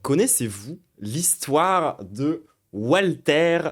Connaissez-vous l'histoire de Walter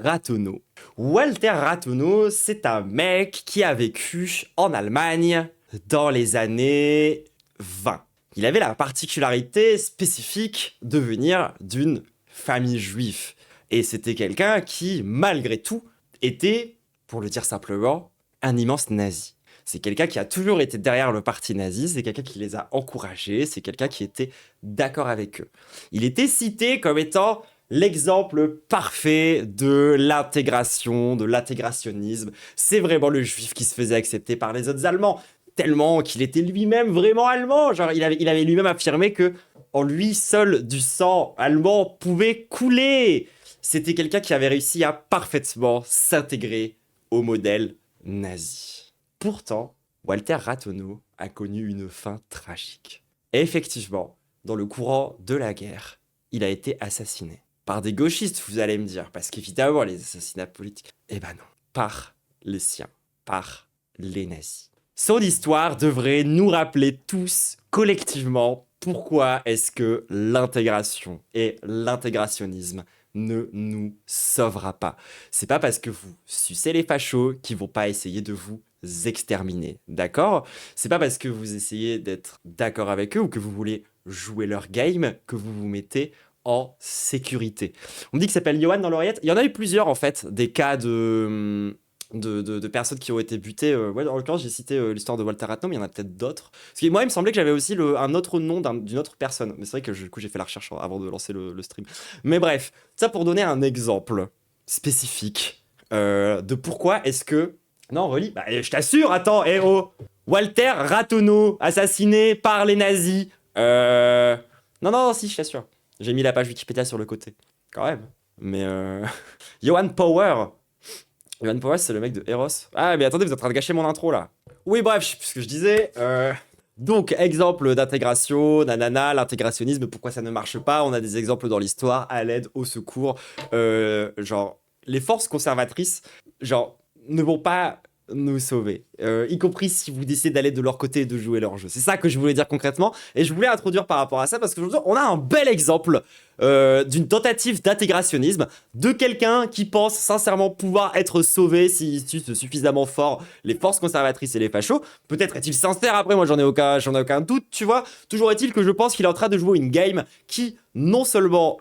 Rathenau? Walter Rathenau, c'est un mec qui a vécu en Allemagne dans les années 20. Il avait la particularité spécifique de venir d'une famille juive. Et c'était quelqu'un qui, malgré tout, était, pour le dire simplement, un immense nazi. C'est quelqu'un qui a toujours été derrière le parti nazi, c'est quelqu'un qui les a encouragés, c'est quelqu'un qui était d'accord avec eux. Il était cité comme étant l'exemple parfait de l'intégration, de l'intégrationnisme. C'est vraiment le juif qui se faisait accepter par les autres Allemands, tellement qu'il était lui-même vraiment allemand. Genre, il avait lui-même affirmé que en lui seul du sang allemand pouvait couler. C'était quelqu'un qui avait réussi à parfaitement s'intégrer au modèle nazi. Pourtant, Walter Rathenau a connu une fin tragique. Et effectivement, dans le courant de la guerre, il a été assassiné. Par des gauchistes, vous allez me dire, parce qu'évidemment, les assassinats politiques, eh ben non, par les siens, par les nazis. Son histoire devrait nous rappeler tous, collectivement, pourquoi est-ce que l'intégration et l'intégrationnisme ne nous sauvera pas. C'est pas parce que vous sucez les fachos qu'ils vont pas essayer de vous exterminer, d'accord? C'est pas parce que vous essayez d'être d'accord avec eux ou que vous voulez jouer leur game que vous vous mettez en sécurité. On me dit qu'il s'appelle Johan dans l'oreillette. Il y en a eu plusieurs en fait, des cas de personnes qui ont été butées. Ouais, en l'occurrence, j'ai cité l'histoire de Walter Rathenau, mais il y en a peut-être d'autres. Parce que moi, il me semblait que j'avais aussi un autre nom d'une autre personne. Mais c'est vrai que du coup, j'ai fait la recherche avant de lancer le stream. Mais bref, ça pour donner un exemple spécifique de pourquoi est-ce que... Non, relis. Bah, je t'assure, attends, oh Walter Rathenau, assassiné par les nazis. Non, si, je t'assure. J'ai mis la page Wikipédia sur le côté. Quand même. Mais Johan Power. Johan Power, c'est le mec de Eros. Ah, mais attendez, vous êtes en train de gâcher mon intro, là. Oui, bref, je sais plus ce que je disais. Donc, exemple d'intégration, nanana, l'intégrationnisme, pourquoi ça ne marche pas? On a des exemples dans l'histoire, à l'aide, au secours. Genre, les forces conservatrices, genre, ne vont pas nous sauver, y compris si vous décidez d'aller de leur côté et de jouer leur jeu. C'est ça que je voulais dire concrètement, et je voulais introduire par rapport à ça, parce qu'aujourd'hui, on a un bel exemple d'une tentative d'intégrationnisme, de quelqu'un qui pense sincèrement pouvoir être sauvé s'il suce suffisamment fort les forces conservatrices et les fachos. Peut-être est-il sincère, après, moi j'en ai aucun doute, tu vois. Toujours est-il que je pense qu'il est en train de jouer une game qui, non seulement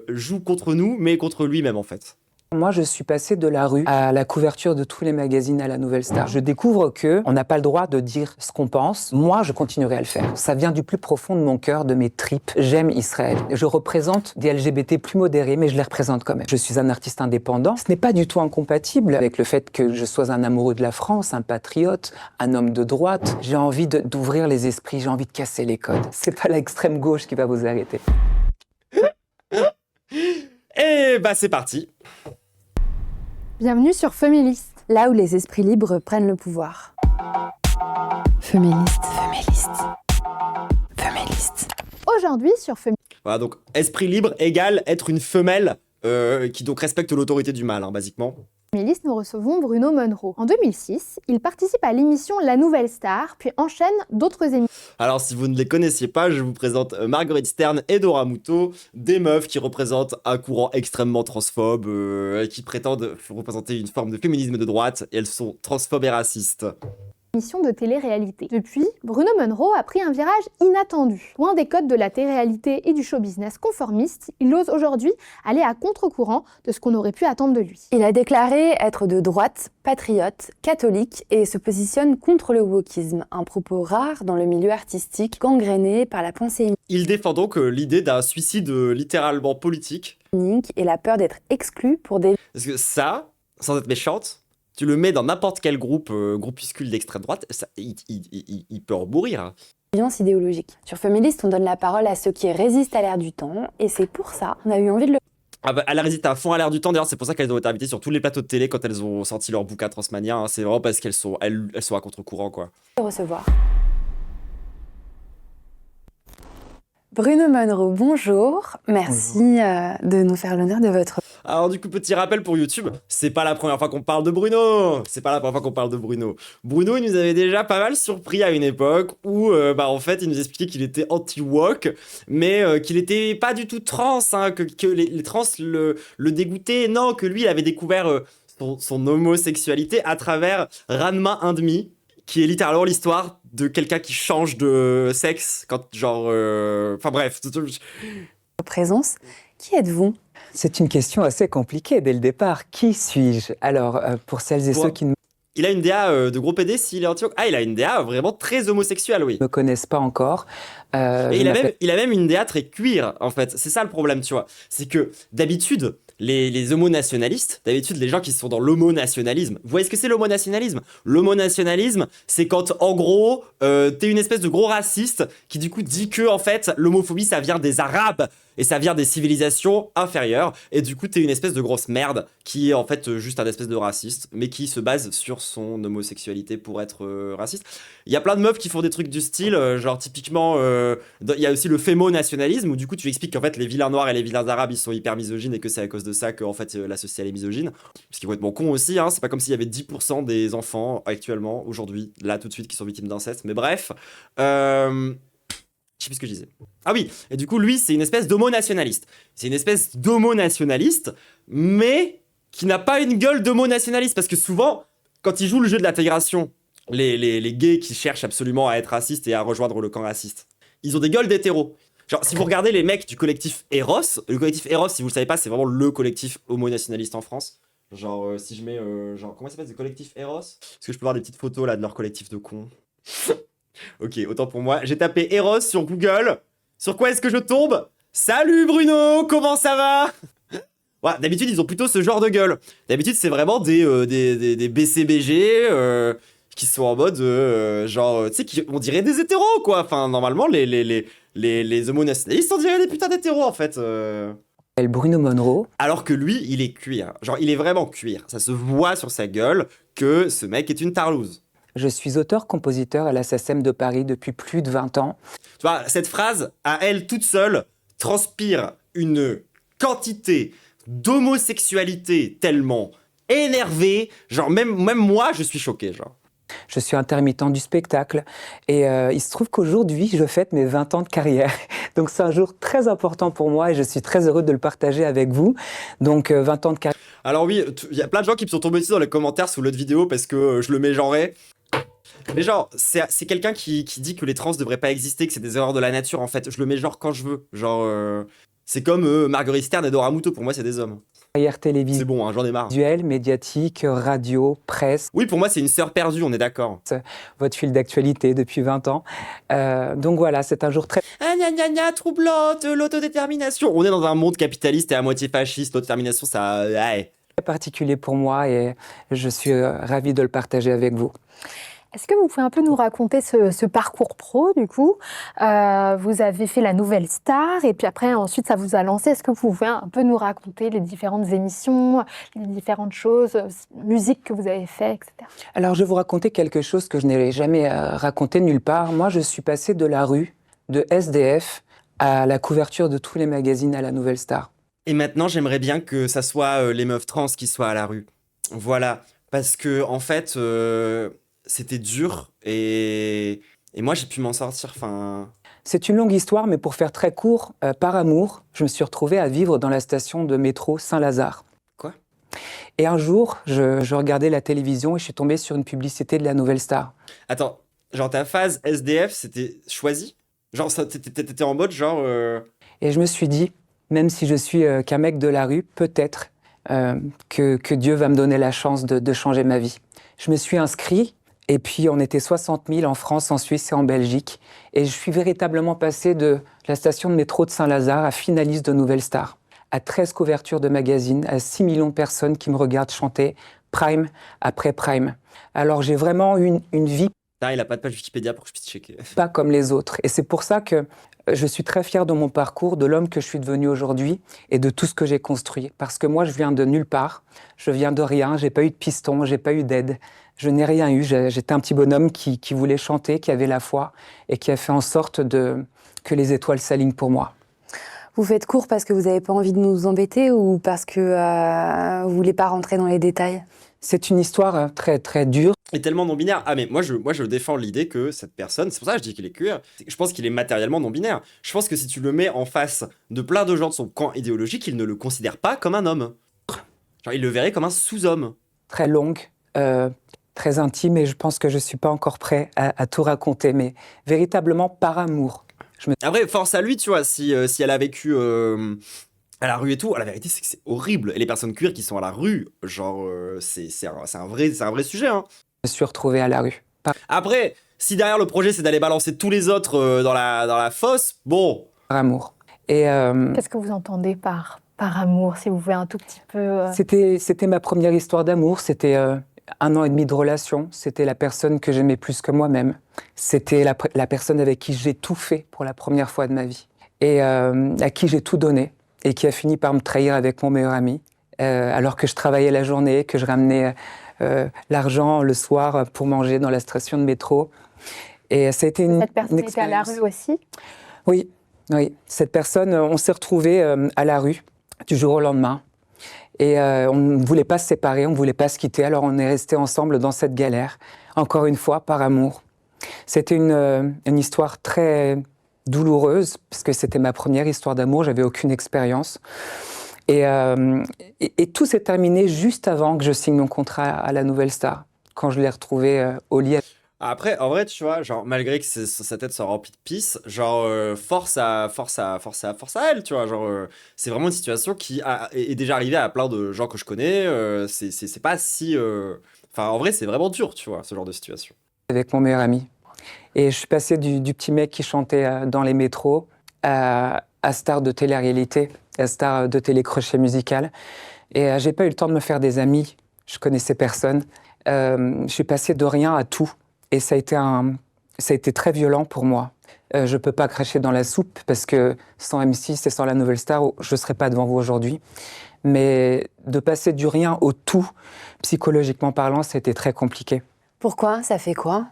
joue contre nous, mais contre lui-même, en fait. Moi, je suis passé de la rue à la couverture de tous les magazines à la Nouvelle Star. Je découvre que on n'a pas le droit de dire ce qu'on pense. Moi, je continuerai à le faire. Ça vient du plus profond de mon cœur, de mes tripes. J'aime Israël. Je représente des LGBT plus modérés, mais je les représente quand même. Je suis un artiste indépendant. Ce n'est pas du tout incompatible avec le fait que je sois un amoureux de la France, un patriote, un homme de droite. J'ai envie d'ouvrir les esprits, j'ai envie de casser les codes. C'est pas l'extrême gauche qui va vous arrêter. Et bah c'est parti. Bienvenue sur Feminist, là où les esprits libres prennent le pouvoir. Feminist. Aujourd'hui sur Feminist. Voilà, donc esprit libre égale être une femelle qui donc respecte l'autorité du mâle, hein, basiquement. Feminist, nous recevons Bruno Monro. En 2006, il participe à l'émission La Nouvelle Star, puis enchaîne d'autres émissions. Alors, si vous ne les connaissiez pas, je vous présente Marguerite Stern et Dora Muto, des meufs qui représentent un courant extrêmement transphobe, qui prétendent représenter une forme de féminisme de droite, et elles sont transphobes et racistes. De télé-réalité. Depuis, Bruno Monro a pris un virage inattendu. Loin des codes de la télé-réalité et du show business conformiste, il ose aujourd'hui aller à contre-courant de ce qu'on aurait pu attendre de lui. Il a déclaré être de droite, patriote, catholique et se positionne contre le wokisme, un propos rare dans le milieu artistique, gangréné par la pensée Il défend donc l'idée d'un suicide littéralement politique. unique et la peur d'être exclu pour des... Parce que ça, sans être méchante, tu le mets dans n'importe quel groupuscule d'extrême droite, ça, il peut en mourir. Hein. violences idéologiques. Sur Feminist, on donne la parole à ceux qui résistent à l'ère du temps, et c'est pour ça qu'on a eu envie de le... Ah bah, elle résiste à fond à l'ère du temps, d'ailleurs c'est pour ça qu'elles ont été invitées sur tous les plateaux de télé quand elles ont sorti leur bouquin Transmania, hein. C'est vraiment parce qu'elles sont à contre-courant, quoi. recevoir. Bruno Monroe, bonjour. Merci de nous faire l'honneur de votre... Alors du coup, petit rappel pour YouTube, c'est pas la première fois qu'on parle de Bruno. C'est pas la première fois qu'on parle de Bruno. Bruno, il nous avait déjà pas mal surpris à une époque où, en fait, il nous expliquait qu'il était anti-woke, mais qu'il était pas du tout trans, hein, que les trans le dégoûtaient. Non, que lui, il avait découvert son homosexualité à travers Ranma 1,5, qui est littéralement l'histoire de quelqu'un qui change de sexe quand, genre... Enfin bref. présence. Qui êtes-vous? C'est une question assez compliquée dès le départ. Qui suis-je? Alors, pour celles et ceux qui ne Il a une DA de gros PD s'il est anti-woke. Ah, il a une DA vraiment très homosexuelle, oui. me connaissent pas encore, Et il a même une DA très queer, en fait. C'est ça le problème, tu vois. C'est que d'habitude, les homonationalistes, d'habitude, les gens qui sont dans l'homonationalisme, vous voyez ce que c'est l'homonationalisme? L'homonationalisme, c'est quand, en gros, t'es une espèce de gros raciste qui, du coup, dit que, en fait, l'homophobie, ça vient des Arabes et ça vient des civilisations inférieures. Et du coup, t'es une espèce de grosse merde qui est, en fait, juste un espèce de raciste, mais qui se base sur son homosexualité pour être raciste. Il y a plein de meufs qui font des trucs du style, genre, typiquement, il y a aussi le fémo-nationalisme, où du coup, tu expliques qu'en fait, les vilains noirs et les vilains arabes, ils sont hyper misogynes et que c'est à cause de ça que, en fait, la société est misogyne. Ce qui est complètement con aussi, hein. C'est pas comme s'il y avait 10% des enfants actuellement, aujourd'hui, là, tout de suite, qui sont victimes d'inceste. Mais bref, je sais plus ce que je disais. Ah oui, et du coup, lui, c'est une espèce d'homo-nationaliste. C'est une espèce d'homo-nationaliste, mais qui n'a pas une gueule d'homo-nationaliste. Parce que souvent, quand il joue le jeu de l'intégration, les gays qui cherchent absolument à être racistes et à rejoindre le camp raciste, ils ont des gueules d'hétéros. Genre, si vous regardez les mecs du collectif Eros, le collectif Eros, si vous le savez pas, c'est vraiment le collectif homo-nationaliste en France. Genre, si je mets, genre, comment ça s'appelle, ce collectif Eros? Est-ce que je peux voir des petites photos, là, de leur collectif de cons? Ok, autant pour moi. J'ai tapé Eros sur Google. Sur quoi est-ce que je tombe? Salut Bruno, comment ça va? Ouais, d'habitude, ils ont plutôt ce genre de gueule. D'habitude, c'est vraiment des BCBG qui sont en mode, genre, tu sais, on dirait des hétéros, quoi. Enfin, normalement, les homo-nationalistes, on dirait des putains d'hétéros, en fait. s'appelle Bruno Monroe. Alors que lui, il est cuir. Genre, il est vraiment cuir. Ça se voit sur sa gueule que ce mec est une tarlouse. Je suis auteur-compositeur à la SACEM de Paris depuis plus de 20 ans. Tu vois, cette phrase, à elle toute seule, transpire une quantité d'homosexualité tellement énervée. Genre, même moi, je suis choqué, genre. Je suis intermittent du spectacle et il se trouve qu'aujourd'hui, je fête mes 20 ans de carrière. Donc c'est un jour très important pour moi et je suis très heureux de le partager avec vous. Donc 20 ans de carrière. Alors oui, il y a plein de gens qui me sont tombés dessus dans les commentaires sous l'autre vidéo parce que je le mets genré. Mais genre, c'est quelqu'un qui dit que les trans devraient pas exister, que c'est des erreurs de la nature, en fait. Je le mets genre quand je veux. Genre, c'est comme Marguerite Stern et Dora Muto, pour moi, c'est des hommes. Carrière télévisuelle, C'est bon, hein, j'en ai marre. médiatique, radio, presse, Oui, pour moi, c'est une sœur perdue, on est d'accord. votre fil d'actualité depuis 20 ans. Donc voilà, c'est un jour très Ah, gna gna gna, troublante, l'autodétermination. On est dans un monde capitaliste et à moitié fasciste. L'autodétermination, ça... Ouais. particulier pour moi et je suis ravi de le partager avec vous. Est-ce que vous pouvez un peu nous raconter ce parcours pro, du coup? Vous avez fait la Nouvelle Star, et puis après, ensuite, ça vous a lancé. Est-ce que vous pouvez un peu nous raconter les différentes émissions, les différentes choses, musique que vous avez fait, etc. Alors je vais vous raconter quelque chose que je n'ai jamais raconté nulle part. Moi, je suis passé de la rue, de SDF, à la couverture de tous les magazines à la Nouvelle Star. Et maintenant, j'aimerais bien que ça soit les meufs trans qui soient à la rue. Voilà. Parce que, en fait... c'était dur et moi j'ai pu m'en sortir. Enfin, C'est une longue histoire, mais pour faire très court, par amour, je me suis retrouvé à vivre dans la station de métro Saint-Lazare. Quoi? Et un jour, je regardais la télévision et je suis tombé sur une publicité de la Nouvelle Star. Attends, genre ta phase SDF, c'était choisi? Genre t'étais en mode genre... Et je me suis dit, même si je suis qu'un mec de la rue, peut-être que Dieu va me donner la chance de changer ma vie. Je me suis inscrit. Et puis, on était 60 000 en France, en Suisse et en Belgique. Et je suis véritablement passé de la station de métro de Saint-Lazare à finaliste de Nouvelle Star, à 13 couvertures de magazines, à 6 millions de personnes qui me regardent chanter, prime après prime. Alors, j'ai vraiment une vie Ah, il a pas de page Wikipédia pour que je puisse checker. pas comme les autres. Et c'est pour ça que je suis très fier de mon parcours, de l'homme que je suis devenu aujourd'hui et de tout ce que j'ai construit. Parce que moi, je viens de nulle part, je viens de rien, j'ai pas eu de piston, j'ai pas eu d'aide. Je n'ai rien eu, j'étais un petit bonhomme qui voulait chanter, qui avait la foi et qui a fait en sorte que que les étoiles s'alignent pour moi. Vous faites court parce que vous n'avez pas envie de nous embêter ou parce que vous voulez pas rentrer dans les détails? C'est une histoire très très dure. Et tellement non-binaire. Ah, mais moi je défends l'idée que cette personne, c'est pour ça que je dis qu'il est queer, je pense qu'il est matériellement non-binaire. Je pense que si tu le mets en face de plein de gens de son camp idéologique, il ne le considère pas comme un homme. Genre, il le verrait comme un sous-homme. Très longue, très intime, et je pense que je ne suis pas encore prêt à tout raconter, mais véritablement par amour. Après, force à lui, tu vois, si elle a vécu à la rue et tout, la vérité c'est que c'est horrible. Et les personnes queer qui sont à la rue, genre, c'est un vrai sujet, hein. Je me suis retrouvée à la rue. Après, si derrière le projet c'est d'aller balancer tous les autres dans la fosse, bon. Par amour. Et Qu'est-ce que vous entendez par amour, si vous pouvez un tout petit peu... c'était ma première histoire d'amour, c'était 1 an et demi de relation, c'était la personne que j'aimais plus que moi-même. C'était la personne avec qui j'ai tout fait pour la première fois de ma vie. Et à qui j'ai tout donné, et qui a fini par me trahir avec mon meilleur ami, alors que je travaillais la journée, que je ramenais l'argent le soir pour manger dans la station de métro. Et ça a été Cette personne était à la rue aussi? Oui, oui. Cette personne, on s'est retrouvés à la rue du jour au lendemain. Et on ne voulait pas se séparer, on ne voulait pas se quitter, alors on est restés ensemble dans cette galère, encore une fois, par amour. C'était une histoire très douloureuse, parce que c'était ma première histoire d'amour, j'avais aucune expérience. Et tout s'est terminé juste avant que je signe mon contrat à la Nouvelle Star, quand je l'ai retrouvé au lit. Après, en vrai, tu vois, genre, malgré que sa tête soit remplie de pisse, genre, force à elle, tu vois, genre, c'est vraiment une situation qui est déjà arrivée à plein de gens que je connais, c'est pas si... Enfin, en vrai, c'est vraiment dur, tu vois, ce genre de situation. Avec mon meilleur ami. Et je suis passé du petit mec qui chantait dans les métros à star de télé-réalité, à star de télé-crochet musical. Et j'ai pas eu le temps de me faire des amis, je connaissais personne. Je suis passé de rien à tout. Et ça a été très violent pour moi. Je ne peux pas cracher dans la soupe parce que sans M6 et sans la Nouvelle Star, je ne serais pas devant vous aujourd'hui. Mais de passer du rien au tout, psychologiquement parlant, ça a été très compliqué. Pourquoi? Ça fait quoi?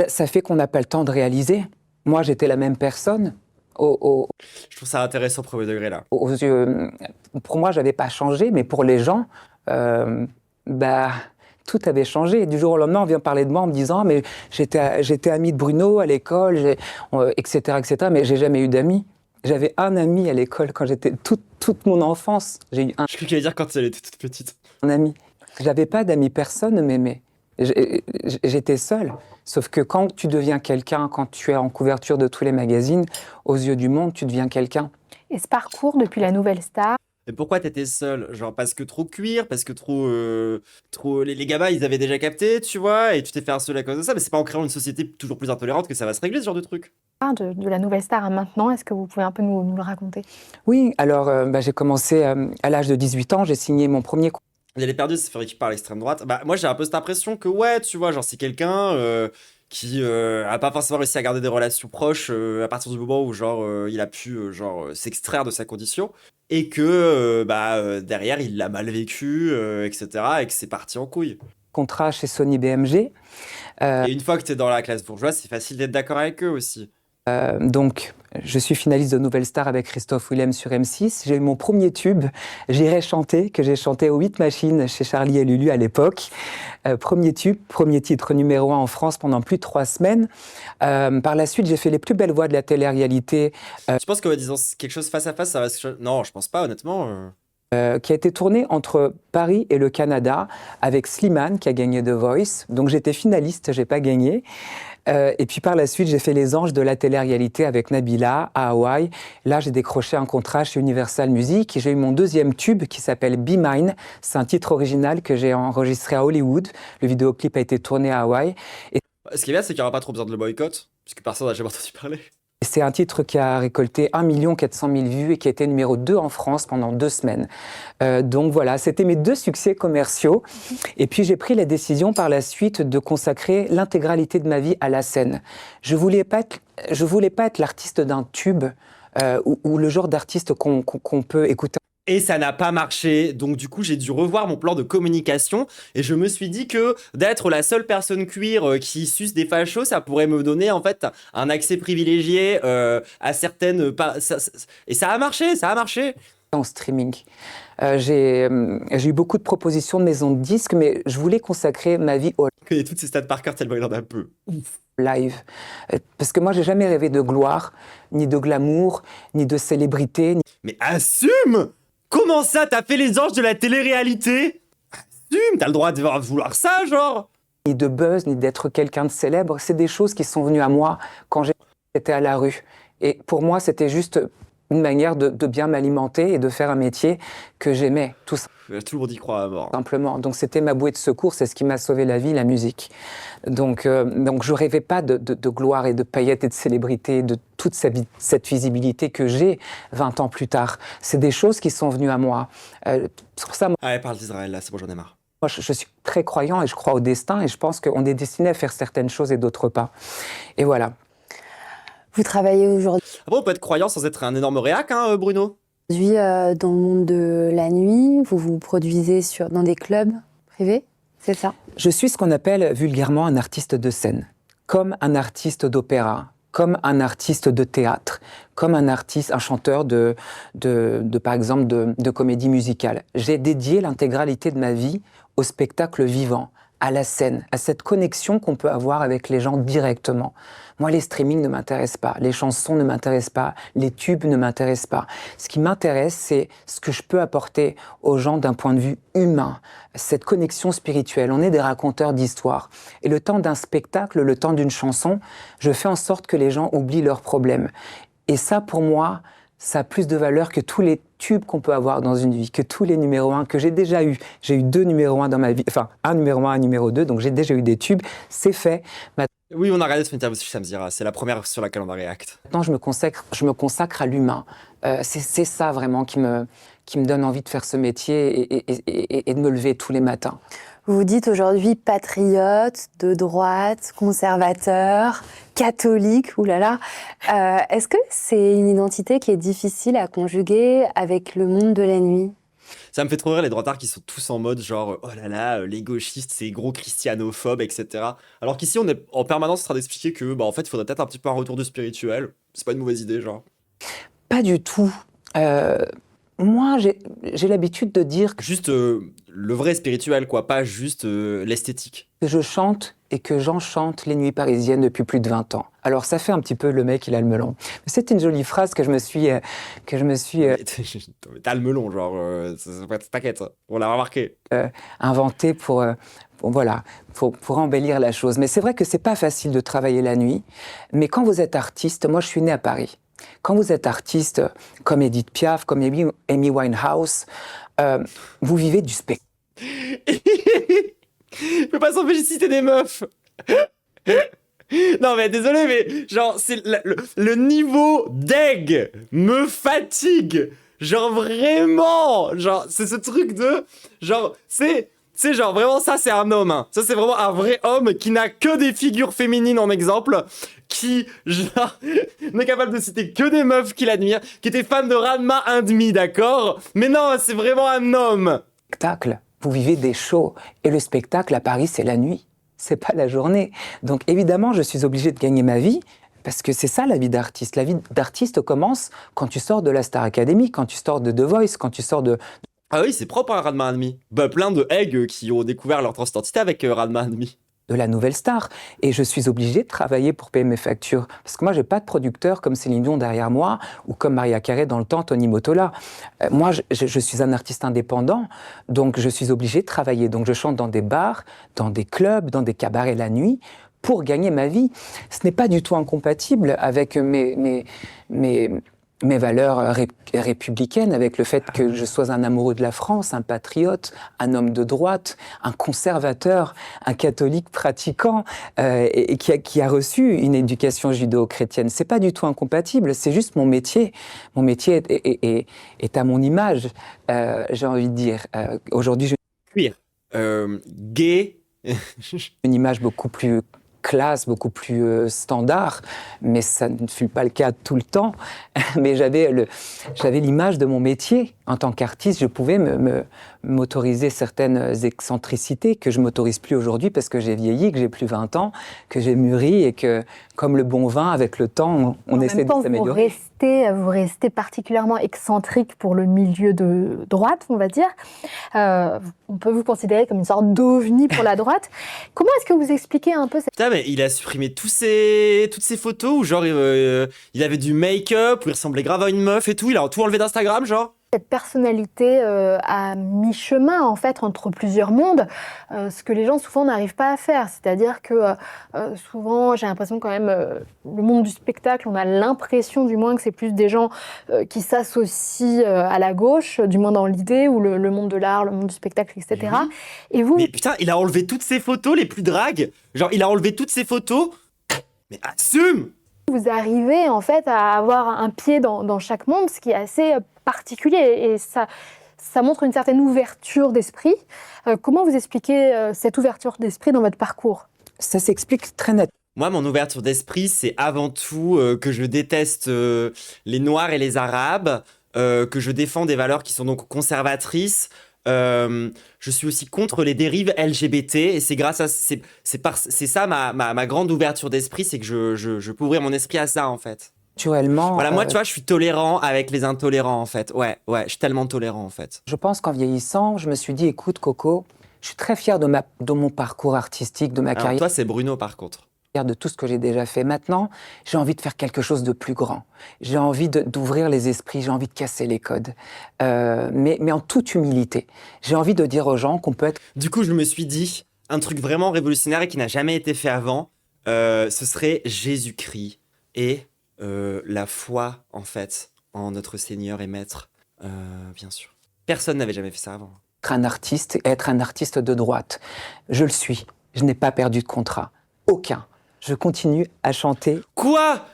Ça fait qu'on n'a pas le temps de réaliser. Moi, j'étais la même personne. Je trouve ça intéressant, premier degré, là. Aux yeux, pour moi, je n'avais pas changé, mais pour les gens, tout avait changé. Et du jour au lendemain, on vient parler de moi en me disant « mais j'étais ami de Bruno à l'école, etc., etc. » Mais j'ai jamais eu d'amis. J'avais un ami à l'école quand j'étais toute mon enfance. J'ai eu un Je crois qu'il allait dire quand elle était toute petite. ami. J'avais pas d'amis, personne ne m'aimait. J'étais seule. Sauf que quand tu deviens quelqu'un, quand tu es en couverture de tous les magazines, aux yeux du monde, tu deviens quelqu'un. Et ce parcours depuis la Nouvelle Star, Mais pourquoi t'étais seule? Genre parce que trop cuir, parce que trop les gamins ils avaient déjà capté, tu vois, et tu t'es fait harceler à cause de ça, mais c'est pas en créant une société toujours plus intolérante que ça va se régler ce genre de truc. de la Nouvelle Star à maintenant, est-ce que vous pouvez un peu nous le raconter? Oui, alors j'ai commencé à l'âge de 18 ans, j'ai signé mon premier contrat. Il est perdu, c'est fait récupérer par l'extrême droite. Bah moi j'ai un peu cette impression que ouais, tu vois, genre c'est quelqu'un qui a pas forcément réussi à garder des relations proches à partir du moment où genre il a pu s'extraire de sa condition et que derrière il l'a mal vécu, etc. et que c'est parti en couille. Contrat chez Sony BMG. Et une fois que t'es dans la classe bourgeoise, c'est facile d'être d'accord avec eux aussi. Donc, je suis finaliste de Nouvelle Star avec Christophe Willem sur M6. J'ai eu mon premier tube, J'irai chanter, que j'ai chanté aux 8 machines chez Charlie et Lulu à l'époque. Premier tube, premier titre numéro 1 en France pendant plus de 3 semaines. Par la suite, j'ai fait les plus belles voix de la télé-réalité. Tu penses qu'en disant quelque chose face à face, ça va... Non, je pense pas, honnêtement. Qui a été tourné entre Paris et le Canada avec Slimane qui a gagné The Voice. Donc j'étais finaliste, j'ai pas gagné. Et puis par la suite, j'ai fait Les Anges de la télé-réalité avec Nabila à Hawaï. Là, j'ai décroché un contrat chez Universal Music et j'ai eu mon deuxième tube qui s'appelle Be Mine. C'est un titre original que j'ai enregistré à Hollywood. Le vidéoclip a été tourné à Hawaï. Et Ce qui est bien, c'est qu'il n'y aura pas trop besoin de le boycott, puisque personne n'a jamais entendu parler. c'est un titre qui a récolté 1 400 000 vues et qui a été numéro 2 en France pendant 2 semaines. Donc voilà, c'était mes 2 succès commerciaux. Et puis j'ai pris la décision par la suite de consacrer l'intégralité de ma vie à la scène. Je voulais pas être l'artiste d'un tube ou le genre d'artiste qu'on peut écouter. Et ça n'a pas marché, donc du coup j'ai dû revoir mon plan de communication et je me suis dit que d'être la seule personne queer qui suce des fachos, ça pourrait me donner en fait un accès privilégié à certaines... Et ça a marché, ça a marché. En streaming. J'ai eu beaucoup de propositions de maisons de disques, mais je voulais consacrer ma vie au Je connais toutes ces stats par cœur tellement il en a peu. live. Parce que moi, j'ai jamais rêvé de gloire, ni de glamour, ni de célébrité. Mais assume! Comment ça, t'as fait les anges de la télé-réalité? Assume, t'as le droit de vouloir ça, genre? Ni de buzz, ni d'être quelqu'un de célèbre. C'est des choses qui sont venues à moi quand j'étais à la rue. Et pour moi, c'était juste une manière de bien m'alimenter et de faire un métier que j'aimais, tout Tout le monde y croit à mort. simplement. Donc c'était ma bouée de secours, c'est ce qui m'a sauvé la vie, la musique. Donc je rêvais pas de gloire et de paillettes et de célébrité, de toute cette visibilité que j'ai 20 ans plus tard. C'est des choses qui sont venues à moi. C'est pour ça, Ah ouais, parle d'Israël là, c'est bon, j'en ai marre. moi, je suis très croyant et je crois au destin et je pense qu'on est destiné à faire certaines choses et d'autres pas. Et voilà. Vous travaillez aujourd'hui Après, on peut être croyant sans être un énorme réac, hein, Bruno? dans le monde de la nuit, vous vous produisez dans des clubs privés, c'est ça? Je suis ce qu'on appelle vulgairement un artiste de scène, comme un artiste d'opéra, comme un artiste de théâtre, comme un chanteur par exemple, de comédie musicale. J'ai dédié l'intégralité de ma vie au spectacle vivant, à la scène, à cette connexion qu'on peut avoir avec les gens directement. Moi, les streamings ne m'intéressent pas, les chansons ne m'intéressent pas, les tubes ne m'intéressent pas. Ce qui m'intéresse, c'est ce que je peux apporter aux gens d'un point de vue humain, cette connexion spirituelle. On est des raconteurs d'histoires. Et le temps d'un spectacle, le temps d'une chanson, je fais en sorte que les gens oublient leurs problèmes. Et ça, pour moi, ça a plus de valeur que tous les tubes qu'on peut avoir dans une vie, que tous les numéros 1 que j'ai déjà eu. J'ai eu 2 numéros 1 dans ma vie, enfin un numéro 1, un numéro 2, donc j'ai déjà eu des tubes, c'est fait. Oui, on a regardé cette interview sur Shamsira, c'est la première sur laquelle on a réacte. Maintenant, je me consacre à l'humain. C'est ça vraiment qui me donne envie de faire ce métier et de me lever tous les matins. Vous vous dites aujourd'hui patriote, de droite, conservateur, catholique, oulala. Est-ce que c'est une identité qui est difficile à conjuguer avec le monde de la nuit? Ça me fait trop rire les droitards qui sont tous en mode genre oh là là, les gauchistes, c'est gros christianophobes, etc. Alors qu'ici on est en permanence en train d'expliquer que bah en fait il faudrait peut-être un petit peu un retour du spirituel. C'est pas une mauvaise idée, genre. Pas du tout. Moi, j'ai l'habitude de dire que Juste le vrai spirituel, quoi, pas juste l'esthétique. je chante et que j'enchante les nuits parisiennes depuis plus de 20 ans. Alors ça fait un petit peu le mec, il a le melon. C'est une jolie phrase que je me suis T'as le melon, genre, t'inquiète, on l'a remarqué. inventée pour embellir la chose. Mais c'est vrai que c'est pas facile de travailler la nuit. Mais quand vous êtes artiste, moi je suis né à Paris. Quand vous êtes artiste comme Edith Piaf, comme Amy Winehouse, vous vivez du spectacle. Je peux pas s'empêcher de citer des meufs. Non mais désolé, mais genre c'est le niveau d'eg me fatigue. Genre vraiment, genre c'est ce truc de genre c'est genre vraiment ça c'est un homme, hein. Ça c'est vraiment un vrai homme qui n'a que des figures féminines en exemple, qui genre n'est capable de citer que des meufs qu'il admire, qui était fan de Ranma 1,5, d'accord? Mais non, c'est vraiment un homme. Vous vivez des shows. Et le spectacle à Paris, c'est la nuit. C'est pas la journée. Donc évidemment, je suis obligée de gagner ma vie. Parce que c'est ça la vie d'artiste. La vie d'artiste commence quand tu sors de la Star Academy, quand tu sors de The Voice, quand tu sors de... Ah oui, c'est propre à Ranma 1,5. Bah plein de eggs qui ont découvert leur transidentité avec Ranma 1,5. de la nouvelle star. Et je suis obligée de travailler pour payer mes factures. Parce que moi, j'ai pas de producteur comme Céline Dion derrière moi, ou comme Maria Carey dans le temps, Tony Mottola. Moi, je suis un artiste indépendant, donc je suis obligée de travailler. Donc je chante dans des bars, dans des clubs, dans des cabarets la nuit, pour gagner ma vie. Ce n'est pas du tout incompatible avec mes valeurs républicaines, avec le fait que je sois un amoureux de la France, un patriote, un homme de droite, un conservateur, un catholique pratiquant et qui a reçu une éducation judéo-chrétienne. C'est pas du tout incompatible, c'est juste mon métier. Mon métier est à mon image, j'ai envie de dire. Aujourd'hui, j'ai Cuir. Gay. une image beaucoup plus classe, beaucoup plus standard, mais ça ne fut pas le cas tout le temps. Mais j'avais l'image de mon métier, En tant qu'artiste, je pouvais m'autoriser certaines excentricités que je ne m'autorise plus aujourd'hui parce que j'ai vieilli, que j'ai plus 20 ans, que j'ai mûri et que, comme le bon vin, avec le temps, on essaie de s'améliorer. Vous restez particulièrement excentrique pour le milieu de droite, on va dire. On peut vous considérer comme une sorte d'ovni pour la droite. Comment est-ce que vous expliquez un peu cette... Putain, mais il a supprimé toutes ces photos où genre il avait du make-up, où il ressemblait grave à une meuf et tout, il a tout enlevé d'Instagram, genre. cette personnalité à mi-chemin en fait entre plusieurs mondes, ce que les gens souvent n'arrivent pas à faire. C'est-à-dire que souvent, j'ai l'impression quand même, le monde du spectacle, on a l'impression du moins que c'est plus des gens qui s'associent à la gauche, du moins dans l'idée, ou le monde de l'art, le monde du spectacle, etc. Oui. Et vous... Mais putain, il a enlevé toutes ses photos les plus dragues. Genre, il a enlevé toutes ses photos. Mais assume! Vous arrivez en fait à avoir un pied dans chaque monde, ce qui est assez particulier et ça montre une certaine ouverture d'esprit. Comment vous expliquez cette ouverture d'esprit dans votre parcours ? Ça s'explique très net. Moi, mon ouverture d'esprit, c'est avant tout que je déteste les Noirs et les Arabes, que je défends des valeurs qui sont donc conservatrices. Je suis aussi contre les dérives LGBT et c'est grâce à c'est ça ma grande ouverture d'esprit, c'est que je peux ouvrir mon esprit à ça en fait. Naturellement. Voilà, moi tu vois, je suis tolérant avec les intolérants en fait. Ouais, je suis tellement tolérant en fait. Je pense qu'en vieillissant, je me suis dit, écoute Coco, je suis très fier de mon parcours artistique, de ma Alors, carrière. toi, c'est Bruno par contre. De tout ce que j'ai déjà fait. Maintenant, j'ai envie de faire quelque chose de plus grand. J'ai envie d'ouvrir les esprits, j'ai envie de casser les codes. Mais en toute humilité. J'ai envie de dire aux gens qu'on peut être... Du coup, je me suis dit, un truc vraiment révolutionnaire et qui n'a jamais été fait avant, ce serait Jésus-Christ et la foi, en fait, en notre Seigneur et Maître, bien sûr. Personne n'avait jamais fait ça avant. Être un artiste de droite. Je le suis. Je n'ai pas perdu de contrat. Aucun. Je continue à chanter. Quoi ?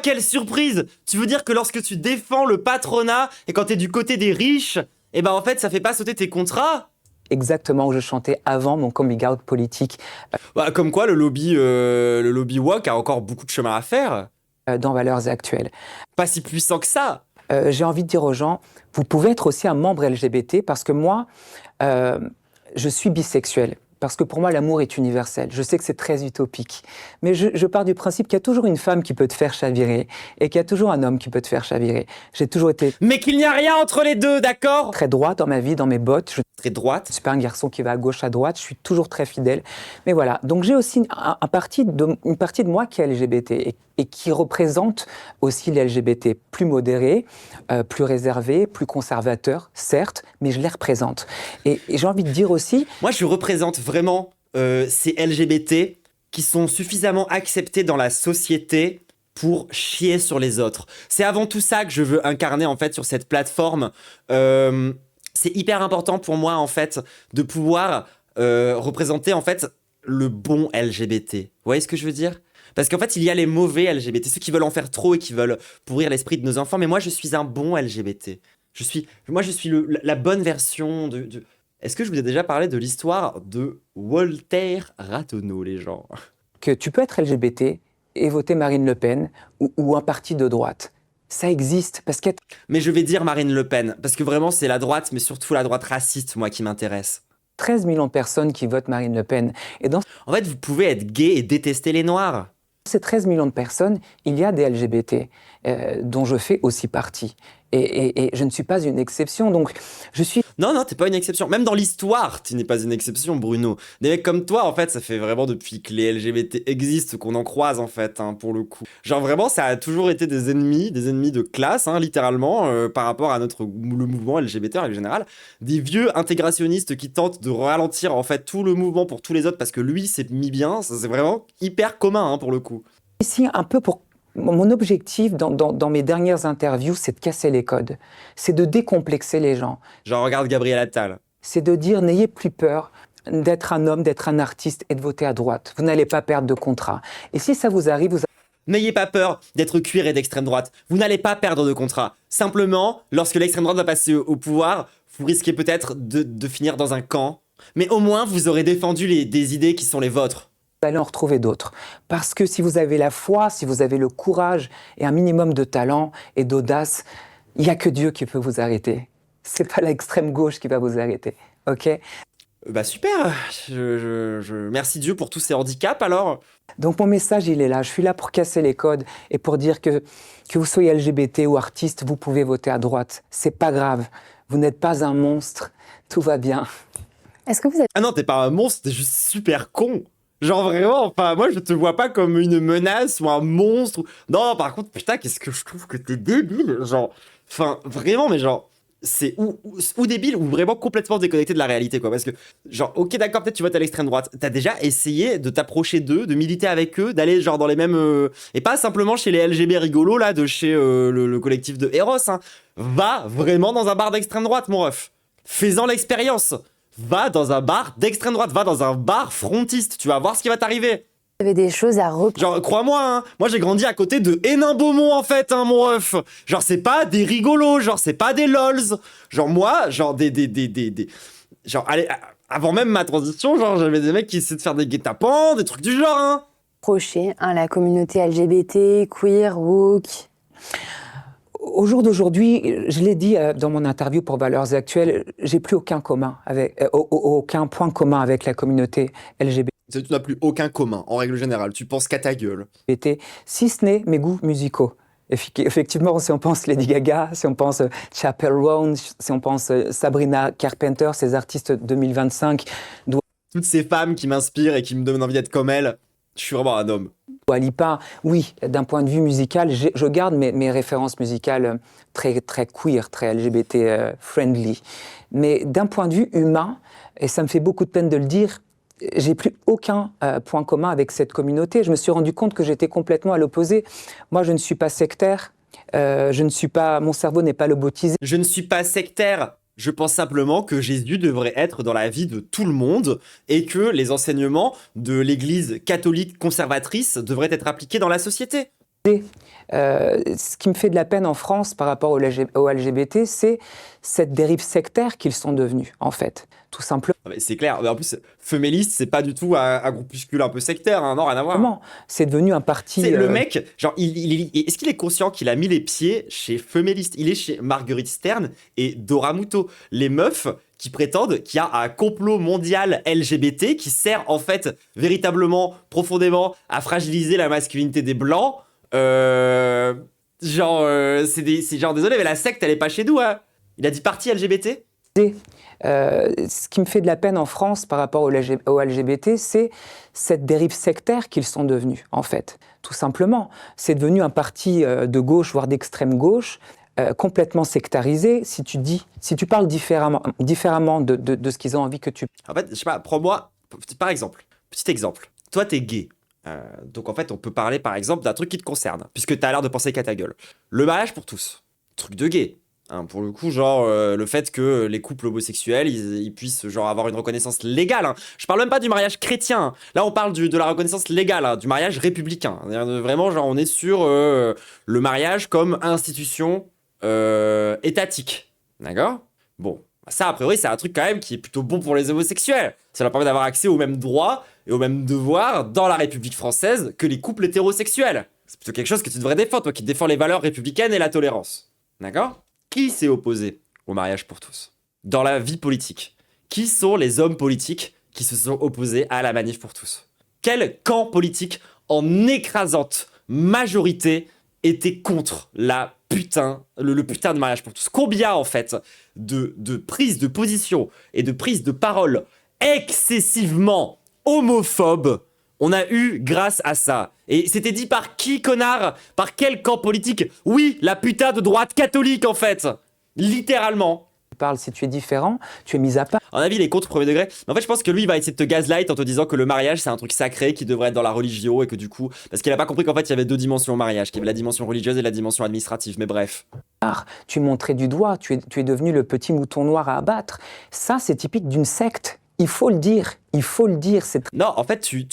Quelle surprise! Tu veux dire que lorsque tu défends le patronat et quand t'es du côté des riches, eh ben en fait ça fait pas sauter tes contrats? Exactement où je chantais avant mon coming out politique. Bah, comme quoi le lobby woke a encore beaucoup de chemin à faire. Dans Valeurs Actuelles. Pas si puissant que ça. J'ai envie de dire aux gens, vous pouvez être aussi un membre LGBT parce que moi, je suis bisexuel. Parce que pour moi, l'amour est universel. Je sais que c'est très utopique. Mais je pars du principe qu'il y a toujours une femme qui peut te faire chavirer et qu'il y a toujours un homme qui peut te faire chavirer. J'ai toujours été... Mais qu'il n'y a rien entre les deux, d'accord ? Très droit dans ma vie, dans mes bottes. Très droite. Je ne suis pas un garçon qui va à gauche, à droite. Je suis toujours très fidèle. Mais voilà. Donc j'ai aussi une partie de moi qui est LGBT et qui représente aussi les LGBT plus modérés, plus réservés, plus conservateurs, certes, mais je les représente. Et j'ai envie de dire aussi... Moi, je représente vraiment ces LGBT qui sont suffisamment acceptés dans la société pour chier sur les autres. C'est avant tout ça que je veux incarner en fait sur cette plateforme. C'est hyper important pour moi en fait de pouvoir représenter en fait le bon LGBT. Vous voyez ce que je veux dire ? Parce qu'en fait, il y a les mauvais LGBT, ceux qui veulent en faire trop et qui veulent pourrir l'esprit de nos enfants. Mais moi, je suis un bon LGBT. Je suis la bonne version de... Est-ce que je vous ai déjà parlé de l'histoire de Walter Rathenau, les gens ? Que tu peux être LGBT et voter Marine Le Pen ou un parti de droite. Ça existe parce qu'être... Mais je vais dire Marine Le Pen, parce que vraiment, c'est la droite, mais surtout la droite raciste, moi, qui m'intéresse. 13 millions de personnes qui votent Marine Le Pen. Et dans En fait, vous pouvez être gay et détester les Noirs. ces 13 millions de personnes, il y a des LGBT dont je fais aussi partie. Et je ne suis pas une exception, donc je suis... Non, t'es pas une exception. Même dans l'histoire, tu n'es pas une exception, Bruno. Des mecs comme toi, en fait, ça fait vraiment depuis que les LGBT existent qu'on en croise, en fait, hein, pour le coup. Genre vraiment, ça a toujours été des ennemis de classe, hein, littéralement, par rapport à le mouvement LGBT en règle générale. Des vieux intégrationnistes qui tentent de ralentir, en fait, tout le mouvement pour tous les autres parce que lui s'est mis bien. Ça, c'est vraiment hyper commun, hein, pour le coup. Ici, un peu pour... Mon objectif dans mes dernières interviews, c'est de casser les codes. C'est de décomplexer les gens. Genre, regarde Gabriel Attal. C'est de dire, n'ayez plus peur d'être un homme, d'être un artiste et de voter à droite. Vous n'allez pas perdre de contrat. Et si ça vous arrive, N'ayez pas peur d'être cuir et d'extrême droite. Vous n'allez pas perdre de contrat. Simplement, lorsque l'extrême droite va passer au pouvoir, vous risquez peut-être de finir dans un camp. Mais au moins, vous aurez défendu des idées qui sont les vôtres. Vous allez en retrouver d'autres. Parce que si vous avez la foi, si vous avez le courage et un minimum de talent et d'audace, il n'y a que Dieu qui peut vous arrêter. C'est pas l'extrême gauche qui va vous arrêter, ok? Bah super, merci Dieu pour tous ces handicaps alors. Donc mon message, il est là. Je suis là pour casser les codes et pour dire que vous soyez LGBT ou artiste, vous pouvez voter à droite. C'est pas grave. Vous n'êtes pas un monstre. Tout va bien. Est-ce que vous avez Ah non, t'es pas un monstre, t'es juste super con. Genre vraiment, enfin moi je te vois pas comme une menace ou un monstre. Non, par contre, putain, qu'est-ce que je trouve que t'es débile. Genre, enfin vraiment, mais genre, c'est ou débile ou vraiment complètement déconnecté de la réalité quoi. Parce que, genre, ok d'accord, peut-être tu votes à l'extrême droite. T'as déjà essayé de t'approcher d'eux, de militer avec eux, d'aller genre dans les mêmes... Et pas simplement chez les LGB rigolos là, de chez le collectif de Eros. Hein. Va vraiment dans un bar d'extrême droite, mon ref. Fais-en l'expérience. Va dans un bar d'extrême droite, va dans un bar frontiste, tu vas voir ce qui va t'arriver. des choses à reprendre? Genre, crois-moi, hein, moi j'ai grandi à côté de Hénin-Beaumont en fait, hein, mon ref. Genre, c'est pas des rigolos, genre, c'est pas des lols. Genre, moi, genre, Genre, allez, avant même ma transition, genre, j'avais des mecs qui essaient de faire des guet-apens, des trucs du genre, hein. Approcher la communauté LGBT, queer, woke? Au jour d'aujourd'hui, je l'ai dit dans mon interview pour Valeurs Actuelles, j'ai plus aucun point commun avec la communauté LGBT. Tu n'as plus aucun commun, en règle générale. Tu penses qu'à ta gueule. Si ce n'est mes goûts musicaux. Effectivement, si on pense Lady Gaga, si on pense Chappell Roan, si on pense Sabrina Carpenter, ces artistes 2025, Toutes ces femmes qui m'inspirent et qui me donnent envie d'être comme elles, je suis vraiment un homme. Dua Lipa, oui, d'un point de vue musical, je garde mes références musicales très, très queer, très LGBT friendly. Mais d'un point de vue humain, et ça me fait beaucoup de peine de le dire, j'ai plus aucun point commun avec cette communauté. Je me suis rendu compte que j'étais complètement à l'opposé. Moi, je ne suis pas sectaire. Mon cerveau n'est pas lobotisé. Je ne suis pas sectaire. Je pense simplement que Jésus devrait être dans la vie de tout le monde et que les enseignements de l'Église catholique conservatrice devraient être appliqués dans la société. Ce qui me fait de la peine en France par rapport aux LGBT, c'est cette dérive sectaire qu'ils sont devenus, en fait, tout simplement. C'est clair, mais en plus, Feuméliste, c'est pas du tout un groupuscule un peu sectaire, hein, non, rien à voir. Comment ? C'est devenu un parti... C'est le mec, genre, est-ce qu'il est conscient qu'il a mis les pieds chez Feuméliste? Il est chez Marguerite Stern et Dora Muto, les meufs qui prétendent qu'il y a un complot mondial LGBT qui sert en fait véritablement, profondément à fragiliser la masculinité des Blancs. C'est genre, désolé, mais la secte, elle est pas chez nous, hein. Il a dit parti LGBT. Ce qui me fait de la peine en France par rapport aux LGBT, c'est cette dérive sectaire qu'ils sont devenus, en fait, tout simplement. C'est devenu un parti de gauche, voire d'extrême gauche, complètement sectarisé. Si tu parles différemment de ce qu'ils ont envie que tu... En fait, je sais pas, prends-moi, par exemple, petit exemple, toi t'es gay. Donc en fait, on peut parler par exemple d'un truc qui te concerne, puisque t'as l'air de penser qu'à ta gueule. Le mariage pour tous, truc de gay. Hein, pour le coup, genre, le fait que les couples homosexuels, ils puissent genre avoir une reconnaissance légale. Hein. Je parle même pas du mariage chrétien. Hein. Là, on parle de la reconnaissance légale, hein, du mariage républicain. Vraiment, genre, on est sur le mariage comme institution étatique. D'accord ? Bon, ça, a priori, c'est un truc quand même qui est plutôt bon pour les homosexuels. Ça leur permet d'avoir accès aux mêmes droits et aux mêmes devoirs dans la République française que les couples hétérosexuels. C'est plutôt quelque chose que tu devrais défendre, toi qui défends les valeurs républicaines et la tolérance. D'accord ? Qui s'est opposé au mariage pour tous dans la vie politique? Qui sont les hommes politiques qui se sont opposés à la manif pour tous? Quel camp politique en écrasante majorité était contre le putain de mariage pour tous? Combien en fait de prises de position et de prises de parole excessivement homophobes on a eu grâce à ça? Et c'était dit par qui, connard? Par quel camp politique? Oui, la putain de droite catholique, en fait. Littéralement. Si tu es différent, tu es mis à part. À mon avis, il est contre premier degré. Mais en fait, je pense que lui, il va essayer de te gaslight en te disant que le mariage, c'est un truc sacré qui devrait être dans la religion et que du coup... Parce qu'il a pas compris qu'en fait, il y avait deux dimensions au mariage, qu'il y avait la dimension religieuse et la dimension administrative. Mais bref. Tu montrais du doigt, tu es devenu le petit mouton noir à abattre. Ça, c'est typique d'une secte. Il faut le dire, Non, en fait, tu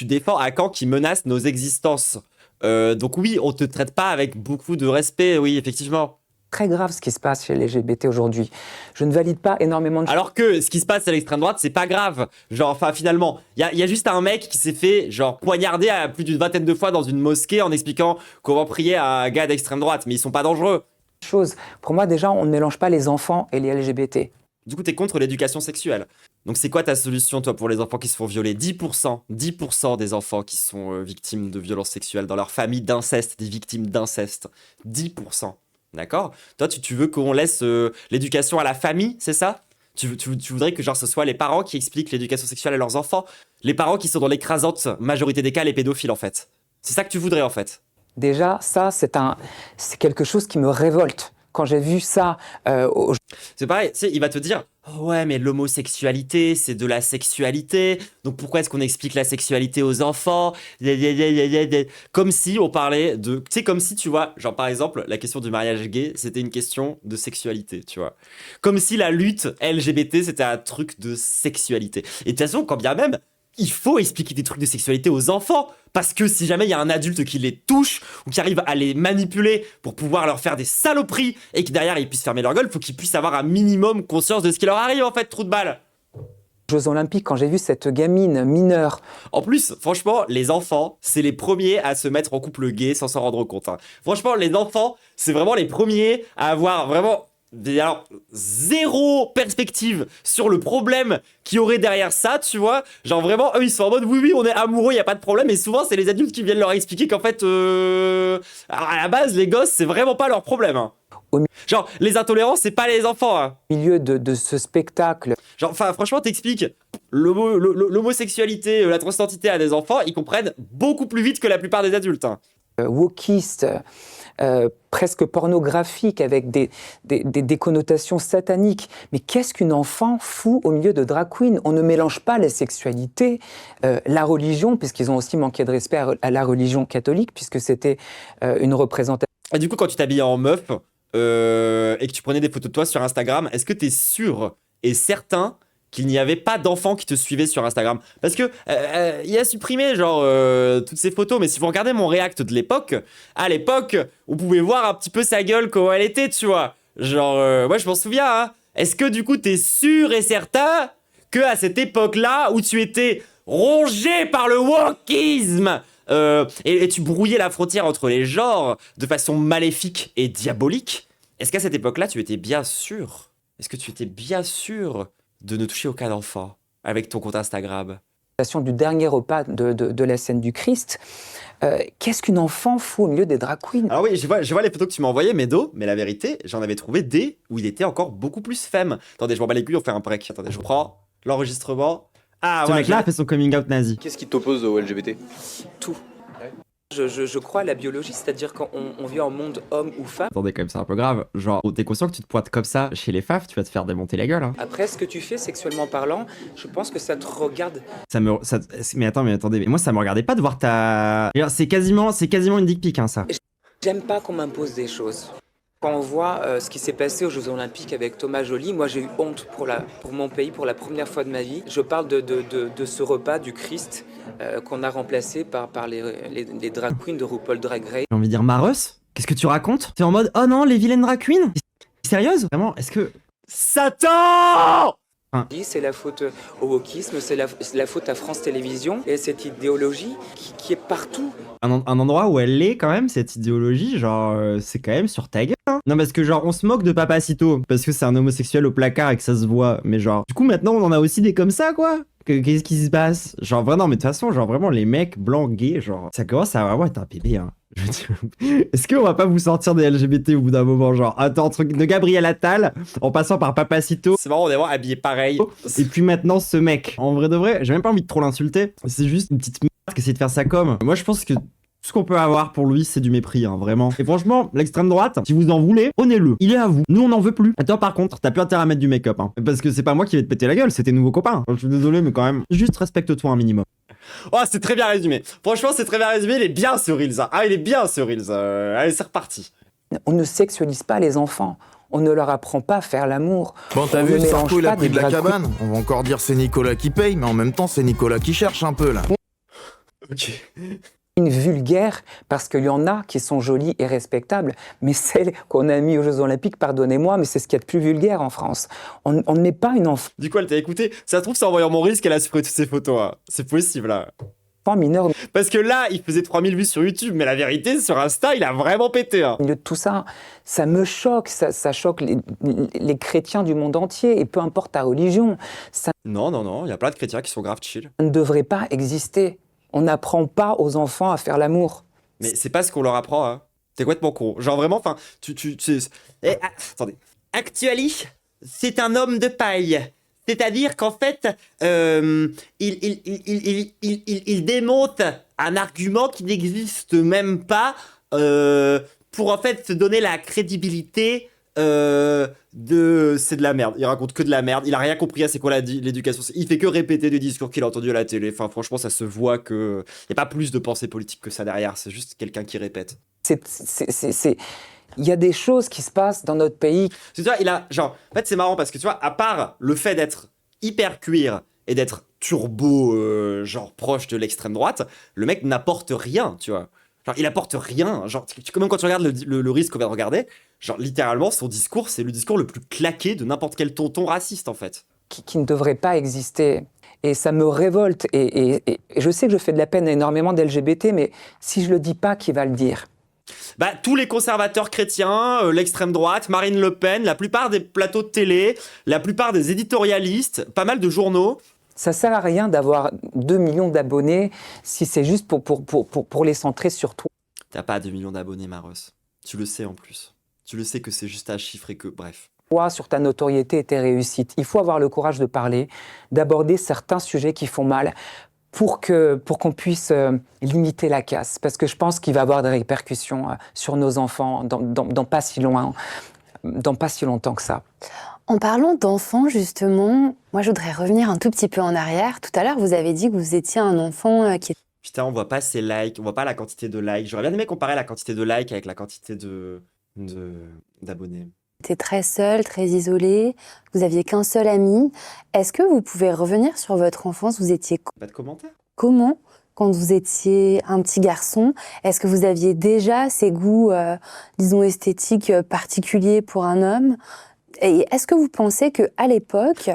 défends un camp qui menace nos existences. Donc oui, on te traite pas avec beaucoup de respect, oui, effectivement. Très grave ce qui se passe chez les LGBT aujourd'hui. Je ne valide pas énormément de choses. Alors que ce qui se passe à l'extrême droite, c'est pas grave. Genre, enfin, finalement, il y a juste un mec qui s'est fait, genre, poignarder à plus d'une vingtaine de fois dans une mosquée en expliquant comment prier à un gars d'extrême droite. Mais ils sont pas dangereux. chose. Pour moi, déjà, on ne mélange pas les enfants et les LGBT. Du coup, t'es contre l'éducation sexuelle. Donc c'est quoi ta solution, toi, pour les enfants qui se font violer? 10% des enfants qui sont victimes de violences sexuelles dans leur famille d'inceste, des victimes d'inceste. 10%. D'accord? Toi, tu veux qu'on laisse l'éducation à la famille, c'est ça? Tu voudrais que genre ce soit les parents qui expliquent l'éducation sexuelle à leurs enfants? Les parents qui sont dans l'écrasante majorité des cas les pédophiles, en fait. C'est ça que tu voudrais, en fait? Déjà, ça, c'est quelque chose qui me révolte. Quand j'ai vu ça C'est pareil, tu sais, il va te dire oh ouais, mais l'homosexualité, c'est de la sexualité. Donc pourquoi est-ce qu'on explique la sexualité aux enfants? Comme si on parlait de. Tu sais, comme si, tu vois, genre par exemple, la question du mariage gay, c'était une question de sexualité, tu vois. Comme si la lutte LGBT, c'était un truc de sexualité. Et de toute façon, quand bien même, il faut expliquer des trucs de sexualité aux enfants. Parce que si jamais il y a un adulte qui les touche ou qui arrive à les manipuler pour pouvoir leur faire des saloperies et que derrière ils puissent fermer leur gueule, faut qu'ils puissent avoir un minimum conscience de ce qui leur arrive en fait, trou de balle. Jeux Olympiques, quand j'ai vu cette gamine mineure. En plus, franchement, les enfants, c'est les premiers à se mettre en couple gay sans s'en rendre compte. Hein. Franchement, les enfants, c'est vraiment les premiers à avoir vraiment... Alors, zéro perspective sur le problème qu'il y aurait derrière ça, tu vois. Genre vraiment, eux, ils sont en mode, oui, on est amoureux, il n'y a pas de problème. Et souvent, c'est les adultes qui viennent leur expliquer qu'en fait, alors à la base, les gosses, c'est vraiment pas leur problème. Hein. Genre, les intolérants, c'est pas les enfants. Hein. Au milieu de ce spectacle. Genre, enfin, franchement, t'expliques l'homosexualité, la transidentité à des enfants, ils comprennent beaucoup plus vite que la plupart des adultes. Hein. Wokiste, presque pornographique, avec des connotations sataniques. Mais qu'est-ce qu'une enfant fout au milieu de drag queen? On ne mélange pas la sexualité, la religion, puisqu'ils ont aussi manqué de respect à la religion catholique, puisque c'était une représentation. Et du coup, quand tu t'habillais en meuf et que tu prenais des photos de toi sur Instagram, est-ce que t'es sûr et certain qu'il n'y avait pas d'enfants qui te suivaient sur Instagram? Parce que il a supprimé genre toutes ces photos, mais si vous regardez mon react de l'époque, à l'époque, on pouvait voir un petit peu sa gueule comment elle était, tu vois. Genre, moi je m'en souviens, hein. Est-ce que du coup t'es sûr et certain que à cette époque-là où tu étais rongé par le wokisme et tu brouillais la frontière entre les genres de façon maléfique et diabolique, est-ce qu'à cette époque-là tu étais bien sûr? Est-ce que tu étais bien sûr de ne toucher aucun enfant avec ton compte Instagram? Du dernier repas de la scène du Christ. Qu'est-ce qu'une enfant fout au milieu des drag queens? Ah oui, je vois les photos que tu m'as envoyées, Médo, mais la vérité, j'en avais trouvé des où il était encore beaucoup plus femme. Attendez, je m'en bats les couilles, on fait un break. Attendez, je prends l'enregistrement. Ah, Ce ouais, mec-là a fait son coming out nazi. Qu'est-ce qui t'oppose au LGBT? Tout. Je crois à la biologie, c'est-à-dire quand on vit en monde homme ou femme. Attendez, quand même, c'est un peu grave. Genre, t'es conscient que tu te pointes comme ça chez les faf, tu vas te faire démonter la gueule. Hein. Après, ce que tu fais sexuellement parlant, je pense que ça te regarde. Mais attendez, mais moi ça me regardait pas de voir ta. C'est quasiment une dick pic, hein, ça. J'aime pas qu'on m'impose des choses. Quand on voit ce qui s'est passé aux Jeux Olympiques avec Thomas Joly, moi j'ai eu honte pour mon pays pour la première fois de ma vie. Je parle de ce repas du Christ qu'on a remplacé par les drag queens de RuPaul Drag Race. J'ai envie de dire, Mareus, qu'est-ce que tu racontes? T'es en mode, oh non, les vilaines drag queens? T'es sérieuse? Vraiment, est-ce que... Satan! C'est la faute au wokisme, c'est la faute à France Télévisions et cette idéologie qui est partout. Un endroit où elle est quand même, cette idéologie, genre, c'est quand même sur ta gueule. Hein. Non, parce que genre, on se moque de Papacito, parce que c'est un homosexuel au placard et que ça se voit, mais genre... Du coup, maintenant, on en a aussi des comme ça, quoi. Qu'est-ce qui se passe? Genre, vraiment, mais de toute façon, genre, vraiment, les mecs blancs, gays, genre, ça commence à vraiment être un bébé, hein. Je veux dire, est-ce qu'on va pas vous sortir des LGBT au bout d'un moment, genre, attends, truc de Gabriel Attal, en passant par Papacito. C'est marrant d'avoir habillé pareil. Et puis maintenant, ce mec. En vrai de vrai, j'ai même pas envie de trop l'insulter. C'est juste une petite merde qui essaie de faire ça comme. Moi, je pense que tout ce qu'on peut avoir pour lui, c'est du mépris, hein, vraiment. Et franchement, l'extrême droite, si vous en voulez, prenez-le. Il est à vous. Nous, on n'en veut plus. Et toi, par contre, t'as plus intérêt à mettre du make-up, hein. Parce que c'est pas moi qui vais te péter la gueule, c'est tes nouveaux copains. Je suis désolé, mais quand même, juste respecte-toi un minimum. Oh, c'est très bien résumé. Franchement, c'est très bien résumé. Il est bien ce Reels. Hein. Ah, il est bien ce Reels. Allez, c'est reparti. On ne sexualise pas les enfants. On ne leur apprend pas à faire l'amour. Bon, t'as On vu, ne mélange Sarko, il a pas pris des de la drag cabane. On va encore dire c'est Nicolas qui paye, mais en même temps, c'est Nicolas qui cherche un peu, là. Ok. queens vulgaires, parce qu'il y en a qui sont jolies et respectables, mais celles qu'on a mis aux Jeux Olympiques, pardonnez-moi, mais c'est ce qu'il y a de plus vulgaire en France. On ne met pas une enfant. Du coup, elle t'a écouté. Ça se trouve, c'est en voyant mon risque qu'elle a supprimé toutes ces photos. Hein. C'est possible, là. mineurs. Parce que là, il faisait 3000 vues sur YouTube, mais la vérité, sur Insta, il a vraiment pété. Hein. Au milieu de tout ça, ça me choque, ça choque les chrétiens du monde entier, et peu importe ta religion, ça Non, il y a plein de chrétiens qui sont grave chill. ne devrait pas exister. On n'apprend pas aux enfants à faire l'amour. Mais c'est pas ce qu'on leur apprend, hein. T'es complètement con. Genre vraiment, enfin, attendez. Actually, c'est un homme de paille. C'est-à-dire qu'en fait, il démonte un argument qui n'existe même pas pour en fait se donner la crédibilité c'est de la merde. Il raconte que de la merde. Il a rien compris à c'est quoi l'éducation. Il fait que répéter des discours qu'il a entendus à la télé. Enfin, franchement, ça se voit que y a pas plus de pensée politique que ça derrière. C'est juste quelqu'un qui répète. Il y a des choses qui se passent dans notre pays. Tu vois, en fait, c'est marrant parce que tu vois, à part le fait d'être hyper cuir et d'être turbo, genre proche de l'extrême droite, le mec n'apporte rien, tu vois. Genre, il apporte rien. Genre, même quand tu regardes le risque qu'on vient de regarder, genre, littéralement, son discours, c'est le discours le plus claqué de n'importe quel tonton raciste, en fait. Qui ne devrait pas exister. Et ça me révolte. Et je sais que je fais de la peine à énormément d'LGBT, mais si je le dis pas, qui va le dire ? Bah, tous les conservateurs chrétiens, l'extrême droite, Marine Le Pen, la plupart des plateaux de télé, la plupart des éditorialistes, pas mal de journaux. Ça sert à rien d'avoir 2 millions d'abonnés si c'est juste pour les centrer sur toi. T'as pas 2 millions d'abonnés, Maros. Tu le sais en plus. Tu le sais que c'est juste un chiffre et que, bref. Sur ta notoriété et tes réussites. Il faut avoir le courage de parler, d'aborder certains sujets qui font mal pour qu'on puisse limiter la casse. Parce que je pense qu'il va y avoir des répercussions sur nos enfants dans pas si loin, dans pas si longtemps que ça. En parlant d'enfants, justement, moi je voudrais revenir un tout petit peu en arrière. Tout à l'heure, vous avez dit que vous étiez un enfant qui Putain, on voit pas ses likes, on voit pas la quantité de likes. J'aurais bien aimé comparer la quantité de likes avec la quantité d'abonnés. était très seul, très isolé. Vous aviez qu'un seul ami. Est-ce que vous pouvez revenir sur votre enfance ? Vous étiez Pas de commentaires. comment quand vous étiez un petit garçon ? Est-ce que vous aviez déjà ces goûts, disons, esthétiques particuliers pour un homme ? Et est-ce que vous pensez qu'à l'époque...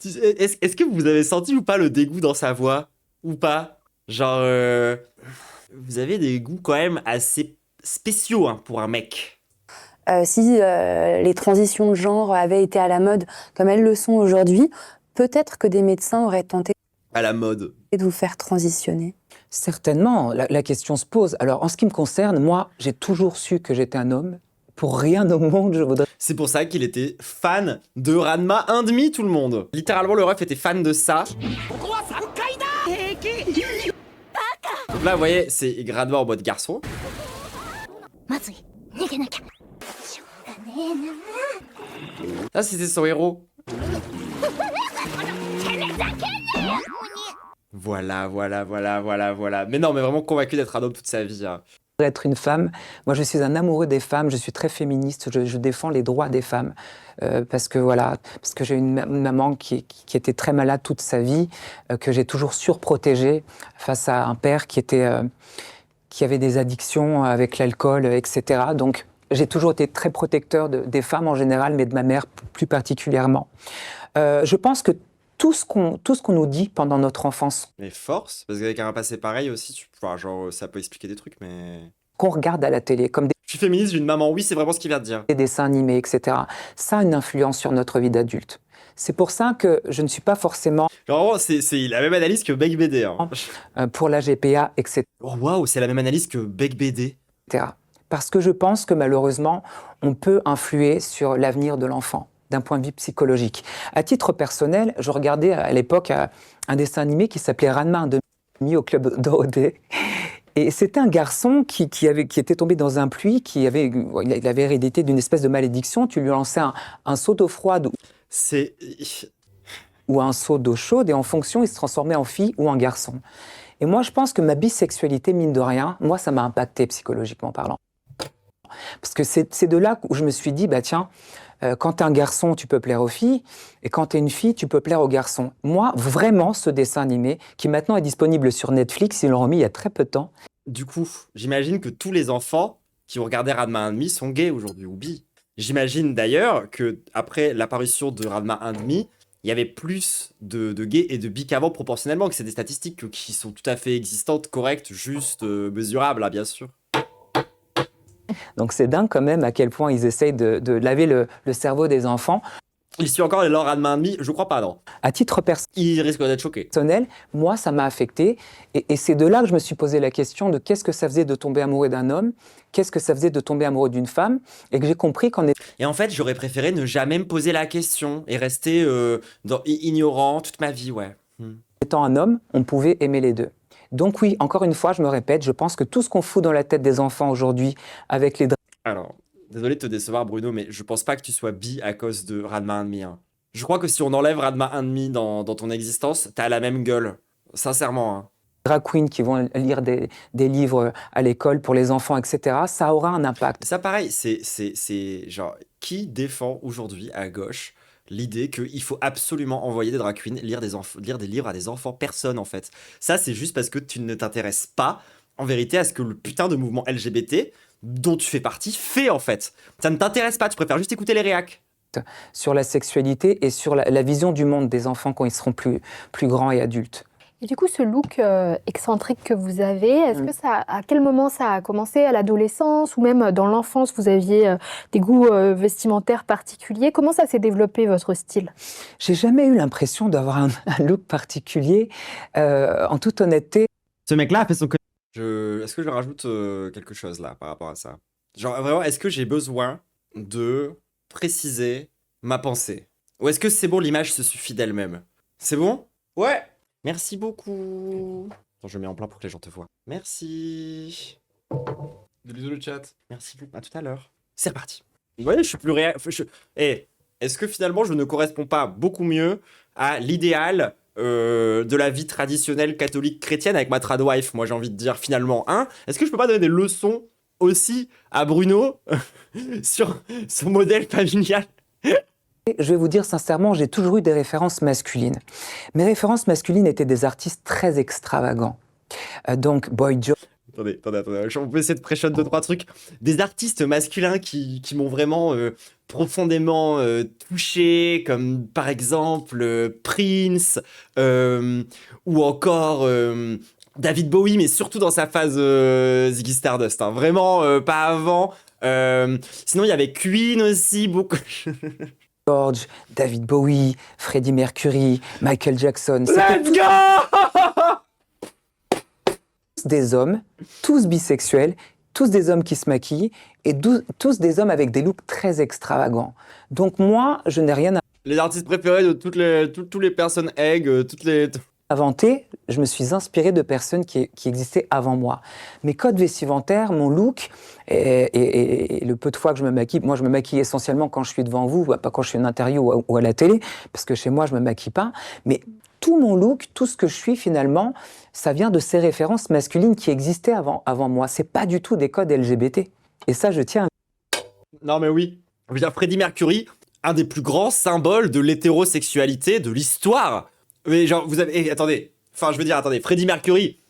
Est-ce que vous avez senti ou pas le dégoût dans sa voix ? Ou pas ? Genre, vous avez des goûts quand même assez spéciaux hein, pour un mec. Si les transitions de genre avaient été à la mode comme elles le sont aujourd'hui, peut-être que des médecins auraient tenté À la mode. de vous faire transitionner. Certainement, la question se pose. Alors, en ce qui me concerne, moi, j'ai toujours su que j'étais un homme. Pour rien au monde, je voudrais... C'est pour ça qu'il était fan de Ranma 1,5, tout le monde. Littéralement, le ref était fan de ça. Donc là, vous voyez, c'est Ranma en mode garçon. Ça, c'était son héros. Voilà. Mais non, mais vraiment convaincu d'être un homme toute sa vie. Hein. être une femme. Moi, je suis un amoureux des femmes, je suis très féministe, je défends les droits des femmes. Parce que j'ai une maman qui était très malade toute sa vie, que j'ai toujours surprotégée face à un père qui avait des addictions avec l'alcool, etc. Donc, j'ai toujours été très protecteur des femmes en général, mais de ma mère plus particulièrement. Je pense que tout ce qu'on nous dit pendant notre enfance. Mais force, parce qu'avec un passé pareil aussi, genre, ça peut expliquer des trucs, mais... Qu'on regarde à la télé, comme Je suis féministe, j'ai une maman, oui, c'est vraiment ce qu'il vient de dire. des dessins animés, etc. Ça a une influence sur notre vie d'adulte. C'est pour ça que je ne suis pas forcément Genre, vraiment, c'est la même analyse que Beck BD. Hein. pour la GPA, etc. Oh, waouh, c'est la même analyse que Beck BD. Parce que je pense que malheureusement, on peut influer sur l'avenir de l'enfant d'un point de vue psychologique. À titre personnel, je regardais à l'époque un dessin animé qui s'appelait Ranma 1,5 au club Dorothée. Et c'était un garçon qui était tombé dans un puits, il avait hérédité d'une espèce de malédiction. Tu lui lançais un seau d'eau froide ou un seau d'eau chaude, et en fonction, il se transformait en fille ou en garçon. Et moi, je pense que ma bisexualité, mine de rien, moi, ça m'a impacté psychologiquement parlant. Parce que c'est de là où je me suis dit, bah tiens, quand t'es un garçon, tu peux plaire aux filles, et quand t'es une fille, tu peux plaire aux garçons. Moi, vraiment, ce dessin animé, qui maintenant est disponible sur Netflix, ils l'ont remis il y a très peu de temps. Du coup, j'imagine que tous les enfants qui ont regardé Ranma 1,5 sont gays aujourd'hui, ou bi. J'imagine d'ailleurs que après l'apparition de Ranma 1,5, il y avait plus de gays et de bi qu'avant proportionnellement, que c'est des statistiques qui sont tout à fait existantes, correctes, justes, mesurables, hein, bien sûr. Donc c'est dingue quand même à quel point ils essayent de laver le cerveau des enfants. Il suit encore les lords à main demi, je crois pas, non. À titre Il risque d'être choqué. personnel, moi, ça m'a affecté. Et c'est de là que je me suis posé la question de qu'est-ce que ça faisait de tomber amoureux d'un homme, qu'est-ce que ça faisait de tomber amoureux d'une femme, et que j'ai compris qu'en Et en fait, j'aurais préféré ne jamais me poser la question et rester ignorant toute ma vie, ouais. étant un homme, on pouvait aimer les deux. Donc oui, encore une fois, je me répète, je pense que tout ce qu'on fout dans la tête des enfants aujourd'hui avec les Alors, désolé de te décevoir, Bruno, mais je pense pas que tu sois bi à cause de Ranma 1,5. Hein. Je crois que si on enlève Ranma 1,5 dans ton existence, t'as la même gueule. Sincèrement, hein. drag queens qui vont lire des livres à l'école pour les enfants, etc., ça aura un impact. Ça, pareil, c'est genre, qui défend aujourd'hui à gauche l'idée qu'il faut absolument envoyer des drag queens lire des livres à des enfants? Personne, en fait. Ça, c'est juste parce que tu ne t'intéresses pas, en vérité, à ce que le putain de mouvement LGBT dont tu fais partie fait, en fait. Ça ne t'intéresse pas, tu préfères juste écouter les réacs. Sur la sexualité et sur la vision du monde des enfants quand ils seront plus grands et adultes. Et du coup, ce look excentrique que vous avez, est-ce que à quel moment ça a commencé? À l'adolescence ou même dans l'enfance, vous aviez des goûts vestimentaires particuliers? Comment ça s'est développé, votre style? J'ai jamais eu l'impression d'avoir un look particulier. En toute honnêteté, Ce mec-là a fait son Est-ce que je rajoute quelque chose là par rapport à ça? Genre vraiment, est-ce que j'ai besoin de préciser ma pensée? Ou est-ce que c'est bon, l'image se suffit d'elle-même? C'est bon? Ouais! Merci beaucoup! Attends, je mets en plein pour que les gens te voient. Merci! Des bisous le chat. Merci beaucoup, à tout à l'heure. C'est reparti. Vous voyez, je suis plus réel. Est-ce que finalement je ne corresponds pas beaucoup mieux à l'idéal de la vie traditionnelle catholique chrétienne avec ma tradwife, moi j'ai envie de dire finalement, hein? Est-ce que je peux pas donner des leçons aussi à Bruno sur son modèle familial? je vais vous dire sincèrement, j'ai toujours eu des références masculines. Mes références masculines étaient des artistes très extravagants. Donc Boy George, Attendez, on peut essayer de pré-shot 2-3 trucs. Des artistes masculins qui m'ont vraiment profondément touché, comme par exemple Prince, ou encore David Bowie, mais surtout dans sa phase Ziggy Stardust. Hein. Vraiment, pas avant. Sinon, il y avait Queen aussi, beaucoup. David Bowie, Freddie Mercury, Michael Jackson. Let's go! Des hommes, tous bisexuels, tous des hommes qui se maquillent et tous des hommes avec des looks très extravagants. Donc moi, je n'ai rien à Les artistes préférés de toutes les personnes egg, inventer. Je me suis inspiré de personnes qui existaient avant moi. Mes codes vestimentaires, mon look et le peu de fois que je me maquille. Moi, je me maquille essentiellement quand je suis devant vous, pas quand je suis en interview ou à la télé, parce que chez moi, je me maquille pas. Mais tout mon look, tout ce que je suis finalement, ça vient de ces références masculines qui existaient avant moi. C'est pas du tout des codes LGBT. Et ça, je tiens. Non mais oui. Je veux dire, Freddie Mercury, un des plus grands symboles de l'hétérosexualité de l'histoire. Mais genre, vous avez... attendez. Enfin, je veux dire, attendez. Freddie Mercury,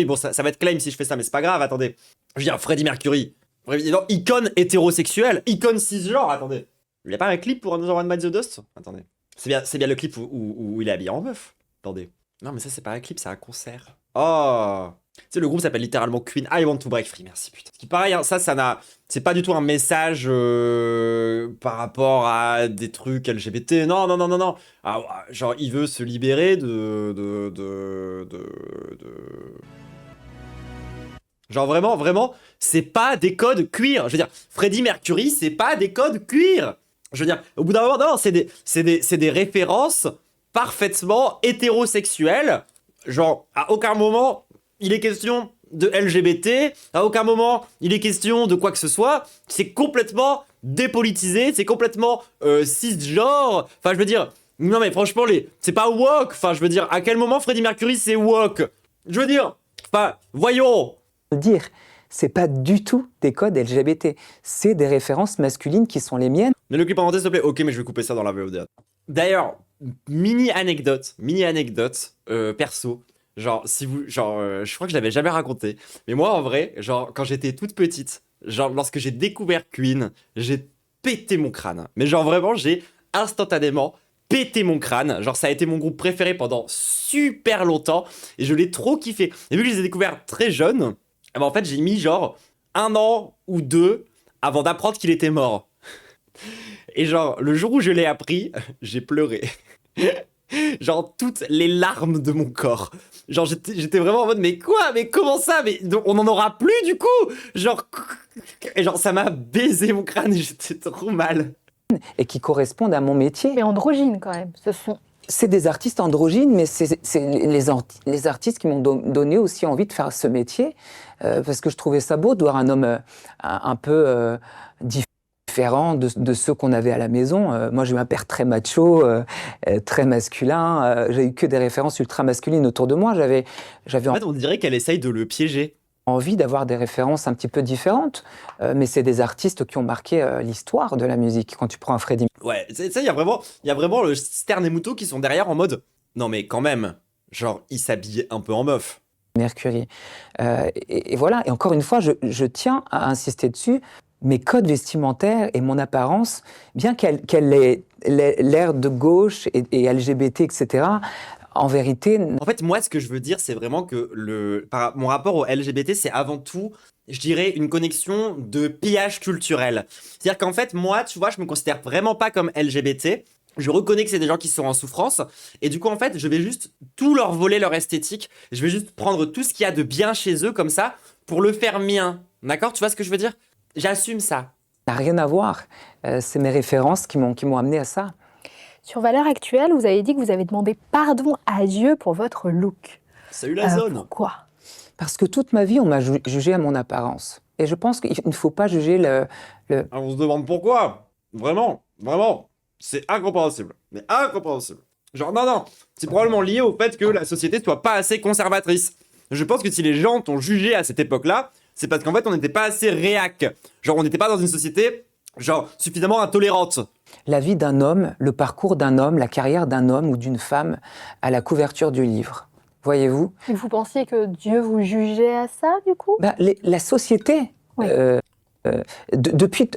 bon, ça va être claim si je fais ça, mais c'est pas grave, attendez. Je veux dire, Freddie Mercury, non, icône hétérosexuelle, icône cisgenre, attendez. Il n'y a pas un clip pour Another One Bites the Dust? Attendez. C'est bien le clip où il est habillé en meuf. Attendez. Non, mais ça, c'est pas un clip, c'est un concert. Oh! Tu sais, le groupe s'appelle littéralement Queen. I Want to Break Free, merci putain. Ce qui, pareil, hein, ça n'a. C'est pas du tout un message par rapport à des trucs LGBT. Non. Ah, genre, il veut se libérer Genre, vraiment, c'est pas des codes queer. Je veux dire, Freddie Mercury, c'est pas des codes queer. Je veux dire, au bout d'un moment, non, c'est des références parfaitement hétérosexuelles. Genre, à aucun moment, il est question de LGBT, à aucun moment, il est question de quoi que ce soit. C'est complètement dépolitisé, c'est complètement cisgenre. Enfin, je veux dire, non mais franchement, c'est pas woke. Enfin, je veux dire, à quel moment Freddie Mercury, c'est woke? Je veux dire, enfin, voyons. Dire, c'est pas du tout des codes LGBT. C'est des références masculines qui sont les miennes. Mais le clip en s'il te plaît. Ok, mais je vais couper ça dans la VOD. D'ailleurs, mini anecdote perso. Genre, je crois que je l'avais jamais raconté. Mais moi, en vrai, genre, quand j'étais toute petite, genre, lorsque j'ai découvert Queen, j'ai pété mon crâne. Mais genre, vraiment, j'ai instantanément pété mon crâne. Genre, ça a été mon groupe préféré pendant super longtemps. Et je l'ai trop kiffé. Et vu que je les ai découverts très jeunes, eh ben, en fait, j'ai mis genre 1 an ou 2 avant d'apprendre qu'il était mort. Et genre, le jour où je l'ai appris, j'ai pleuré. Genre, toutes les larmes de mon corps. Genre, j'étais vraiment en mode, mais quoi? Mais comment ça? Mais donc, on en aura plus du coup? Genre, et genre, ça m'a baisé mon crâne et j'étais trop mal. Et qui correspondent à mon métier. Mais androgyne quand même. Ce sont. C'est des artistes androgynes, mais c'est les artistes qui m'ont donné aussi envie de faire ce métier, parce que je trouvais ça beau de voir un homme un peu différent de ceux qu'on avait à la maison. Moi, j'ai eu un père très macho, très masculin. J'ai eu que des références ultra masculines autour de moi. J'avais En fait, on dirait qu'elle essaye de le piéger. envie d'avoir des références un petit peu différentes, mais c'est des artistes qui ont marqué l'histoire de la musique. Quand tu prends un Freddie Ouais, ça, il y a vraiment le Stern et Muto qui sont derrière en mode, non mais quand même, genre, il s'habille un peu en meuf. Mercury, et voilà. Et encore une fois, je tiens à insister dessus. Mes codes vestimentaires et mon apparence, bien qu'elle ait l'air de gauche et LGBT, etc., en vérité, En fait, moi, ce que je veux dire, c'est vraiment que mon rapport au LGBT, c'est avant tout, je dirais, une connexion de pillage culturel. C'est-à-dire qu'en fait, moi, tu vois, je me considère vraiment pas comme LGBT. Je reconnais que c'est des gens qui sont en souffrance. Et du coup, en fait, je vais juste tout leur voler, leur esthétique. Je vais juste prendre tout ce qu'il y a de bien chez eux, comme ça, pour le faire mien. D'accord? Tu vois ce que je veux dire? J'assume ça. n'a rien à voir. C'est mes références qui m'ont amené à ça. Sur Valeurs Actuelles, vous avez dit que vous avez demandé pardon à Dieu pour votre look. Salut la zone. Pourquoi? Parce que toute ma vie, on m'a jugé à mon apparence. Et je pense qu'il ne faut pas juger le... Alors, on se demande pourquoi. Vraiment, vraiment. C'est incompréhensible. Mais incompréhensible. Genre, non. C'est probablement lié au fait que la société soit pas assez conservatrice. Je pense que si les gens t'ont jugé à cette époque-là, c'est parce qu'en fait, on n'était pas assez réac. Genre, on n'était pas dans une société, genre, suffisamment intolérante. La vie d'un homme, le parcours d'un homme, la carrière d'un homme ou d'une femme à la couverture du livre. Voyez-vous? Et vous pensiez que Dieu vous jugeait à ça, du coup? La société, Oui. depuis...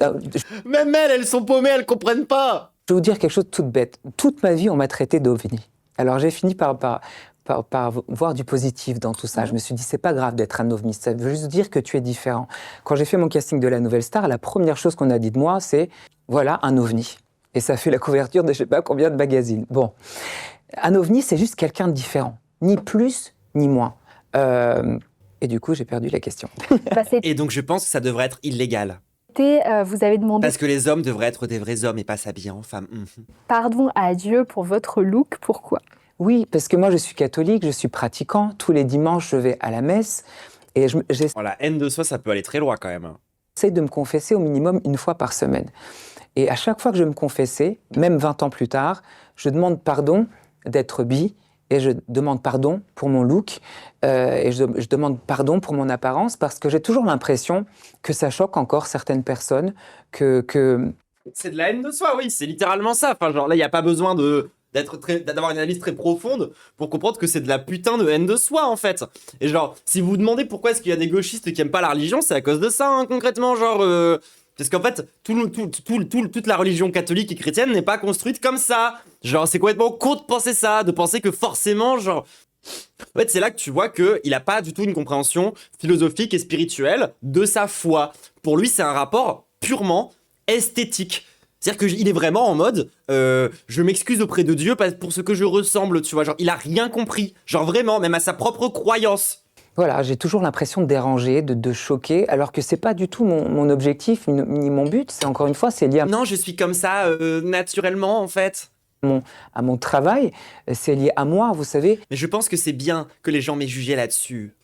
Même elles sont paumées, elles comprennent pas. Je vais vous dire quelque chose de tout bête. Toute ma vie, on m'a traité d'ovni. Alors j'ai fini par voir du positif dans tout ça. Je me suis dit, c'est pas grave d'être un ovni, ça veut juste dire que tu es différent. Quand j'ai fait mon casting de la Nouvelle Star, la première chose qu'on a dit de moi, c'est, voilà, un ovni. Et ça fait la couverture de je sais pas combien de magazines. Bon, un ovni, c'est juste quelqu'un de différent. Ni plus, ni moins. Et du coup, j'ai perdu la question. Et donc je pense que ça devrait être illégal. Vous avez demandé Parce que les hommes devraient être des vrais hommes et pas s'habiller en femmes. pardon à Dieu pour votre look. Pourquoi? Oui, parce que moi, je suis catholique, je suis pratiquant. Tous les dimanches, je vais à la messe. Et j'essaie Oh, la haine de soi, ça peut aller très loin quand même. de me confesser au minimum 1 fois par semaine. Et à chaque fois que je me confessais, même 20 ans plus tard, je demande pardon d'être bi, et je demande pardon pour mon look, et je demande pardon pour mon apparence, parce que j'ai toujours l'impression que ça choque encore certaines personnes, que... C'est de la haine de soi, oui, c'est littéralement ça. Enfin, genre là, il n'y a pas besoin d'avoir une analyse très profonde pour comprendre que c'est de la putain de haine de soi, en fait. Et genre, si vous vous demandez pourquoi est-ce qu'il y a des gauchistes qui aiment pas la religion, c'est à cause de ça, hein, concrètement, genre... Parce qu'en fait, toute la religion catholique et chrétienne n'est pas construite comme ça. Genre, c'est complètement con de penser ça, de penser que forcément, genre... En fait, c'est là que tu vois qu'il a pas du tout une compréhension philosophique et spirituelle de sa foi. Pour lui, c'est un rapport purement esthétique. C'est-à-dire qu'il est vraiment en mode je m'excuse auprès de Dieu pour ce que je ressemble, tu vois. Genre, il a rien compris. Genre, vraiment, même à sa propre croyance. Voilà, j'ai toujours l'impression de déranger, de choquer, alors que c'est pas du tout mon objectif ni mon but. C'est encore une fois, c'est lié Non, je suis comme ça naturellement, en fait. à mon travail, c'est lié à moi, vous savez. Mais je pense que c'est bien que les gens m'aient jugé là-dessus.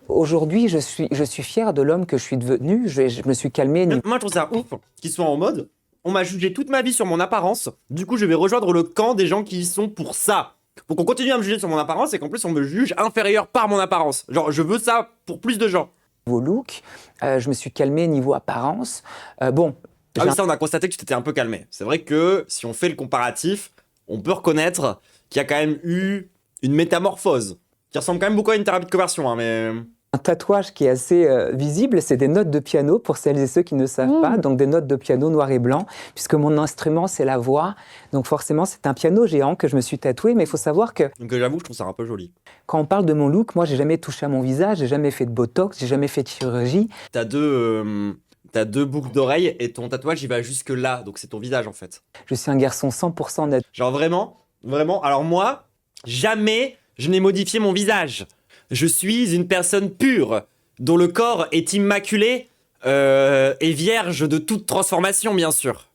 Aujourd'hui, je suis fier de l'homme que je suis devenu. Je me suis calmé. Moi, je trouve ça ouf qu'ils soient en mode on m'a jugé toute ma vie sur mon apparence, du coup, je vais rejoindre le camp des gens qui y sont pour ça. Pour qu'on continue à me juger sur mon apparence et qu'en plus, on me juge inférieur par mon apparence. Genre, je veux ça pour plus de gens. Niveau look, je me suis calmé niveau apparence. Bon. Ah oui, ça, on a constaté que tu t'étais un peu calmé. C'est vrai que si on fait le comparatif, on peut reconnaître qu'il y a quand même eu une métamorphose qui ressemble quand même beaucoup à une thérapie de conversion, hein, mais... Un tatouage qui est assez visible, c'est des notes de piano, pour celles et ceux qui ne savent pas, donc des notes de piano noir et blanc, puisque mon instrument, c'est la voix. Donc forcément, c'est un piano géant que je me suis tatoué, mais il faut savoir que Donc j'avoue, je trouve ça un peu joli. quand on parle de mon look, moi, j'ai jamais touché à mon visage, j'ai jamais fait de botox, j'ai jamais fait de chirurgie. T'as t'as deux boucles d'oreilles et ton tatouage il va jusque là, donc c'est ton visage en fait. Je suis un garçon 100% naturel. Genre vraiment. Alors moi, jamais je n'ai modifié mon visage. Je suis une personne pure, dont le corps est immaculé et vierge de toute transformation, bien sûr.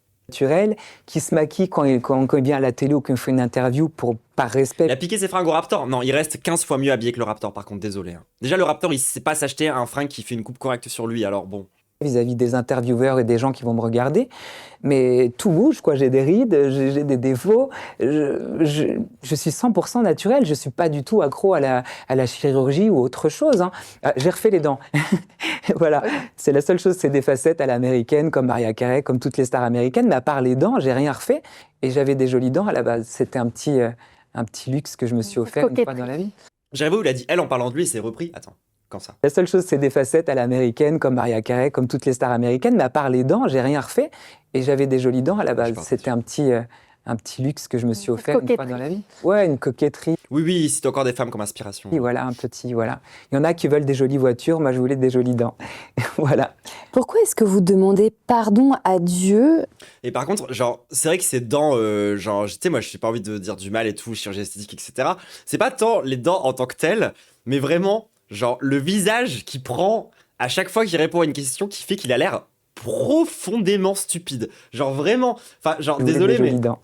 Qui se maquille quand il vient à la télé ou quand il fait une interview par respect. Il a piqué ses fringues au Raptor. Non, il reste 15 fois mieux habillé que le Raptor, par contre, désolé. Hein. Déjà, le Raptor, il sait pas s'acheter un fringue qui fait une coupe correcte sur lui, alors bon. Vis-à-vis des intervieweurs et des gens qui vont me regarder, mais tout bouge, quoi. J'ai des rides, j'ai des défauts, je suis 100% naturel, je suis pas du tout accro à la chirurgie ou autre chose. Hein. J'ai refait les dents, voilà. C'est la seule chose, c'est des facettes à l'américaine, comme Mariah Carey, comme toutes les stars américaines, mais à part les dents, j'ai rien refait, et j'avais des jolies dents à la base. C'était un petit luxe que je me suis offert une fois dans la vie. J'avoue, il a dit elle en parlant de lui, il s'est repris. Attends. Quand ça? La seule chose, c'est des facettes à l'américaine, comme Mariah Carey, comme toutes les stars américaines, mais à part les dents, j'ai rien refait, et j'avais des jolies dents à la base. C'était un petit luxe que je me suis offert une fois dans la vie. Ouais, une coquetterie. Oui, c'est encore des femmes comme inspiration. Et voilà, voilà. Il y en a qui veulent des jolies voitures, moi je voulais des jolies dents. Voilà. Pourquoi est-ce que vous demandez pardon à Dieu? Et par contre, genre, c'est vrai que ces dents, genre, tu sais, moi, j'ai pas envie de dire du mal et tout, chirurgie esthétique, etc. C'est pas tant les dents en tant que telles, mais vraiment, genre, le visage qui prend à chaque fois qu'il répond à une question qui fait qu'il a l'air profondément stupide. Genre, vraiment, enfin, genre, désolé, mais... Dents.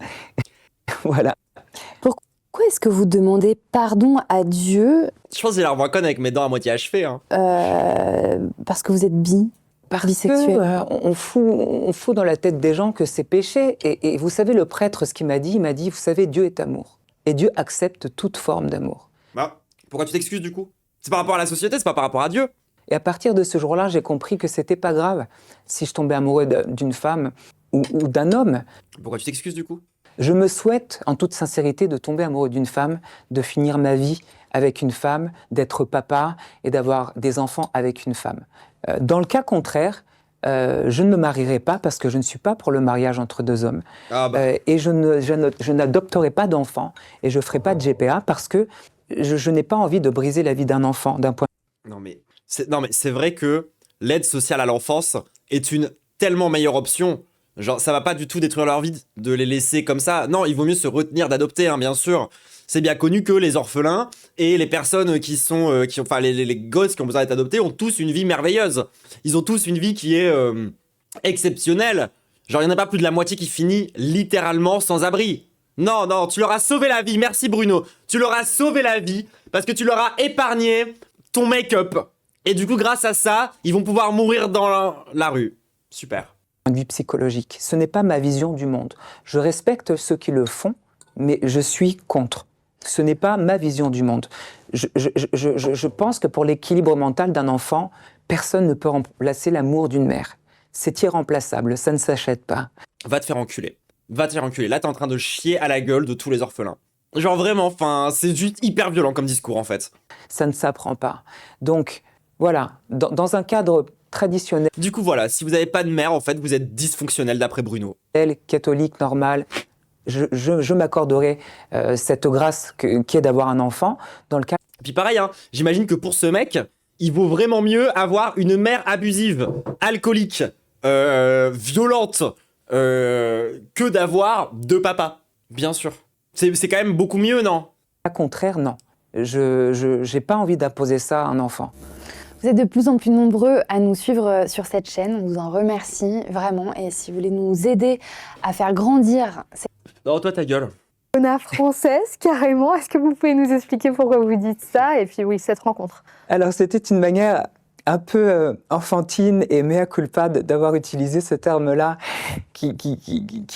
Voilà. Pourquoi est-ce que vous demandez pardon à Dieu? Je pense que j'ai l'air moins conne avec mes dents à moitié achevées, hein. Parce que vous êtes bisexuel. On fout dans la tête des gens que c'est péché. Et vous savez, le prêtre, ce qu'il m'a dit, il m'a dit, vous savez, Dieu est amour. Et Dieu accepte toute forme d'amour. Bah, pourquoi tu t'excuses du coup? C'est par rapport à la société, c'est pas par rapport à Dieu. Et à partir de ce jour-là, j'ai compris que c'était pas grave si je tombais amoureux d'une femme ou d'un homme. Pourquoi tu t'excuses du coup? Je me souhaite, en toute sincérité, de tomber amoureux d'une femme, de finir ma vie avec une femme, d'être papa et d'avoir des enfants avec une femme. Dans le cas contraire, je ne me marierai pas parce que je ne suis pas pour le mariage entre deux hommes. Et je n'adopterai pas d'enfants et je ne ferai pas de GPA parce que je n'ai pas envie de briser la vie d'un enfant d'un point. Non mais c'est vrai que l'aide sociale à l'enfance est une tellement meilleure option. Genre, ça va pas du tout détruire leur vie de les laisser comme ça. Non, il vaut mieux se retenir d'adopter, hein, bien sûr. C'est bien connu que les orphelins et les personnes enfin les gosses qui ont besoin d'être adoptés ont tous une vie merveilleuse. Ils ont tous une vie qui est exceptionnelle. Genre, il n'y en a pas plus de la moitié qui finit littéralement sans abri. Non, tu leur as sauvé la vie. Merci Bruno. Tu leur as sauvé la vie parce que tu leur as épargné ton make-up. Et du coup, grâce à ça, ils vont pouvoir mourir dans la rue. Super. Point de vue psychologique. Ce n'est pas ma vision du monde. Je respecte ceux qui le font, mais je suis contre. Ce n'est pas ma vision du monde. Je pense que pour l'équilibre mental d'un enfant, personne ne peut remplacer l'amour d'une mère. C'est irremplaçable, ça ne s'achète pas. Va te faire enculer. Va te faire enculer. Là, t'es en train de chier à la gueule de tous les orphelins. Genre vraiment, enfin, c'est juste hyper violent comme discours en fait. Ça ne s'apprend pas. Donc, voilà, dans un cadre traditionnel. Du coup, voilà, si vous n'avez pas de mère, en fait, vous êtes dysfonctionnel d'après Bruno. Catholique, normal, je m'accorderai cette grâce qui est d'avoir un enfant dans le cas. Puis pareil, hein, j'imagine que pour ce mec, il vaut vraiment mieux avoir une mère abusive, alcoolique, violente, que d'avoir deux papas, bien sûr. C'est quand même beaucoup mieux, non? Au contraire, non. Je n'ai pas envie d'imposer ça à un enfant. Vous êtes de plus en plus nombreux à nous suivre sur cette chaîne. On vous en remercie vraiment. Et si vous voulez nous aider à faire grandir... Non, toi, ta gueule. Mona française, carrément. Est-ce que vous pouvez nous expliquer pourquoi vous dites ça? Et puis oui, cette rencontre. Alors, c'était une manière un peu enfantine et mea culpa d'avoir utilisé ce terme-là qui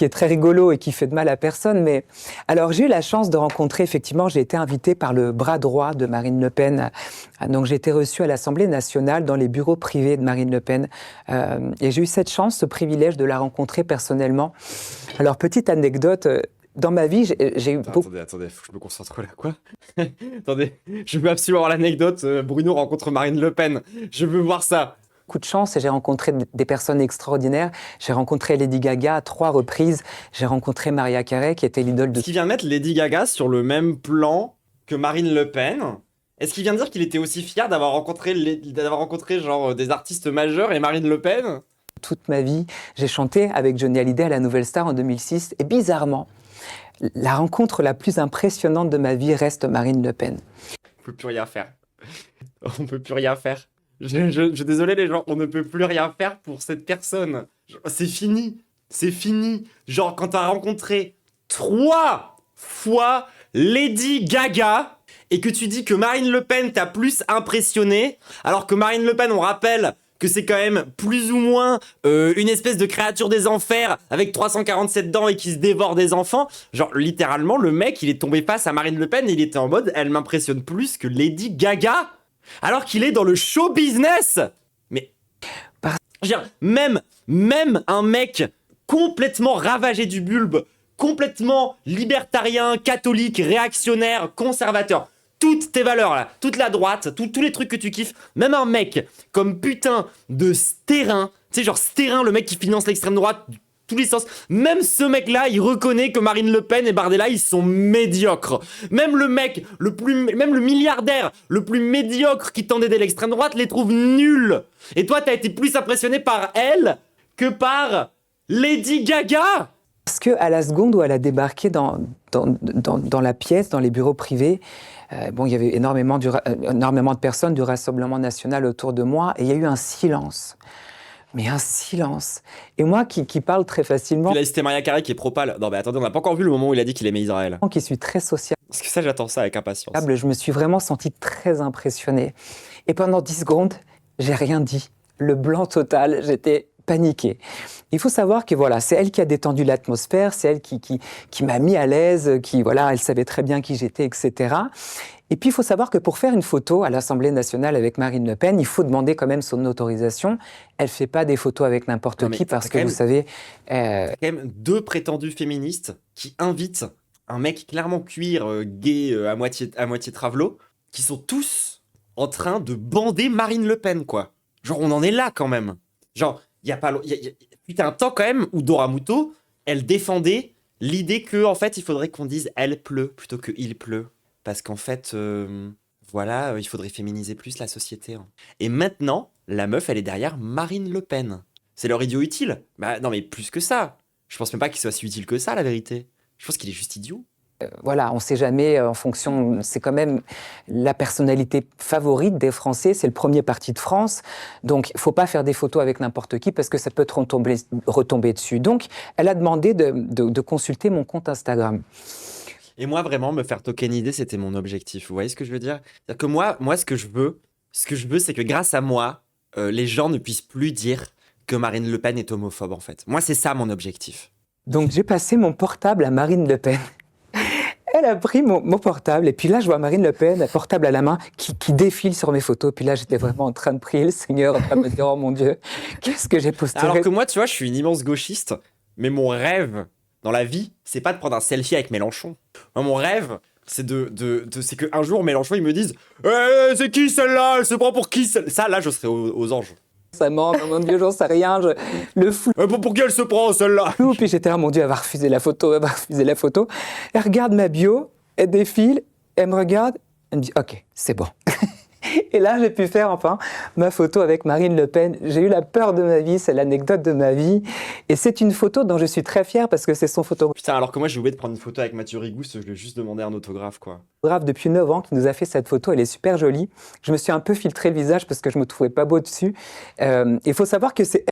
est très rigolo et qui fait de mal à personne. Mais alors, j'ai eu la chance de rencontrer, effectivement, j'ai été invitée par le bras droit de Marine Le Pen. Donc, j'ai été reçue à l'Assemblée nationale dans les bureaux privés de Marine Le Pen. Et j'ai eu cette chance, ce privilège de la rencontrer personnellement. Alors, petite anecdote, Dans ma vie, j'ai eu beaucoup Attendez, faut que je me concentre là, quoi? Attendez, je veux absolument voir l'anecdote. Bruno rencontre Marine Le Pen. Je veux voir ça. de chance et j'ai rencontré des personnes extraordinaires. J'ai rencontré Lady Gaga à 3 reprises. J'ai rencontré Mariah Carey, qui était l'idole de... Est-ce qu'il vient de mettre Lady Gaga sur le même plan que Marine Le Pen? Est-ce qu'il vient de dire qu'il était aussi fier d'avoir rencontré genre des artistes majeurs et Marine Le Pen? Toute ma vie, j'ai chanté avec Johnny Hallyday à la Nouvelle Star en 2006. Et bizarrement, la rencontre la plus impressionnante de ma vie reste Marine Le Pen. On peut plus rien faire. On peut plus rien faire. Je désolé les gens, on ne peut plus rien faire pour cette personne. C'est fini. C'est fini. Genre quand t'as rencontré 3 fois Lady Gaga et que tu dis que Marine Le Pen t'a plus impressionné, alors que Marine Le Pen, on rappelle que c'est quand même plus ou moins une espèce de créature des enfers avec 347 dents et qui se dévore des enfants. Genre, littéralement, le mec, il est tombé face à Marine Le Pen et il était en mode « Elle m'impressionne plus que Lady Gaga !» alors qu'il est dans le show business. Mais, je veux dire, même un mec complètement ravagé du bulbe, complètement libertarien, catholique, réactionnaire, conservateur, toutes tes valeurs là, toute la droite, tous les trucs que tu kiffes, même un mec comme putain de Stérin, tu sais genre Stérin, le mec qui finance l'extrême droite, tous les sens, même ce mec là, il reconnaît que Marine Le Pen et Bardella, ils sont médiocres. Même le mec, même le milliardaire le plus médiocre qui tend d'aider l'extrême droite les trouve nuls. Et toi, t'as été plus impressionné par elle que par Lady Gaga. Parce qu'à la seconde où elle a débarqué dans la pièce, dans les bureaux privés, il y avait énormément de personnes du Rassemblement national autour de moi et il y a eu un silence. Mais un silence. Et moi qui parle très facilement... Puis là, c'était Mariah Carey qui est pro-pal. Non mais attendez, on n'a pas encore vu le moment où il a dit qu'il aimait Israël. Qui suis très sociable. Parce que ça, j'attends ça avec impatience. Je me suis vraiment sentie très impressionnée. Et pendant 10 secondes, j'ai rien dit. Le blanc total, j'étais paniquée. Il faut savoir que voilà, c'est elle qui a détendu l'atmosphère, c'est elle qui m'a mis à l'aise, elle savait très bien qui j'étais, etc. Et puis il faut savoir que pour faire une photo à l'Assemblée nationale avec Marine Le Pen, il faut demander quand même son autorisation. Elle fait pas des photos avec n'importe qui parce que vous savez... Il y a quand même 2 prétendus féministes qui invitent un mec clairement cuir, gay, à moitié travelo, qui sont tous en train de bander Marine Le Pen, quoi. Genre, on en est là, quand même. Genre, il y a un temps, quand même, où Dora Muto, elle défendait l'idée que, en fait, il faudrait qu'on dise « elle pleut » plutôt que « il pleut ». Parce qu'en fait, il faudrait féminiser plus la société. Hein. Et maintenant, la meuf, elle est derrière Marine Le Pen. C'est leur idiot utile? Bah non, mais plus que ça. Je pense même pas qu'il soit si utile que ça, la vérité. Je pense qu'il est juste idiot. On ne sait jamais en fonction... C'est quand même la personnalité favorite des Français, c'est le premier parti de France. Donc, il ne faut pas faire des photos avec n'importe qui parce que ça peut te retomber dessus. Donc, elle a demandé de consulter mon compte Instagram. Et moi, vraiment, me faire tokeniser, c'était mon objectif. Vous voyez ce que je veux dire? C'est-à-dire que moi, ce que je veux, c'est que grâce à moi, les gens ne puissent plus dire que Marine Le Pen est homophobe, en fait. Moi, c'est ça mon objectif. Donc, j'ai passé mon portable à Marine Le Pen. Elle a pris mon portable, et puis là, je vois Marine Le Pen, portable à la main, qui défile sur mes photos. Puis là, j'étais vraiment en train de prier le Seigneur, en train de me dire, oh mon Dieu, qu'est-ce que j'ai posté? Alors que moi, tu vois, je suis une immense gauchiste, mais mon rêve dans la vie, c'est pas de prendre un selfie avec Mélenchon. Moi, mon rêve, c'est c'est qu'un jour, Mélenchon, il me dise c'est qui celle-là? Elle se prend pour qui ça, là, je serais aux anges. Ça ment, mon Dieu, j'en sais rien, le fou. Pour qui elle se prend, celle-là? Puis j'étais là, mon Dieu, elle va refuser la photo, Elle regarde ma bio, elle défile, elle me regarde, elle me dit, ok, c'est bon. Et là, j'ai pu faire enfin ma photo avec Marine Le Pen. J'ai eu la peur de ma vie, c'est l'anecdote de ma vie. Et c'est une photo dont je suis très fier parce que c'est son photographe. Putain, alors que moi, j'ai oublié de prendre une photo avec Mathieu Rigousse, je lui ai juste demandé un autographe, quoi. Depuis 9 ans qui nous a fait cette photo, elle est super jolie. Je me suis un peu filtré le visage parce que je me trouvais pas beau dessus. Il faut savoir que c'est...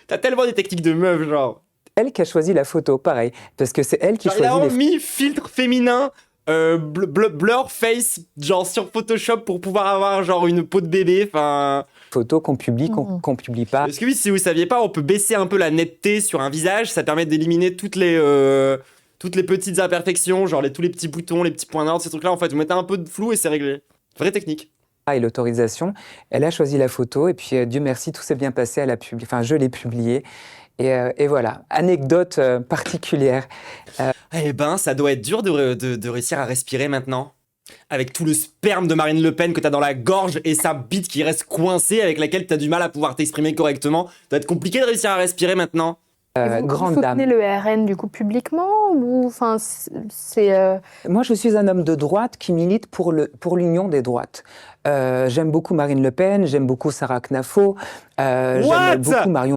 T'as tellement des techniques de meuf, genre. Elle qui a choisi la photo, pareil. Parce que c'est elle qui choisit les... Il a mis filtre féminin, blur face, genre sur Photoshop pour pouvoir avoir genre une peau de bébé, enfin... Photos qu'on publie, qu'on publie pas. Parce que oui, si vous saviez pas, on peut baisser un peu la netteté sur un visage, ça permet d'éliminer toutes les petites imperfections, genre tous les petits boutons, les petits points d'ordre, ces trucs-là, en fait, vous mettez un peu de flou et c'est réglé. Vraie technique. Et l'autorisation, elle a choisi la photo et puis Dieu merci, tout s'est bien passé, je l'ai publiée. Et voilà, anecdote particulière. Eh ben, ça doit être dur de réussir à respirer maintenant. Avec tout le sperme de Marine Le Pen que t'as dans la gorge et sa bite qui reste coincée avec laquelle t'as du mal à pouvoir t'exprimer correctement. Ça doit être compliqué de réussir à respirer maintenant. Vous Grande soutenez dame. le RN du coup publiquement ou enfin c'est Moi, je suis un homme de droite qui milite pour l'union des droites. J'aime beaucoup Marine Le Pen, j'aime beaucoup Sarah Knafo, What j'aime beaucoup Marion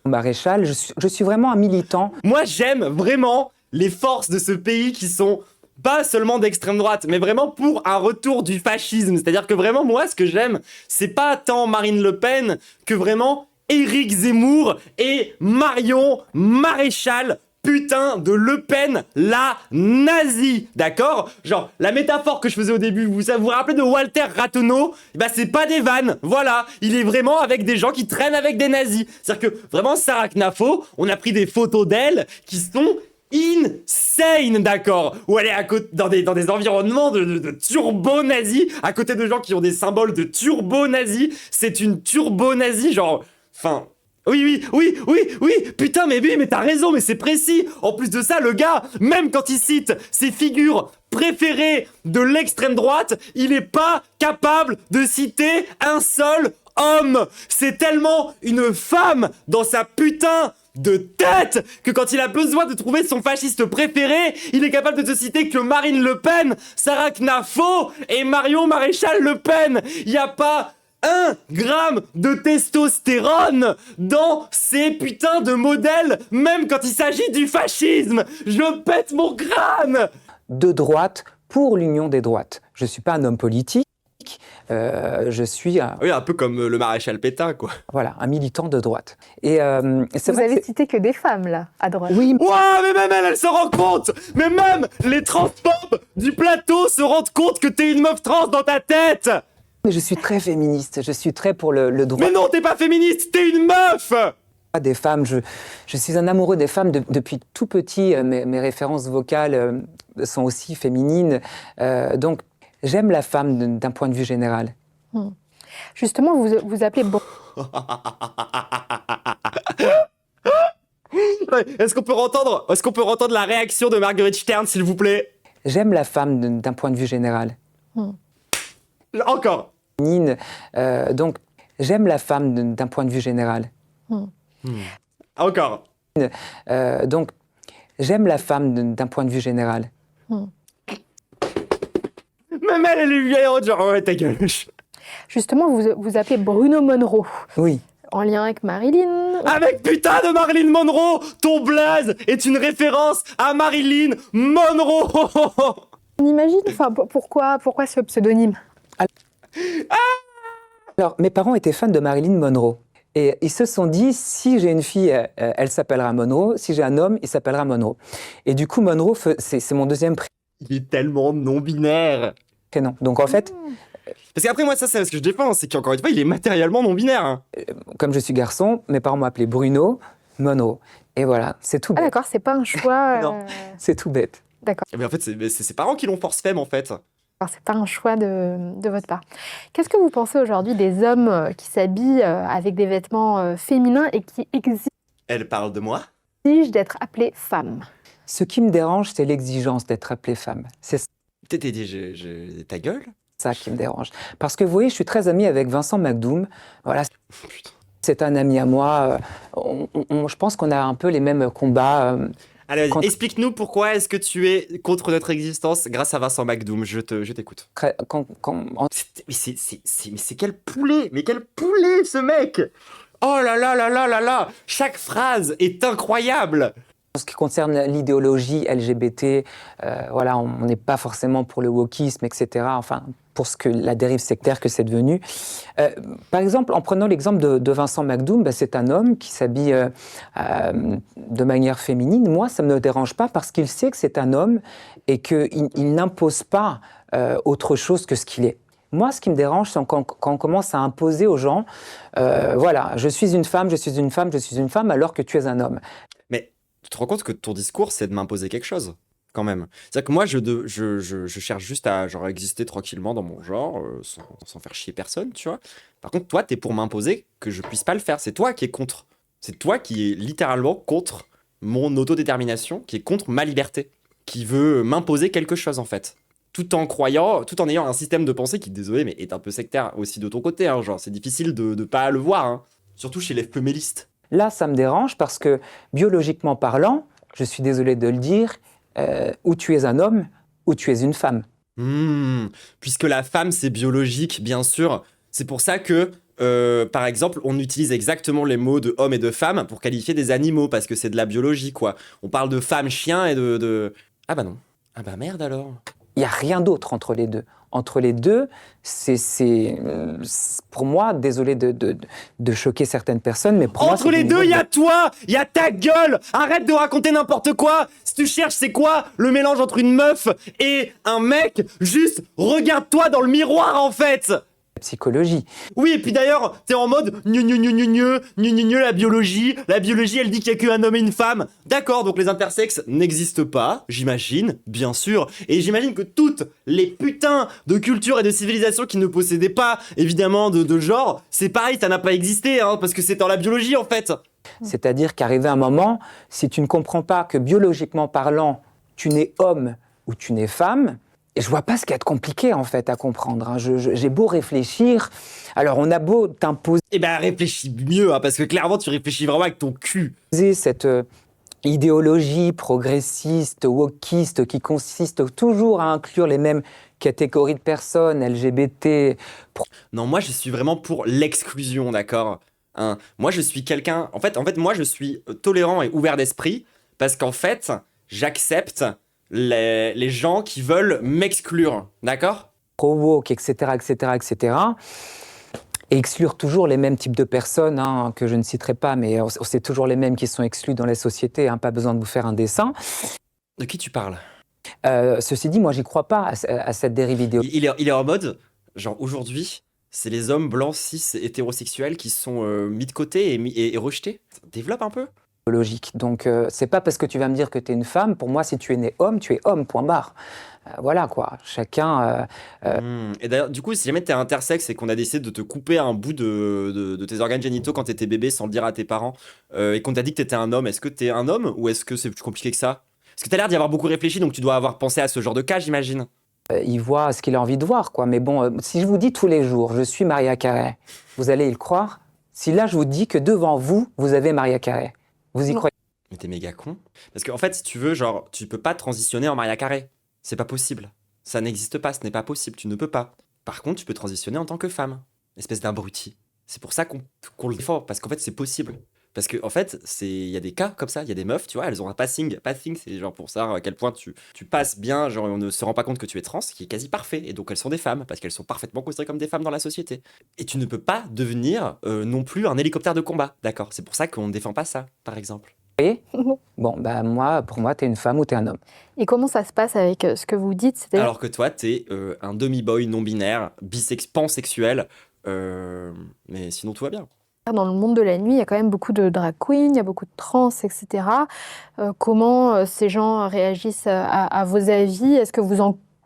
Maréchal. Je suis vraiment un militant. Moi, j'aime vraiment les forces de ce pays qui sont pas seulement d'extrême droite, mais vraiment pour un retour du fascisme. C'est-à-dire que vraiment, moi, ce que j'aime, c'est pas tant Marine Le Pen que vraiment Éric Zemmour et Marion Maréchal, putain de Le Pen, la nazie, d'accord? Genre, la métaphore que je faisais au début, vous vous rappelez de Walter Rathenau? Bah, c'est pas des vannes, voilà. Il est vraiment avec des gens qui traînent avec des nazis. C'est-à-dire que, vraiment, Sarah Knafo, on a pris des photos d'elle qui sont insane, d'accord? Où elle est à côté, dans des environnements de turbo-nazis, à côté de gens qui ont des symboles de turbo-nazis. C'est une turbo-nazie, genre... Enfin... Oui, putain, mais oui, mais t'as raison, mais c'est précis. En plus de ça, le gars, même quand il cite ses figures préférées de l'extrême droite, il est pas capable de citer un seul homme. C'est tellement une femme dans sa putain de tête que quand il a besoin de trouver son fasciste préféré, il est capable de te citer que Marine Le Pen, Sarah Knafo et Marion Maréchal Le Pen. Y a pas 1 gramme de testostérone dans ces putains de modèles, même quand il s'agit du fascisme. Je pète mon crâne. De droite pour l'union des droites. Je ne suis pas un homme politique, je suis Oui, un peu comme le maréchal Pétain, quoi. voilà, un militant de droite. Et c'est vous vrai avez que cité que des femmes là à droite. oui, Ouah, mais même elle se rend compte. Mais même les transphobes du plateau se rendent compte que t'es une meuf trans dans ta tête. mais je suis très féministe, je suis très pour le droit Mais non, t'es pas féministe, t'es une meuf. des femmes. Je suis un amoureux des femmes depuis tout petit. Mes références vocales sont aussi féminines. Donc, j'aime la femme d'un point de vue général. Justement, vous appelez Est-ce qu'on peut entendre la réaction de Marguerite Stern, s'il vous plaît? J'aime la femme d'un point de vue général. Encore. Féminine. Donc, j'aime la femme d'un point de vue général. Encore. Donc, j'aime la femme d'un point de vue général. Même elle est vieille haute, genre, ouais, ta gueule. Justement, vous appelez Bruno Monroe Oui. en lien avec Marilyn. Avec putain de Marilyn Monroe, ton blaze est une référence à Marilyn Monroe. On imagine, enfin, pourquoi ce pseudonyme? Alors, mes parents étaient fans de Marilyn Monroe. Et ils se sont dit, si j'ai une fille, elle s'appellera Monroe. Si j'ai un homme, il s'appellera Monroe. Et du coup, Monroe, c'est mon deuxième Il est tellement non-binaire. prénom. Donc, en fait, Parce qu'après, moi, ça, c'est ce que je défends, c'est qu'encore une fois, il est matériellement non-binaire. Hein. comme je suis garçon, mes parents m'ont appelé Bruno Monroe. Et voilà, c'est tout Ah bête. d'accord, c'est pas un choix. Non. C'est tout bête. D'accord. Mais en fait, c'est ses parents qui l'ont force femme, en fait. Alors, c'est pas un choix de votre part. Qu'est-ce que vous pensez aujourd'hui des hommes qui s'habillent avec des vêtements féminins et qui Elle parle de moi? exigent d'être appelées femmes? Ce qui me dérange, c'est l'exigence d'être appelée femme. C'est Ta gueule? ça qui me dérange. Parce que vous voyez, je suis très ami avec Vincent McDoom. Voilà, Putain. c'est un ami à moi. Je pense qu'on a un peu les mêmes combats. Allez, Quand- vas-y, explique-nous pourquoi est-ce que tu es contre notre existence grâce à Vincent McDoom. Je t'écoute. Mais c'est quel poulet! Mais quel poulet, ce mec! Oh là là là là là là! Chaque phrase est incroyable! En ce qui concerne l'idéologie LGBT, voilà, on n'est pas forcément pour le wokisme, etc. Enfin, pour la dérive sectaire que c'est devenu. Par exemple, en prenant l'exemple de Vincent McDoom, bah, c'est un homme qui s'habille de manière féminine. Moi, ça ne me dérange pas parce qu'il sait que c'est un homme et qu'il n'impose pas autre chose que ce qu'il est. Moi, ce qui me dérange, c'est quand on commence à imposer aux gens, voilà, je suis une femme, je suis une femme, je suis une femme, alors que tu es un homme. Mais tu te rends compte que ton discours, c'est de m'imposer quelque chose, quand même. C'est-à-dire que moi, je cherche juste à genre, exister tranquillement dans mon genre, sans faire chier personne, tu vois. Par contre, toi, t'es pour m'imposer que je puisse pas le faire. C'est toi qui es contre C'est toi qui est littéralement contre mon autodétermination, qui est contre ma liberté, qui veut m'imposer quelque chose en fait. Tout en ayant un système de pensée qui, désolé, mais est un peu sectaire aussi de ton côté. Hein, genre, c'est difficile de pas le voir. Hein. Surtout chez les femélistes. Là, ça me dérange parce que, biologiquement parlant, je suis désolé de le dire, ou tu es un homme, ou tu es une femme. Puisque la femme, c'est biologique, bien sûr. C'est pour ça que, par exemple, on utilise exactement les mots de homme et de femme pour qualifier des animaux, parce que c'est de la biologie, quoi. On parle de femme, chien et de... Ah bah non. Ah bah merde alors. Il n'y a rien d'autre entre les deux. Entre les deux, c'est pour moi, désolé de choquer certaines personnes, mais pour moi... Entre les deux, il y a toi, il y a ta gueule. Arrête de raconter n'importe quoi. Si tu cherches, c'est quoi le mélange entre une meuf et un mec? Juste regarde-toi dans le miroir, en fait. Psychologie. Oui, et puis d'ailleurs, t'es en mode la biologie, elle dit qu'il y a qu'un homme et une femme. D'accord, donc les intersexes n'existent pas, j'imagine, bien sûr, et j'imagine que toutes les putains de cultures et de civilisations qui ne possédaient pas, évidemment, de genre, c'est pareil, ça n'a pas existé, hein, parce que c'est dans la biologie, en fait. C'est-à-dire qu'arrivé un moment, si tu ne comprends pas que biologiquement parlant, tu n'es homme ou tu n'es femme, et je vois pas ce qu'il y a de compliqué, en fait, à comprendre. Hein. J'ai beau réfléchir, alors on a beau t'imposer... Eh ben, réfléchis mieux, hein, parce que clairement, tu réfléchis vraiment avec ton cul. Cette idéologie progressiste, wokiste, qui consiste toujours à inclure les mêmes catégories de personnes, LGBT... Non, moi, je suis vraiment pour l'exclusion, d'accord, hein. Moi, je suis quelqu'un... En fait, moi, je suis tolérant et ouvert d'esprit, parce qu'en fait, j'accepte... Les gens qui veulent m'exclure, d'accord? Pro-woke, etc., etc., etc. Et exclure toujours les mêmes types de personnes, hein, que je ne citerai pas, mais c'est toujours les mêmes qui sont exclus dans la société, hein, pas besoin de vous faire un dessin. De qui tu parles? Ceci dit, moi, j'y crois pas à cette dérive idéologique. Il est en mode, genre aujourd'hui, c'est les hommes blancs, cis, hétérosexuels qui sont mis de côté et rejetés. Développe un peu. Donc, c'est pas parce que tu vas me dire que tu es une femme, pour moi, si tu es né homme, tu es homme, point barre. Voilà, quoi. Chacun... Et d'ailleurs, du coup, si jamais t'es intersexe et qu'on a décidé de te couper un bout de tes organes génitaux quand t'étais bébé sans le dire à tes parents, et qu'on t'a dit que t'étais un homme, est-ce que t'es un homme ou est-ce que c'est plus compliqué que ça? Parce que t'as l'air d'y avoir beaucoup réfléchi, donc tu dois avoir pensé à ce genre de cas, j'imagine. il voit ce qu'il a envie de voir, quoi. Mais bon, si je vous dis tous les jours, je suis Maria Carey, vous allez y le croire? Si là, je vous dis que devant vous, vous avez Maria Carey, vous y croyez? Mais t'es méga con. Parce qu'en fait, si tu veux, genre, tu peux pas transitionner en Maria Carey. C'est pas possible. Ça n'existe pas, ce n'est pas possible, tu ne peux pas. Par contre, tu peux transitionner en tant que femme. Espèce d'abruti. C'est pour ça qu'on le défend, parce qu'en fait, c'est possible. Parce qu'en fait, il y a des cas comme ça, il y a des meufs, tu vois, elles ont un passing. Passing, c'est genre pour savoir à quel point tu passes bien, genre on ne se rend pas compte que tu es trans, qui est quasi parfait. Et donc elles sont des femmes, parce qu'elles sont parfaitement considérées comme des femmes dans la société. Et tu ne peux pas devenir non plus un hélicoptère de combat, d'accord? C'est pour ça qu'on ne défend pas ça, par exemple. Bon, bah pour moi, t'es une femme ou t'es un homme. Et comment ça se passe avec ce que vous dites? C'est-à-dire... Alors que toi, t'es un demi-boy non-binaire, pansexuel, mais sinon tout va bien. Dans le monde de la nuit, il y a quand même beaucoup de drag queens, il y a beaucoup de trans, etc. Comment ces gens réagissent à vos avis? Est-ce que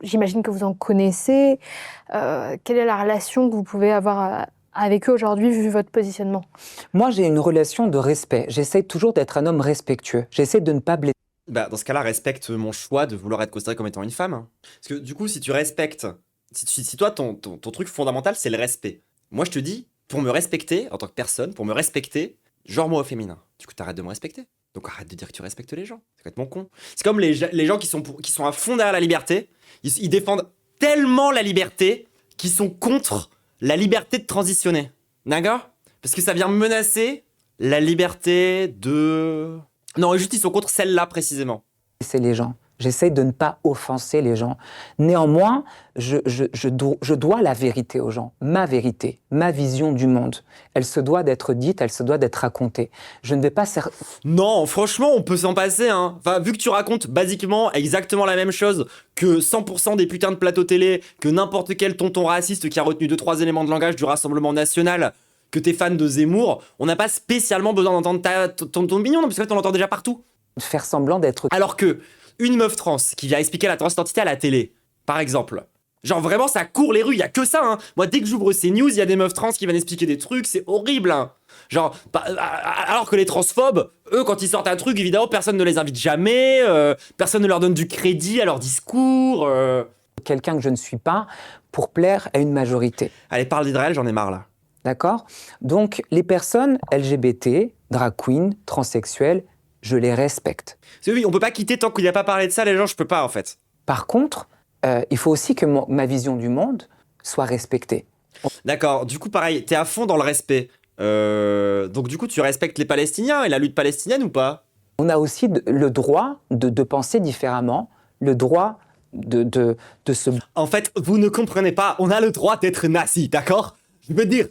j'imagine que vous en connaissez? Quelle est la relation que vous pouvez avoir avec eux aujourd'hui, vu votre positionnement? Moi, j'ai une relation de respect. J'essaie toujours d'être un homme respectueux. J'essaie de ne pas blesser. Bah, dans ce cas-là, respecte mon choix de vouloir être considéré comme étant une femme. Parce que du coup, si tu respectes... Si toi, ton truc fondamental, c'est le respect. Moi, je te dis, pour me respecter, en tant que personne, pour me respecter, genre-moi au féminin. Du coup, t'arrêtes de me respecter. Donc arrête de dire que tu respectes les gens. C'est complètement con. C'est comme les gens qui sont à fond derrière la liberté. Ils défendent tellement la liberté qu'ils sont contre la liberté de transitionner. D'accord? Parce que ça vient menacer la liberté de... Non, juste ils sont contre celle-là précisément. C'est les gens. J'essaie de ne pas offenser les gens. Néanmoins, je dois la vérité aux gens, ma vérité, ma vision du monde. Elle se doit d'être dite, elle se doit d'être racontée. Je ne vais pas... Non, franchement, on peut s'en passer, hein. Enfin, vu que tu racontes basiquement exactement la même chose que 100% des putains de plateaux télé, que n'importe quel tonton raciste qui a retenu 2-3 éléments de langage du Rassemblement National, que t'es fan de Zemmour, on n'a pas spécialement besoin d'entendre ton mignon, parce qu'en fait, on l'entend déjà partout. Faire semblant d'être... Alors que une meuf trans qui vient expliquer la transidentité à la télé, par exemple, Genre vraiment, ça court les rues, il y a que ça, hein. Moi, dès que j'ouvre ces news, il y a des meufs trans qui viennent expliquer des trucs, c'est horrible, hein. Genre, alors que les transphobes, eux, quand ils sortent un truc, évidemment, personne ne les invite jamais, personne ne leur donne du crédit à leur discours. Quelqu'un que je ne suis pas pour plaire à une majorité. Allez, parle d'Israël, j'en ai marre, là. D'accord? Donc, les personnes LGBT, drag queen, transsexuelles, je les respecte. Parce que oui, on peut pas quitter tant qu'il n'y a pas parlé de ça, les gens, je peux pas, en fait. Par contre, il faut aussi que ma vision du monde soit respectée. D'accord, du coup, pareil, t'es à fond dans le respect. Donc, du coup, tu respectes les Palestiniens et la lutte palestinienne ou pas? On a aussi le droit de penser différemment, le droit de se... En fait, vous ne comprenez pas, on a le droit d'être nazi, d'accord? Je veux dire,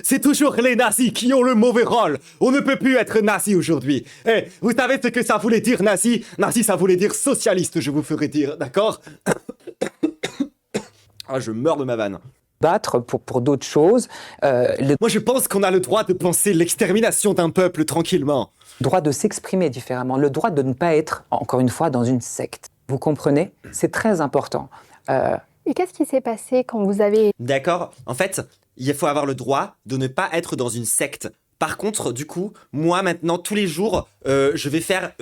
c'est toujours les nazis qui ont le mauvais rôle. On ne peut plus être nazi aujourd'hui. Eh, vous savez ce que ça voulait dire nazi? Nazi, ça voulait dire socialiste, je vous ferai dire, d'accord? Ah, je meurs de ma vanne. battre pour d'autres choses, le Moi, je pense qu'on a le droit de penser l'extermination d'un peuple tranquillement. droit de s'exprimer différemment, le droit de ne pas être, encore une fois, dans une secte. Vous comprenez? C'est très important. Et qu'est-ce qui s'est passé quand vous avez... D'accord? En fait, il faut avoir le droit de ne pas être dans une secte. Par contre, du coup, moi maintenant, tous les jours, je vais faire...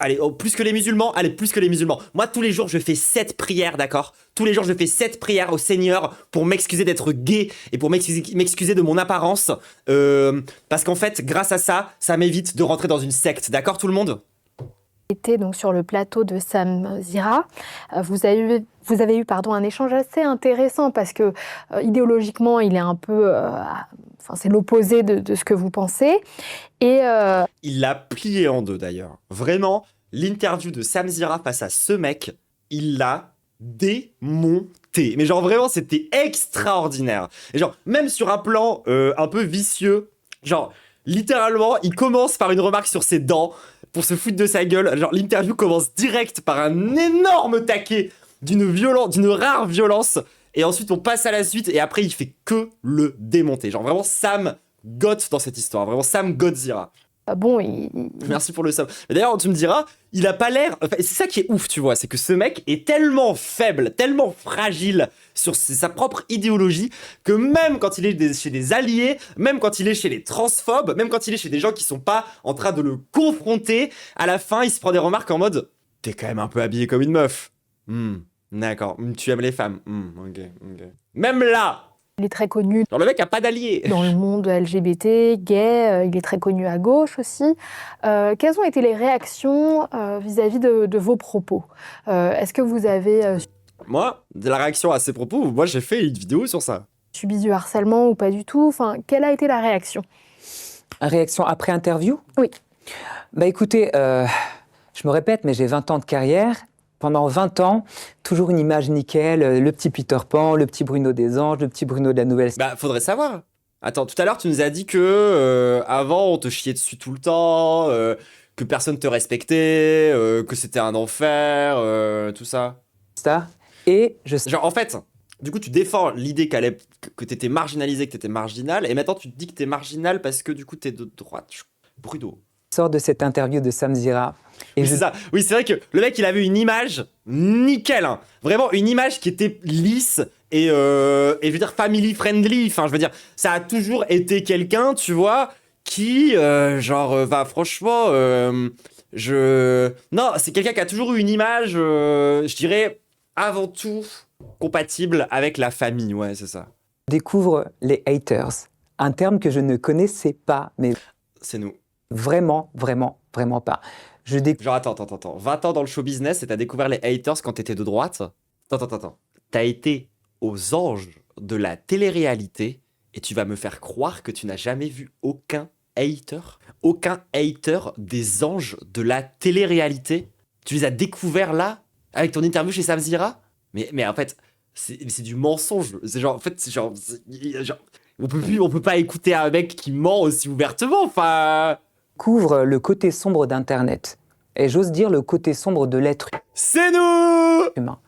Allez, oh, plus que les musulmans, allez, plus que les musulmans. Moi, tous les jours, je fais 7 prières, d'accord? Tous les jours, je fais 7 prières au Seigneur pour m'excuser d'être gay et pour m'excuser de mon apparence. Parce qu'en fait, grâce à ça, ça m'évite de rentrer dans une secte, d'accord tout le monde? Été donc sur le plateau de Samzira, vous avez eu un échange assez intéressant parce que idéologiquement il est un peu, c'est l'opposé de ce que vous pensez et Il l'a plié en deux d'ailleurs. Vraiment, l'interview de Samzira face à ce mec, il l'a démonté. Mais genre vraiment, c'était extraordinaire. Et genre, même sur un plan un peu vicieux, genre, littéralement, il commence par une remarque sur ses dents pour se foutre de sa gueule. Genre, l'interview commence direct par un énorme taquet d'une rare violence. Et ensuite, on passe à la suite. Et après, il fait que le démonter. Genre, vraiment, Sam God dans cette histoire. Vraiment, Sam Godzilla. bon, Merci pour le sub. D'ailleurs, tu me diras, il a pas l'air... Enfin, c'est ça qui est ouf, tu vois. C'est que ce mec est tellement faible, tellement fragile sur sa propre idéologie que même quand il est chez des alliés, même quand il est chez les transphobes, même quand il est chez des gens qui sont pas en train de le confronter, à la fin, il se prend des remarques en mode « T'es quand même un peu habillé comme une meuf. D'accord. Tu aimes les femmes. Ok. Même là, il est très connu genre le mec a pas d'alliés. dans le monde LGBT, gay, il est très connu à gauche aussi. Quelles ont été les réactions vis-à-vis de vos propos? Est-ce que vous avez Moi, de la réaction à ses propos, moi j'ai fait une vidéo sur ça. subi du harcèlement ou pas du tout? Enfin, quelle a été la réaction? Réaction après interview? Oui. Bah écoutez, je me répète, mais j'ai 20 ans de carrière. Pendant 20 ans, toujours une image nickel, le petit Peter Pan, le petit Bruno des Anges, le petit Bruno de la Nouvelle Star. Bah, faudrait savoir. Attends, tout à l'heure, tu nous as dit que avant, on te chiait dessus tout le temps, que personne te respectait, que c'était un enfer, tout ça. Et Genre, en fait, du coup, tu défends l'idée que t'étais marginalisé, que t'étais marginal, et maintenant, tu te dis que t'es marginal parce que du coup, t'es de droite. Bruno. sors de cette interview de Samzira. Et Oui, c'est ça. Oui, c'est vrai que le mec, il avait une image nickel, hein. Vraiment une image qui était lisse et je veux dire family friendly. Enfin, je veux dire, ça a toujours été quelqu'un, tu vois, qui franchement, non, c'est quelqu'un qui a toujours eu une image, je dirais, avant tout compatible avec la famille. Ouais, c'est ça. découvre les haters, un terme que je ne connaissais pas, mais C'est nous. vraiment, vraiment, vraiment pas. Je découvre Genre, attends. 20 ans dans le show business et t'as découvert les haters quand t'étais de droite? Attends. T'as été aux anges de la télé-réalité et tu vas me faire croire que tu n'as jamais vu aucun hater? Aucun hater des anges de la télé-réalité? Tu les as découverts là, avec ton interview chez Samzira? Mais en fait, c'est du mensonge. C'est genre, en fait, on peut pas écouter un mec qui ment aussi ouvertement, enfin... le côté sombre d'Internet. Et j'ose dire le côté sombre de l'être C'est nous! humain.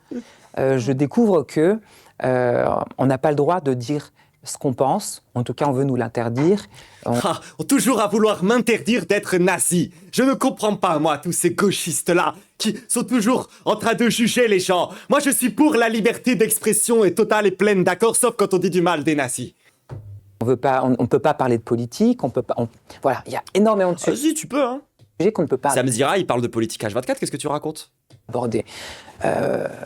Je découvre que on n'a pas le droit de dire ce qu'on pense. En tout cas, on veut nous l'interdire. Ah, toujours à vouloir m'interdire d'être nazi. Je ne comprends pas, moi, tous ces gauchistes-là, qui sont toujours en train de juger les gens. Moi, je suis pour la liberté d'expression et totale et pleine d'accord, sauf quand on dit du mal des nazis. On ne peut pas parler de politique. On peut pas. Voilà, il y a énormément de Si, tu peux, hein. sujets qu'on ne peut pas Samzira, il parle de politique H24, qu'est-ce que tu racontes? aborder.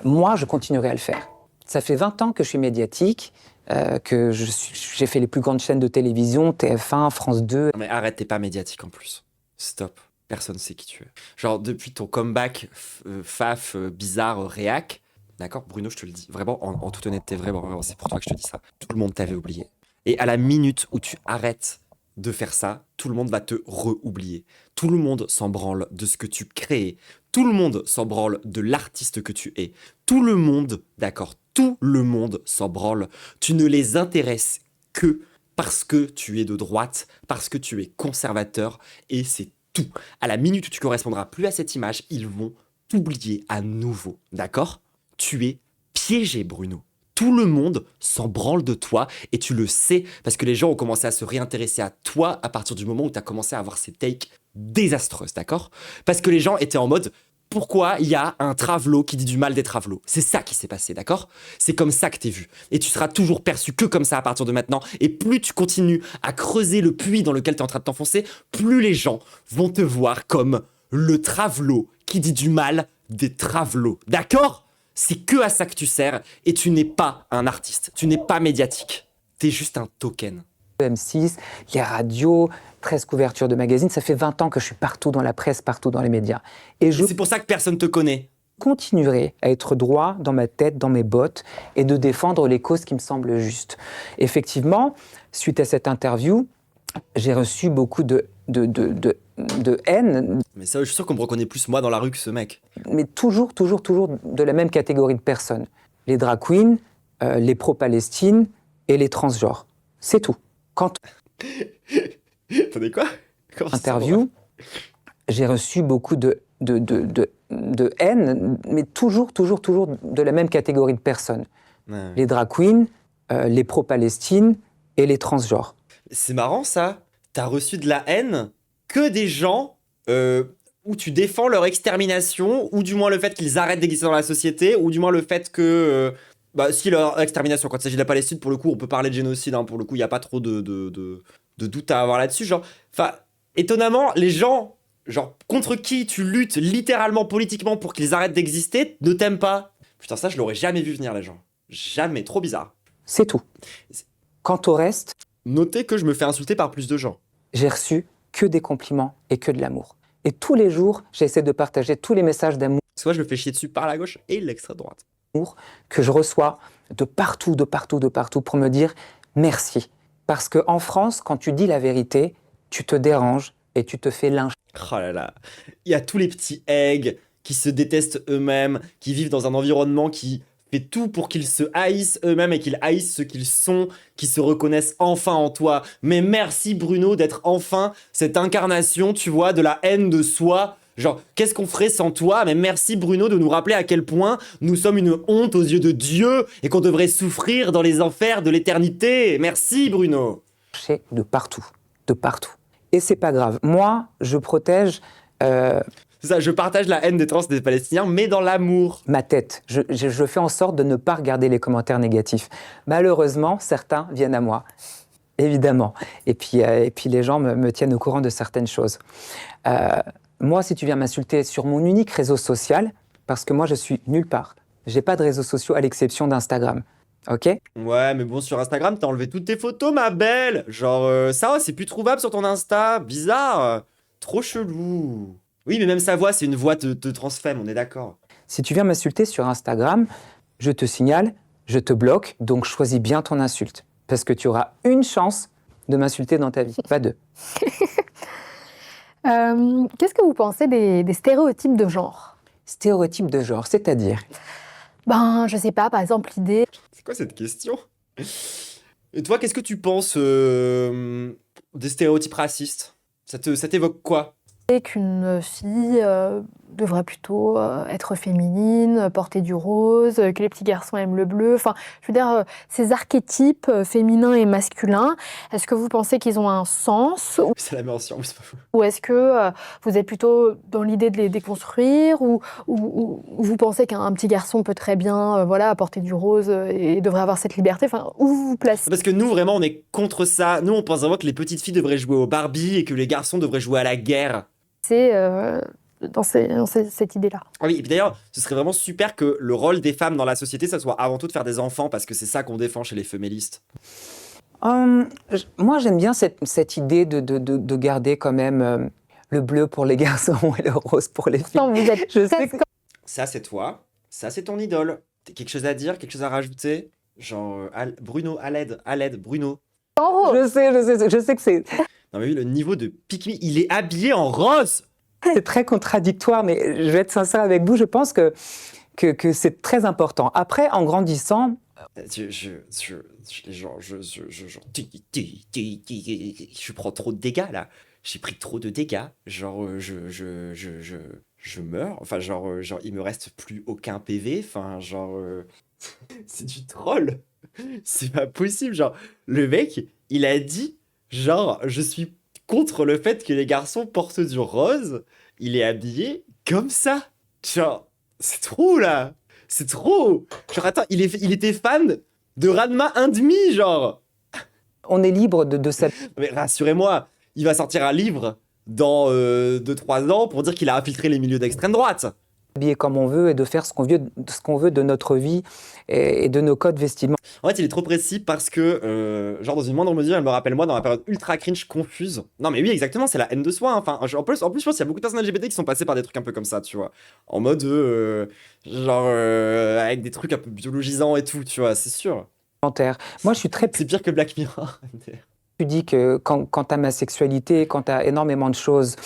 Moi, je continuerai à le faire. Ça fait 20 ans que je suis médiatique, que j'ai fait les plus grandes chaînes de télévision, TF1, France 2. Non mais arrête, t'es pas médiatique en plus. Stop. Personne sait qui tu es. Genre, depuis ton comeback faf, bizarre, réac, d'accord, Bruno, je te le dis, vraiment, en toute honnêteté, vraiment, c'est pour toi que je te dis ça. Tout le monde t'avait oublié. Et à la minute où tu arrêtes de faire ça, tout le monde va te re-oublier. Tout le monde s'en branle de ce que tu crées. Tout le monde s'en branle de l'artiste que tu es. Tout le monde, d'accord, tout le monde s'en branle. Tu ne les intéresses que parce que tu es de droite, parce que tu es conservateur, et c'est tout. À la minute où tu correspondras plus à cette image, ils vont t'oublier à nouveau, d'accord? Tu es piégé, Bruno. Tout le monde s'en branle de toi et tu le sais parce que les gens ont commencé à se réintéresser à toi à partir du moment où tu as commencé à avoir ces takes désastreuses, d'accord? Parce que les gens étaient en mode pourquoi il y a un travelot qui dit du mal des travelots? C'est ça qui s'est passé, d'accord? C'est comme ça que t'es vu. Et tu seras toujours perçu que comme ça à partir de maintenant. Et plus tu continues à creuser le puits dans lequel tu es en train de t'enfoncer, plus les gens vont te voir comme le travelot qui dit du mal des travelots, d'accord? C'est que à ça que tu sers et tu n'es pas un artiste, tu n'es pas médiatique, t'es juste un token. M6, les radios, 13 couvertures de magazines. Ça fait 20 ans que je suis partout dans la presse, partout dans les médias. Et je C'est pour ça que personne te connaît. continuerai à être droit dans ma tête, dans mes bottes, et de défendre les causes qui me semblent justes. Effectivement, suite à cette interview, j'ai reçu beaucoup de haine, Mais ça, je suis sûr qu'on me reconnaît plus moi dans la rue que ce mec. mais toujours de la même catégorie de personnes. Les drag queens, les pro-Palestine et les transgenres. C'est tout. Quand Attendez quoi? Comment ça interview, j'ai reçu beaucoup de haine, mais toujours de la même catégorie de personnes. Ouais. Les drag queens, les pro-Palestine et les transgenres. C'est marrant ça. T'as reçu de la haine que des gens où tu défends leur extermination, ou du moins le fait qu'ils arrêtent d'exister dans la société, ou du moins le fait que... si leur extermination, quand il s'agit de la Palestine, pour le coup, on peut parler de génocide, hein, pour le coup, il n'y a pas trop de doute à avoir là-dessus. Genre, enfin, étonnamment, les gens, genre, contre qui tu luttes littéralement politiquement pour qu'ils arrêtent d'exister, ne t'aiment pas. Putain, ça, je l'aurais jamais vu venir, les gens. Jamais, trop bizarre. C'est tout. Quant au reste, Notez que je me fais insulter par plus de gens. j'ai reçu que des compliments et que de l'amour. Et tous les jours, j'essaie de partager tous les messages d'amour Soit je me fais chier dessus par la gauche et l'extrême droite. que je reçois de partout pour me dire merci. Parce qu'en France, quand tu dis la vérité, tu te déranges et tu te fais lyncher. Oh là là. Il y a tous les petits eggs qui se détestent eux-mêmes, qui vivent dans un environnement qui fait tout pour qu'ils se haïssent eux-mêmes et qu'ils haïssent ce qu'ils sont, qui se reconnaissent enfin en toi. Mais merci Bruno d'être enfin cette incarnation, tu vois, de la haine de soi. Genre, qu'est-ce qu'on ferait sans toi? Mais merci Bruno de nous rappeler à quel point nous sommes une honte aux yeux de Dieu et qu'on devrait souffrir dans les enfers de l'éternité. Merci Bruno. de partout. Et c'est pas grave. Moi, je protège C'est ça, je partage la haine des trans des Palestiniens, mais dans l'amour. ma tête. Je fais en sorte de ne pas regarder les commentaires négatifs. Malheureusement, certains viennent à moi, évidemment. Et puis les gens me tiennent au courant de certaines choses. Moi, si tu viens m'insulter sur mon unique réseau social, parce que moi, je suis nulle part. J'ai pas de réseaux sociaux à l'exception d'Instagram. Ok? Ouais, mais bon, sur Instagram, t'as enlevé toutes tes photos, ma belle. Genre, ça, c'est plus trouvable sur ton Insta. Bizarre. Trop chelou. Oui, mais même sa voix, c'est une voix de transfemme, on est d'accord. Si tu viens m'insulter sur Instagram, je te signale, je te bloque, donc choisis bien ton insulte. Parce que tu auras une chance de m'insulter dans ta vie, pas deux. Qu'est-ce que vous pensez des stéréotypes de genre? Stéréotype de genre, c'est-à-dire Ben, je sais pas, par exemple, l'idée... C'est quoi cette question? Et toi, qu'est-ce que tu penses des stéréotypes racistes? Ça t'évoque quoi? qu'une fille devrait plutôt être féminine, porter du rose, que les petits garçons aiment le bleu. Enfin, je veux dire, ces archétypes féminins et masculins, est-ce que vous pensez qu'ils ont un sens C'est la mention, c'est pas fou. ou est-ce que vous êtes plutôt dans l'idée de les déconstruire ou vous pensez qu'un petit garçon peut très bien porter du rose et devrait avoir cette liberté? Enfin, où vous vous placez? Parce que nous, vraiment, on est contre ça. Nous, on pense vraiment que les petites filles devraient jouer au Barbie et que les garçons devraient jouer à la guerre. C'est dans cette idée-là. Ah oui, et puis d'ailleurs, ce serait vraiment super que le rôle des femmes dans la société, ça soit avant tout de faire des enfants, parce que c'est ça qu'on défend chez les féministes. Moi, j'aime bien cette idée de garder quand même le bleu pour les garçons et le rose pour les filles. Non, vous êtes Je sais presque- Ça, c'est toi. Ça, c'est ton idole. T'as quelque chose à dire, quelque chose à rajouter? Genre, Bruno, à l'aide, Bruno. en rose. Je sais que Non mais oui, le niveau de pique-me, il est habillé en rose. c'est très contradictoire, mais je vais être sincère avec vous, je pense que c'est très important. Après, en grandissant, Je prends trop de dégâts là. J'ai pris trop de dégâts. Genre, je meurs. Enfin, genre, il me reste plus aucun PV. Enfin, genre, c'est du troll. C'est pas possible. Genre, le mec, il a dit, genre, je suis contre le fait que les garçons portent du rose. Il est habillé comme ça. Genre, c'est trop là. C'est trop. Genre, attends, il était fan de Ranma 1,5, genre. on est libre de cette Mais rassurez-moi, il va sortir un livre dans 2-3 ans pour dire qu'il a infiltré les milieux d'extrême droite. habiller comme on veut et de faire ce qu'on veut de notre vie et de nos codes vestimentaires. En fait, il est trop précis parce que, genre, dans une moindre mesure, elle me rappelle moi dans ma période ultra cringe confuse. Non, mais oui, exactement, c'est la haine de soi. Hein. Enfin, en plus, je pense qu'il y a beaucoup de personnes LGBT qui sont passées par des trucs un peu comme ça, tu vois. En mode, avec des trucs un peu biologisants et tout, tu vois, c'est sûr. Moi, je suis très C'est pire que Black Mirror. pudique quant à ma sexualité, quant à énormément de choses.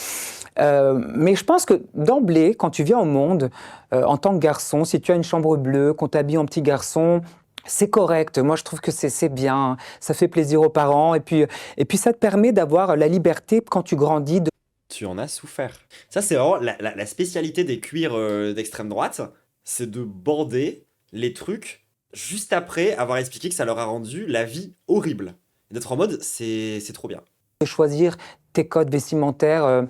Mais je pense que d'emblée, quand tu viens au monde, en tant que garçon, si tu as une chambre bleue, qu'on t'habille en petit garçon, c'est correct. Moi, je trouve que c'est bien. Ça fait plaisir aux parents. Et puis ça te permet d'avoir la liberté, quand tu grandis, de Tu en as souffert. Ça, c'est vraiment la spécialité des cuirs d'extrême droite, c'est de border les trucs juste après avoir expliqué que ça leur a rendu la vie horrible. Et d'être en mode, c'est trop bien. choisir tes codes vestimentaires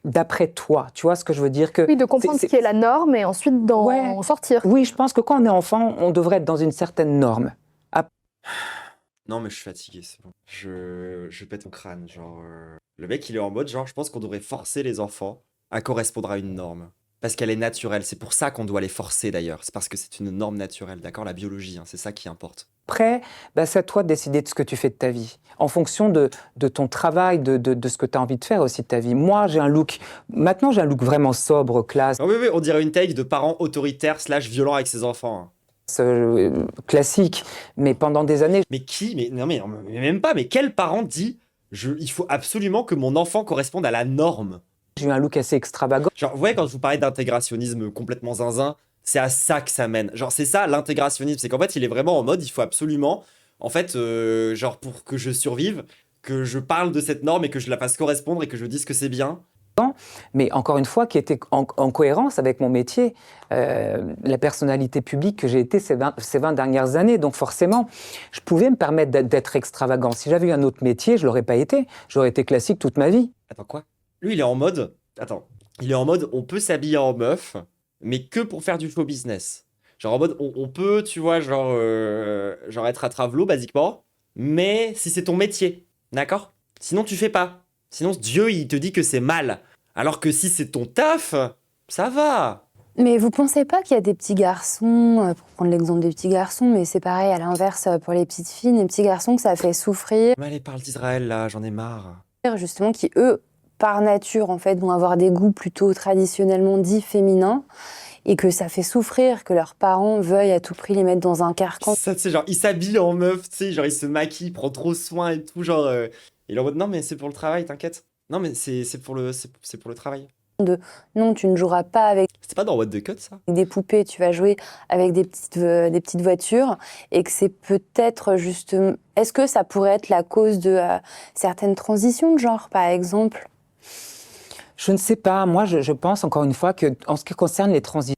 d'après toi. Tu vois ce que je veux dire que Oui, de comprendre ce qui est la norme et ensuite d'en Ouais. sortir. Oui, je pense que quand on est enfant, on devrait être dans une certaine norme. Non, mais je suis fatigué, c'est bon. Je pète mon crâne, genre... Le mec, il est en mode, genre, je pense qu'on devrait forcer les enfants à correspondre à une norme. Parce qu'elle est naturelle. C'est pour ça qu'on doit les forcer, d'ailleurs. C'est parce que c'est une norme naturelle, d'accord? La biologie, hein, c'est ça qui importe. Après, c'est à toi de décider de ce que tu fais de ta vie, en fonction de ton travail, de ce que tu as envie de faire aussi de ta vie. Moi, maintenant j'ai un look vraiment sobre, classe, Ah oui, oui, on dirait une take de parents autoritaires / violents avec ses enfants. Hein. classique, mais pendant des années, Mais qui? Mais non, mais même pas. Mais quel parent dit il faut absolument que mon enfant corresponde à la norme? j'ai eu un look assez extravagant. Genre, vous voyez, quand je vous parlais d'intégrationnisme complètement zinzin, c'est à ça que ça mène. Genre, c'est ça l'intégrationnisme. C'est qu'en fait, il est vraiment en mode, il faut absolument, en fait, genre, pour que je survive, que je parle de cette norme et que je la fasse correspondre et que je dise que c'est bien. Mais encore une fois, qui était en cohérence avec mon métier, la personnalité publique que j'ai été ces 20 dernières années. Donc forcément, je pouvais me permettre d'être extravagant. Si j'avais eu un autre métier, je ne l'aurais pas été. J'aurais été classique toute ma vie. Attends, quoi? Lui, il est en mode... Attends. Il est en mode, on peut s'habiller en meuf, mais que pour faire du show business. Genre en mode, on peut, tu vois, genre être à Travelo, basiquement, mais si c'est ton métier, d'accord? Sinon, tu fais pas. Sinon, Dieu, il te dit que c'est mal. Alors que si c'est ton taf, ça va. Mais vous pensez pas qu'il y a des petits garçons, pour prendre l'exemple des petits garçons, mais c'est pareil à l'inverse pour les petites filles, les petits garçons que ça fait souffrir, Mais allez, parle d'Israël, là, j'en ai marre. justement, qui eux, par nature, en fait, vont avoir des goûts plutôt traditionnellement dits féminins, et que ça fait souffrir que leurs parents veuillent à tout prix les mettre dans un carcan. Ça, tu sais, genre, il s'habille en meuf, tu sais, genre, il se maquille, il prend trop soin et tout, genre... Il est en mode, non, mais c'est pour le travail, t'inquiète. Non, mais c'est pour le travail. Non, tu ne joueras pas avec C'était pas dans What the Cut, ça? des poupées, tu vas jouer avec des petites voitures, et que c'est peut-être juste... Est-ce que ça pourrait être la cause de certaines transitions de genre, par exemple? Je ne sais pas, moi je pense encore une fois que en ce qui concerne les transitions,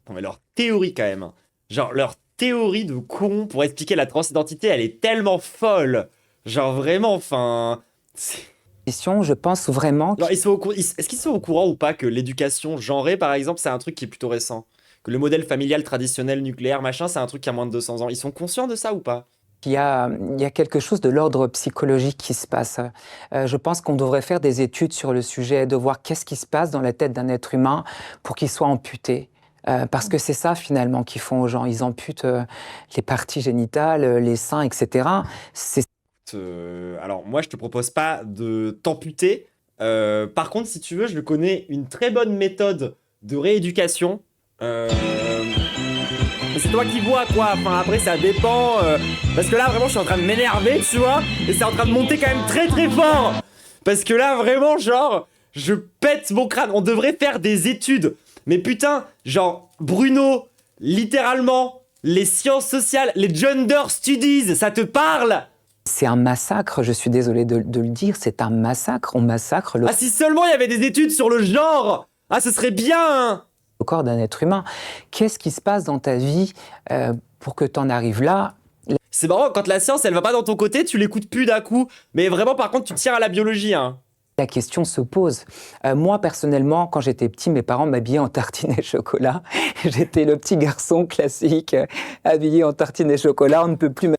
Non mais leur théorie quand même, hein. Genre leur théorie de con pour expliquer la transidentité, elle est tellement folle. Genre vraiment, enfin... je pense vraiment Genre, est-ce qu'ils sont au courant ou pas que l'éducation genrée, par exemple, c'est un truc qui est plutôt récent? Que le modèle familial traditionnel nucléaire, machin, c'est un truc qui a moins de 200 ans. Ils sont conscients de ça ou pas? qu'il y a quelque chose de l'ordre psychologique qui se passe. Je pense qu'on devrait faire des études sur le sujet, de voir qu'est-ce qui se passe dans la tête d'un être humain pour qu'il soit amputé. Parce que c'est ça finalement qu'ils font aux gens. Ils amputent les parties génitales, les seins, etc. C'est Alors moi, je te propose pas de t'amputer. Par contre, si tu veux, je connais une très bonne méthode de rééducation. Mais c'est toi qui vois, quoi. Enfin, après, ça dépend. Parce que là, vraiment, je suis en train de m'énerver, tu vois. Et c'est en train de monter quand même très très fort. Parce que là, vraiment, genre, je pète mon crâne. On devrait faire des études. Mais putain, genre, Bruno, littéralement, les sciences sociales, les gender studies, ça te parle? c'est un massacre, je suis désolé de le dire, c'est un massacre. On massacre le Ah, si seulement il y avait des études sur le genre! Ah, ce serait bien, hein. corps d'un être humain. Qu'est-ce qui se passe dans ta vie pour que tu en arrives là? C'est marrant, quand la science, elle va pas dans ton côté, tu l'écoutes plus d'un coup. Mais vraiment, par contre, tu tiens à la biologie, hein. La question se pose. Moi, personnellement, quand j'étais petit, mes parents m'habillaient en tartines et chocolat. J'étais le petit garçon classique, habillé en tartines et chocolat. On ne peut plus...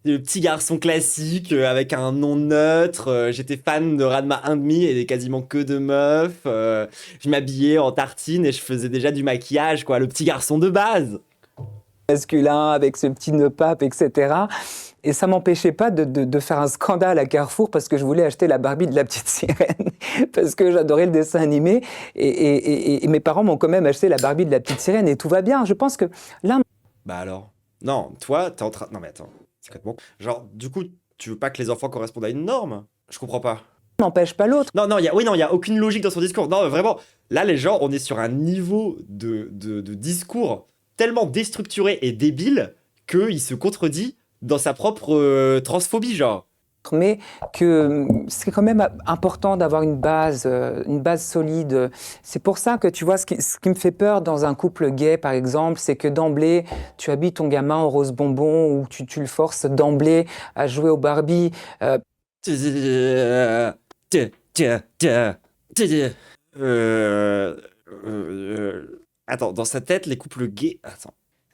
Le petit garçon classique, avec un nom neutre. J'étais fan de Ranma 1,5 et quasiment que de meufs. Je m'habillais en tartines et je faisais déjà du maquillage, quoi. Le petit garçon de base. Masculin, avec ce petit nœud pape, etc. Et ça m'empêchait pas de faire un scandale à Carrefour parce que je voulais acheter la Barbie de la petite sirène, parce que j'adorais le dessin animé. Et mes parents m'ont quand même acheté la Barbie de la petite sirène et tout va bien. Je pense que là... Bah alors? Non, toi, t'es en train... Non mais attends, secrètement. Genre, du coup, tu veux pas que les enfants correspondent à une norme? Je comprends pas. n'empêche pas l'autre. Non, il y a aucune logique dans son discours. Non, vraiment, là, les gens, on est sur un niveau de discours tellement déstructuré et débile qu'il se contredit dans sa propre transphobie, genre. Mais que c'est quand même important d'avoir une base solide. C'est pour ça que, tu vois, ce qui me fait peur dans un couple gay, par exemple, c'est que d'emblée, tu habilles ton gamin en rose bonbon ou tu le forces d'emblée à jouer au Barbie. Attends, dans sa tête, les couples gays...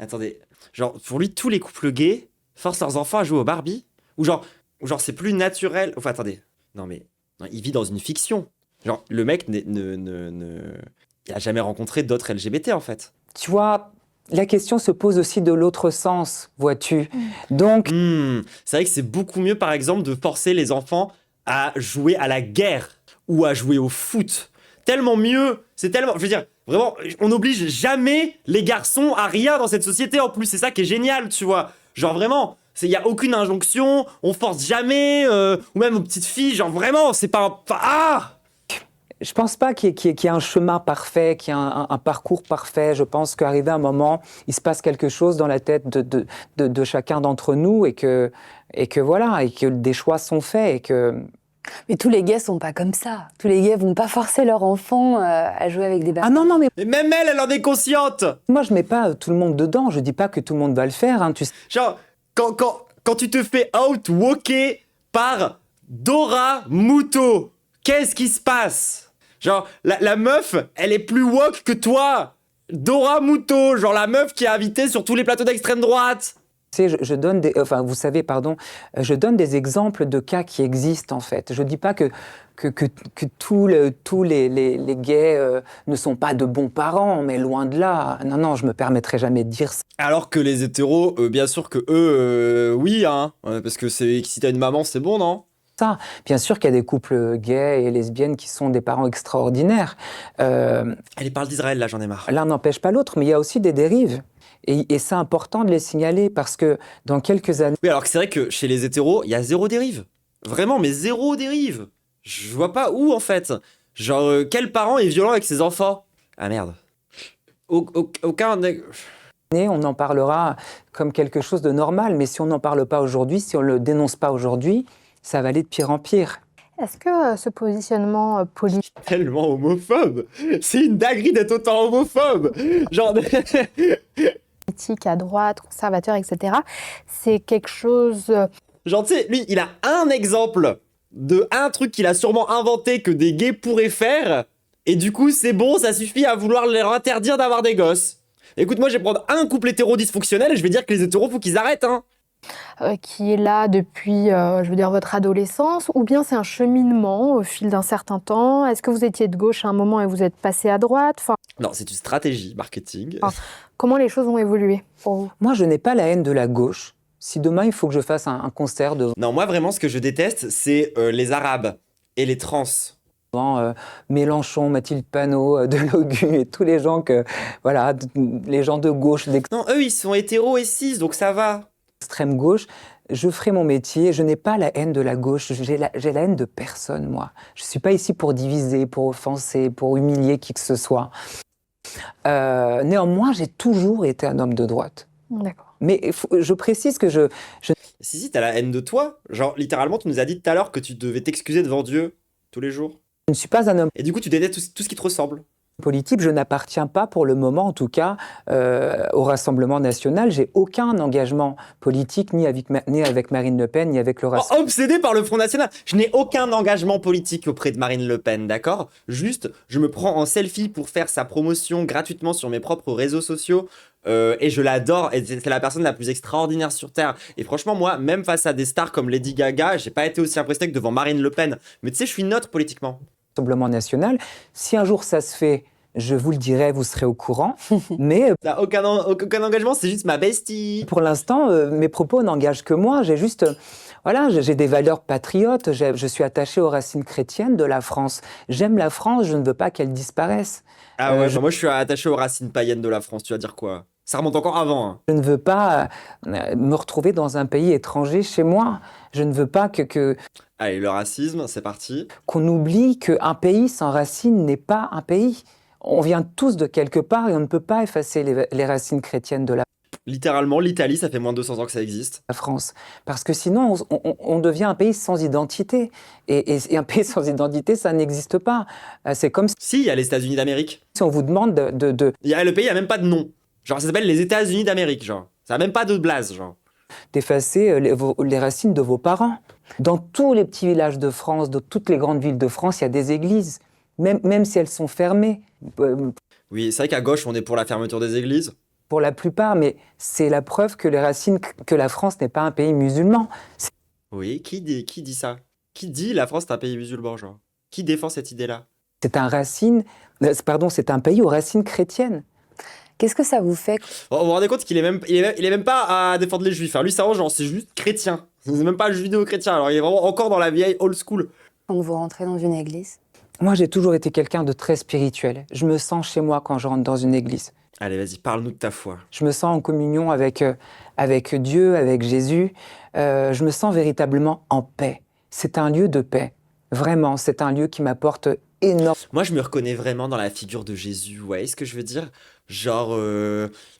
Attendez. Genre, pour lui, tous les couples gays forcent leurs enfants à jouer au Barbie? Ou genre c'est plus naturel... Enfin, attendez. Non, mais... Non, il vit dans une fiction. Genre, le mec il a jamais rencontré d'autres LGBT, en fait. Tu vois, la question se pose aussi de l'autre sens, vois-tu. Donc, c'est vrai que c'est beaucoup mieux, par exemple, de forcer les enfants à jouer à la guerre ou à jouer au foot. Tellement mieux. C'est tellement... Je veux dire, vraiment, on n'oblige jamais les garçons à rien dans cette société, en plus. C'est ça qui est génial, tu vois. Genre, vraiment... Il n'y a aucune injonction, on force jamais, ou même aux petites filles, genre vraiment, c'est pas un... Ah! je pense pas qu'il y ait un chemin parfait, qu'il y ait un parcours parfait. Je pense qu'arrivé un moment, il se passe quelque chose dans la tête de chacun d'entre nous et que voilà, et que des choix sont faits et que... Mais tous les gays sont pas comme ça. Tous les gays vont pas forcer leurs enfants à jouer avec des Barbies. Ah non, mais Et même elle en est consciente! moi je mets pas tout le monde dedans, je dis pas que tout le monde va le faire, hein, tu sais. Genre, quand tu te fais outwalker par Dora Muto, qu'est-ce qui se passe? Genre, la meuf, elle est plus woke que toi. Dora Muto, genre la meuf qui est invitée sur tous les plateaux d'extrême droite. Tu sais, je donne vous savez, pardon, je donne des exemples de cas qui existent en fait. Je dis pas que tous les gays ne sont pas de bons parents, mais loin de là. Non, je me permettrai jamais de dire ça. Alors que les hétéros, bien sûr que eux, oui, hein. Parce que si t'as une maman, c'est bon, non? Bien sûr qu'il y a des couples gays et lesbiennes qui sont des parents extraordinaires. Elle parle d'Israël, là, j'en ai marre. L'un n'empêche pas l'autre, mais il y a aussi des dérives. Et c'est important de les signaler parce que dans quelques années... Oui, alors que c'est vrai que chez les hétéros, il y a zéro dérive. Vraiment, mais zéro dérive. Je vois pas où, en fait. Genre, quel parent est violent avec ses enfants? Ah merde. Aucun... On en parlera comme quelque chose de normal, mais si on n'en parle pas aujourd'hui, si on le dénonce pas aujourd'hui, ça va aller de pire en pire. Est-ce que ce positionnement politique Tellement homophobe. C'est une dinguerie d'être autant homophobe. Genre, à droite, conservateur, etc., c'est quelque chose... genre, tu sais, lui, il a un exemple de un truc qu'il a sûrement inventé que des gays pourraient faire. Et du coup, c'est bon, ça suffit à vouloir leur interdire d'avoir des gosses. Écoute, moi, je vais prendre un couple hétéro dysfonctionnel et je vais dire que les hétéros, faut qu'ils arrêtent, hein. qui est là depuis, je veux dire, votre adolescence, ou bien c'est un cheminement au fil d'un certain temps? Est-ce que vous étiez de gauche à un moment et vous êtes passé à droite? Enfin, Non, c'est une stratégie marketing. comment les choses ont évolué pour vous? Moi, je n'ai pas la haine de la gauche. Si demain, il faut que je fasse un concert devant Non, moi, vraiment, ce que je déteste, c'est les arabes et les trans. Mélenchon, Mathilde Panot, Delogu et tous les gens voilà, les gens de gauche, Non, eux, ils sont hétéros et cis, donc ça va. d'extrême gauche, je ferai mon métier. Je n'ai pas la haine de la gauche. J'ai la haine de personne, moi. Je suis pas ici pour diviser, pour offenser, pour humilier qui que ce soit. Néanmoins, j'ai toujours été un homme de droite. D'accord. Mais je précise que je Si, t'as la haine de toi. Genre, littéralement, tu nous as dit tout à l'heure que tu devais t'excuser devant Dieu tous les jours. ne suis pas un homme Et du coup, tu détestes tout ce qui te ressemble. politique. Je n'appartiens pas, pour le moment en tout cas, au Rassemblement national. J'ai aucun engagement politique, ni avec Marine Le Pen, ni avec le Rassemblement. Obsédé par le Front National. Je n'ai aucun engagement politique auprès de Marine Le Pen, d'accord? Juste, je me prends en selfie pour faire sa promotion gratuitement sur mes propres réseaux sociaux. Et je l'adore, et c'est la personne la plus extraordinaire sur Terre. Et franchement, moi, même face à des stars comme Lady Gaga, j'ai pas été aussi impressionné que devant Marine Le Pen. Mais tu sais, je suis neutre politiquement. Rassemblement national. Si un jour ça se fait, je vous le dirai, vous serez au courant. Mais T'as aucun engagement, c'est juste ma bestie. pour l'instant, mes propos n'engagent que moi. J'ai juste, voilà, j'ai des valeurs patriotes. Je suis attaché aux racines chrétiennes de la France. J'aime la France, je ne veux pas qu'elle disparaisse. Ah ouais, bah moi je suis attaché aux racines païennes de la France, tu vas dire quoi? Ça remonte encore avant, hein. Je ne veux pas me retrouver dans un pays étranger chez moi. Je ne veux pas Allez, le racisme, c'est parti. qu'on oublie qu'un pays sans racines n'est pas un pays. On vient tous de quelque part et on ne peut pas effacer les racines chrétiennes de la Littéralement, l'Italie, ça fait moins de 200 ans que ça existe. France. Parce que sinon, on devient un pays sans identité. Et un pays sans identité, ça n'existe pas. C'est comme Si, il y a les États-Unis d'Amérique. si on vous demande Le pays a même pas de nom. Genre, ça s'appelle les États-Unis d'Amérique, genre. Ça a même pas de blase, genre. d'effacer les racines de vos parents. Dans tous les petits villages de France, dans toutes les grandes villes de France, il y a des églises. Même si elles sont fermées, Oui, c'est vrai qu'à gauche, on est pour la fermeture des églises. pour la plupart, mais c'est la preuve que que la France n'est pas un pays musulman. Oui, qui dit ça? Qui dit la France est un pays musulman, genre? Qui défend cette idée-là? C'est c'est un pays aux racines chrétiennes. Qu'est-ce que ça vous fait Vous vous rendez compte qu'il est même pas à défendre les juifs, hein. Lui, ça genre, c'est juste chrétien. C'est même pas judéo-chrétien, alors il est vraiment encore dans la vieille old school. quand vous rentrez dans une église? Moi, j'ai toujours été quelqu'un de très spirituel. Je me sens chez moi quand je rentre dans une église. Allez, vas-y, parle-nous de ta foi. Je me sens en communion avec Dieu, avec Jésus. Je me sens véritablement en paix. C'est un lieu de paix. Vraiment, c'est un lieu qui m'apporte énormément. Moi, je me reconnais vraiment dans la figure de Jésus, vous voyez ce que je veux dire? Genre,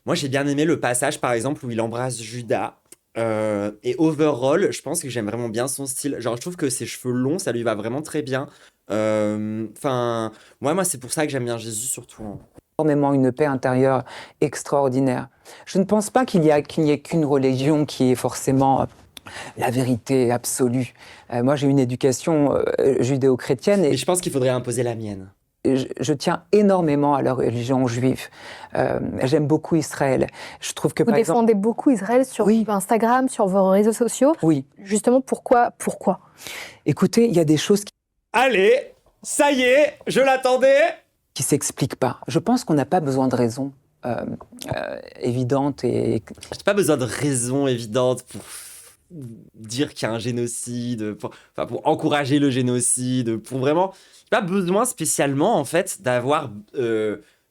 moi, j'ai bien aimé le passage, par exemple, où il embrasse Judas. Et overall, je pense que j'aime vraiment bien son style. Genre, je trouve que ses cheveux longs, ça lui va vraiment très bien. Enfin, moi, c'est pour ça que j'aime bien Jésus, surtout, hein. Une paix intérieure extraordinaire. Je ne pense pas qu'il y ait qu'une religion qui est forcément la vérité absolue. Moi, j'ai une éducation judéo-chrétienne Mais et je pense qu'il faudrait imposer la mienne. je tiens énormément à la religion juive. J'aime beaucoup Israël. Je trouve que, Vous par exemple... défendez beaucoup Israël sur Oui. Instagram, sur vos réseaux sociaux. Oui. Justement, pourquoi? Écoutez, il y a des choses Allez, ça y est, je l'attendais. qui s'expliquent pas. Je pense qu'on n'a pas besoin de raisons évidentes et... J'ai pas besoin de raisons évidentes pour dire qu'il y a un génocide, pour encourager le génocide, pour vraiment... J'ai pas besoin spécialement, en fait, d'avoir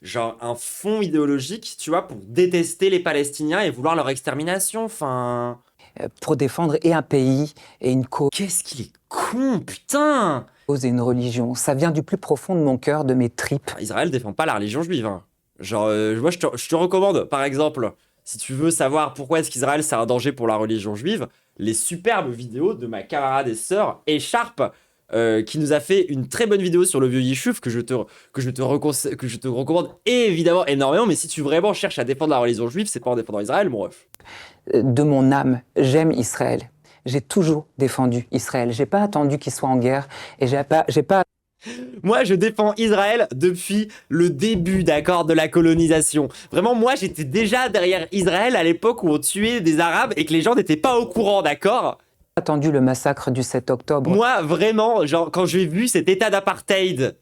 genre un fond idéologique, tu vois, pour détester les Palestiniens et vouloir leur extermination, enfin... pour défendre et un pays et une cause Qu'est-ce qu'il est con, putain! et une religion. Ça vient du plus profond de mon cœur, de mes tripes. Israël défend pas la religion juive, hein. Genre, moi, je te recommande, par exemple, si tu veux savoir pourquoi est-ce qu'Israël c'est un danger pour la religion juive, les superbes vidéos de ma camarade et sœur Écharpe, qui nous a fait une très bonne vidéo sur le vieux Yishuv que je te recommande évidemment énormément. Mais si tu vraiment cherches à défendre la religion juive, c'est pas en défendant Israël, mon ref. De mon âme, j'aime Israël. J'ai toujours défendu Israël. J'ai pas attendu qu'il soit en guerre et j'ai pas Moi, je défends Israël depuis le début, d'accord, de la colonisation. Vraiment, moi, j'étais déjà derrière Israël à l'époque où on tuait des Arabes et que les gens n'étaient pas au courant, d'accord? attendu le massacre du 7 octobre. Moi, vraiment, genre, quand j'ai vu cet état d'apartheid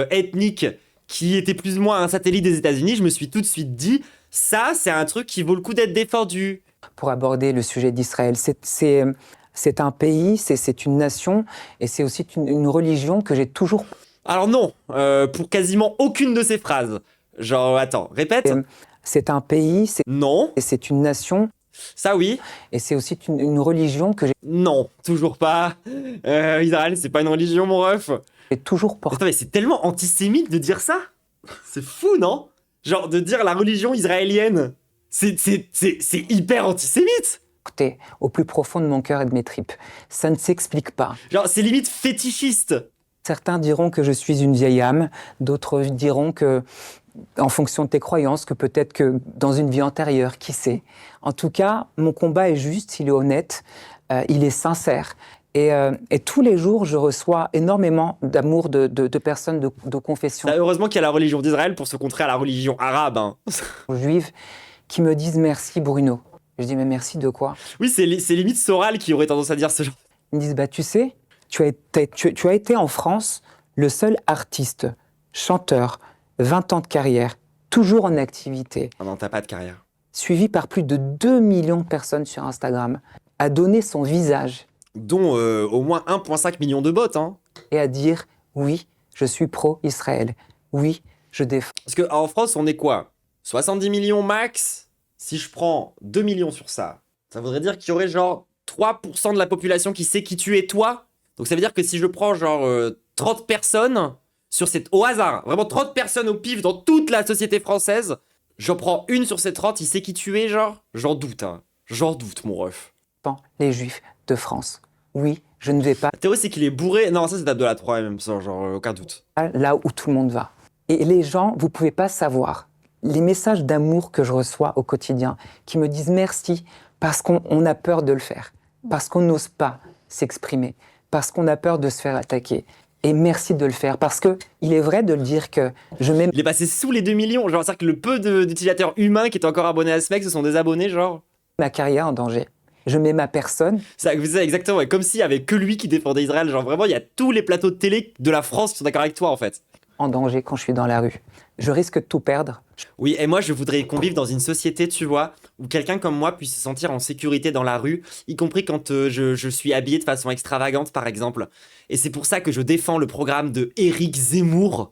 ethnique qui était plus ou moins un satellite des États-Unis, je me suis tout de suite dit, ça, c'est un truc qui vaut le coup d'être défendu. Pour aborder le sujet d'Israël, c'est un pays, c'est une nation et c'est aussi une religion que j'ai toujours... Alors non, pour quasiment aucune de ces phrases. Genre, attends, répète. C'est un pays, Non. c'est une nation. Ça oui. Et c'est aussi une religion que Non, toujours pas. Israël, c'est pas une religion, mon ref. j'ai toujours portée. Attends, mais c'est tellement antisémite de dire ça. C'est fou, non? Genre, de dire la religion israélienne. C'est hyper antisémite. Au plus profond de mon cœur et de mes tripes. Ça ne s'explique pas. Genre, c'est limite fétichiste. Certains diront que je suis une vieille âme, d'autres diront que, en fonction de tes croyances, que peut-être que dans une vie antérieure, qui sait. En tout cas, mon combat est juste, il est honnête, il est sincère. Et tous les jours, je reçois énormément d'amour de personnes de confession Heureusement qu'il y a la religion d'Israël pour se contrer à la religion arabe. Hein. juive qui me disent merci Bruno. Je dis mais merci de quoi? Oui, c'est limite Soral qui aurait tendance à dire ce genre. Ils me disent bah tu sais, tu as été en France le seul artiste, chanteur, 20 ans de carrière, toujours en activité, Ah non, t'as pas de carrière. suivi par plus de 2 millions de personnes sur Instagram, à donner son visage Dont au moins 1,5 million de bots. Hein. et à dire oui, je suis pro-Israël, oui, je défends. Parce qu'en France, on est quoi? 70 millions max? Si je prends 2 millions sur ça, ça voudrait dire qu'il y aurait genre 3% de la population qui sait qui tu es toi. Donc ça veut dire que si je prends genre 30 personnes sur cette, au hasard, vraiment 30 personnes au pif dans toute la société française, j'en prends une sur ces 30, il sait qui tu es, genre? J'en doute, hein. J'en doute, mon ref. Les Juifs de France. Oui, je ne vais pas La théorie, c'est qu'il est bourré. Non, ça, c'est Abdallah 3 même, ça, genre, aucun doute. là où tout le monde va. Et les gens, vous pouvez pas savoir les messages d'amour que je reçois au quotidien, qui me disent merci parce qu'on a peur de le faire, parce qu'on n'ose pas s'exprimer, parce qu'on a peur de se faire attaquer. Et merci de le faire, parce que il est vrai de le dire que je mets Il est passé sous les 2 millions. Genre, c'est-à-dire que le peu d'utilisateurs humains qui étaient encore abonnés à ce mec se sont désabonnés, genre. ma carrière en danger. Je mets ma personne. C'est exactement, ouais. Comme s'il y avait que lui qui défendait Israël. Genre, vraiment, il y a tous les plateaux de télé de la France qui sont d'accord avec toi, en fait. En danger quand je suis dans la rue. Je risque de tout perdre. Oui, et moi, je voudrais qu'on vive dans une société, tu vois, où quelqu'un comme moi puisse se sentir en sécurité dans la rue, y compris quand je suis habillé de façon extravagante, par exemple. Et c'est pour ça que je défends le programme de Éric Zemmour.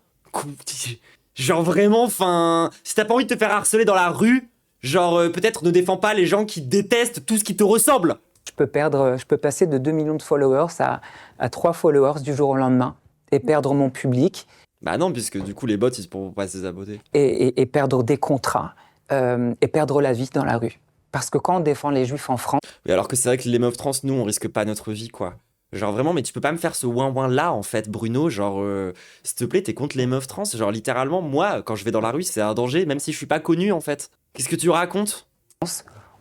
Genre, vraiment, enfin, si t'as pas envie de te faire harceler dans la rue, genre, peut-être ne défends pas les gens qui détestent tout ce qui te ressemble. Je peux passer de 2 millions de followers à 3 followers du jour au lendemain et perdre mon public. Bah non, puisque du coup, les bots, ils pourront pas se désabonner. Et perdre des contrats et perdre la vie dans la rue. Parce que quand on défend les Juifs en France, Oui, alors que c'est vrai que les meufs trans, nous, on risque pas notre vie, quoi. Genre vraiment, mais tu peux pas me faire ce ouin-ouin là, en fait, Bruno. Genre, s'il te plaît, t'es contre les meufs trans. Genre, littéralement, moi, quand je vais dans la rue, c'est un danger, même si je suis pas connu, en fait. Qu'est-ce que tu racontes?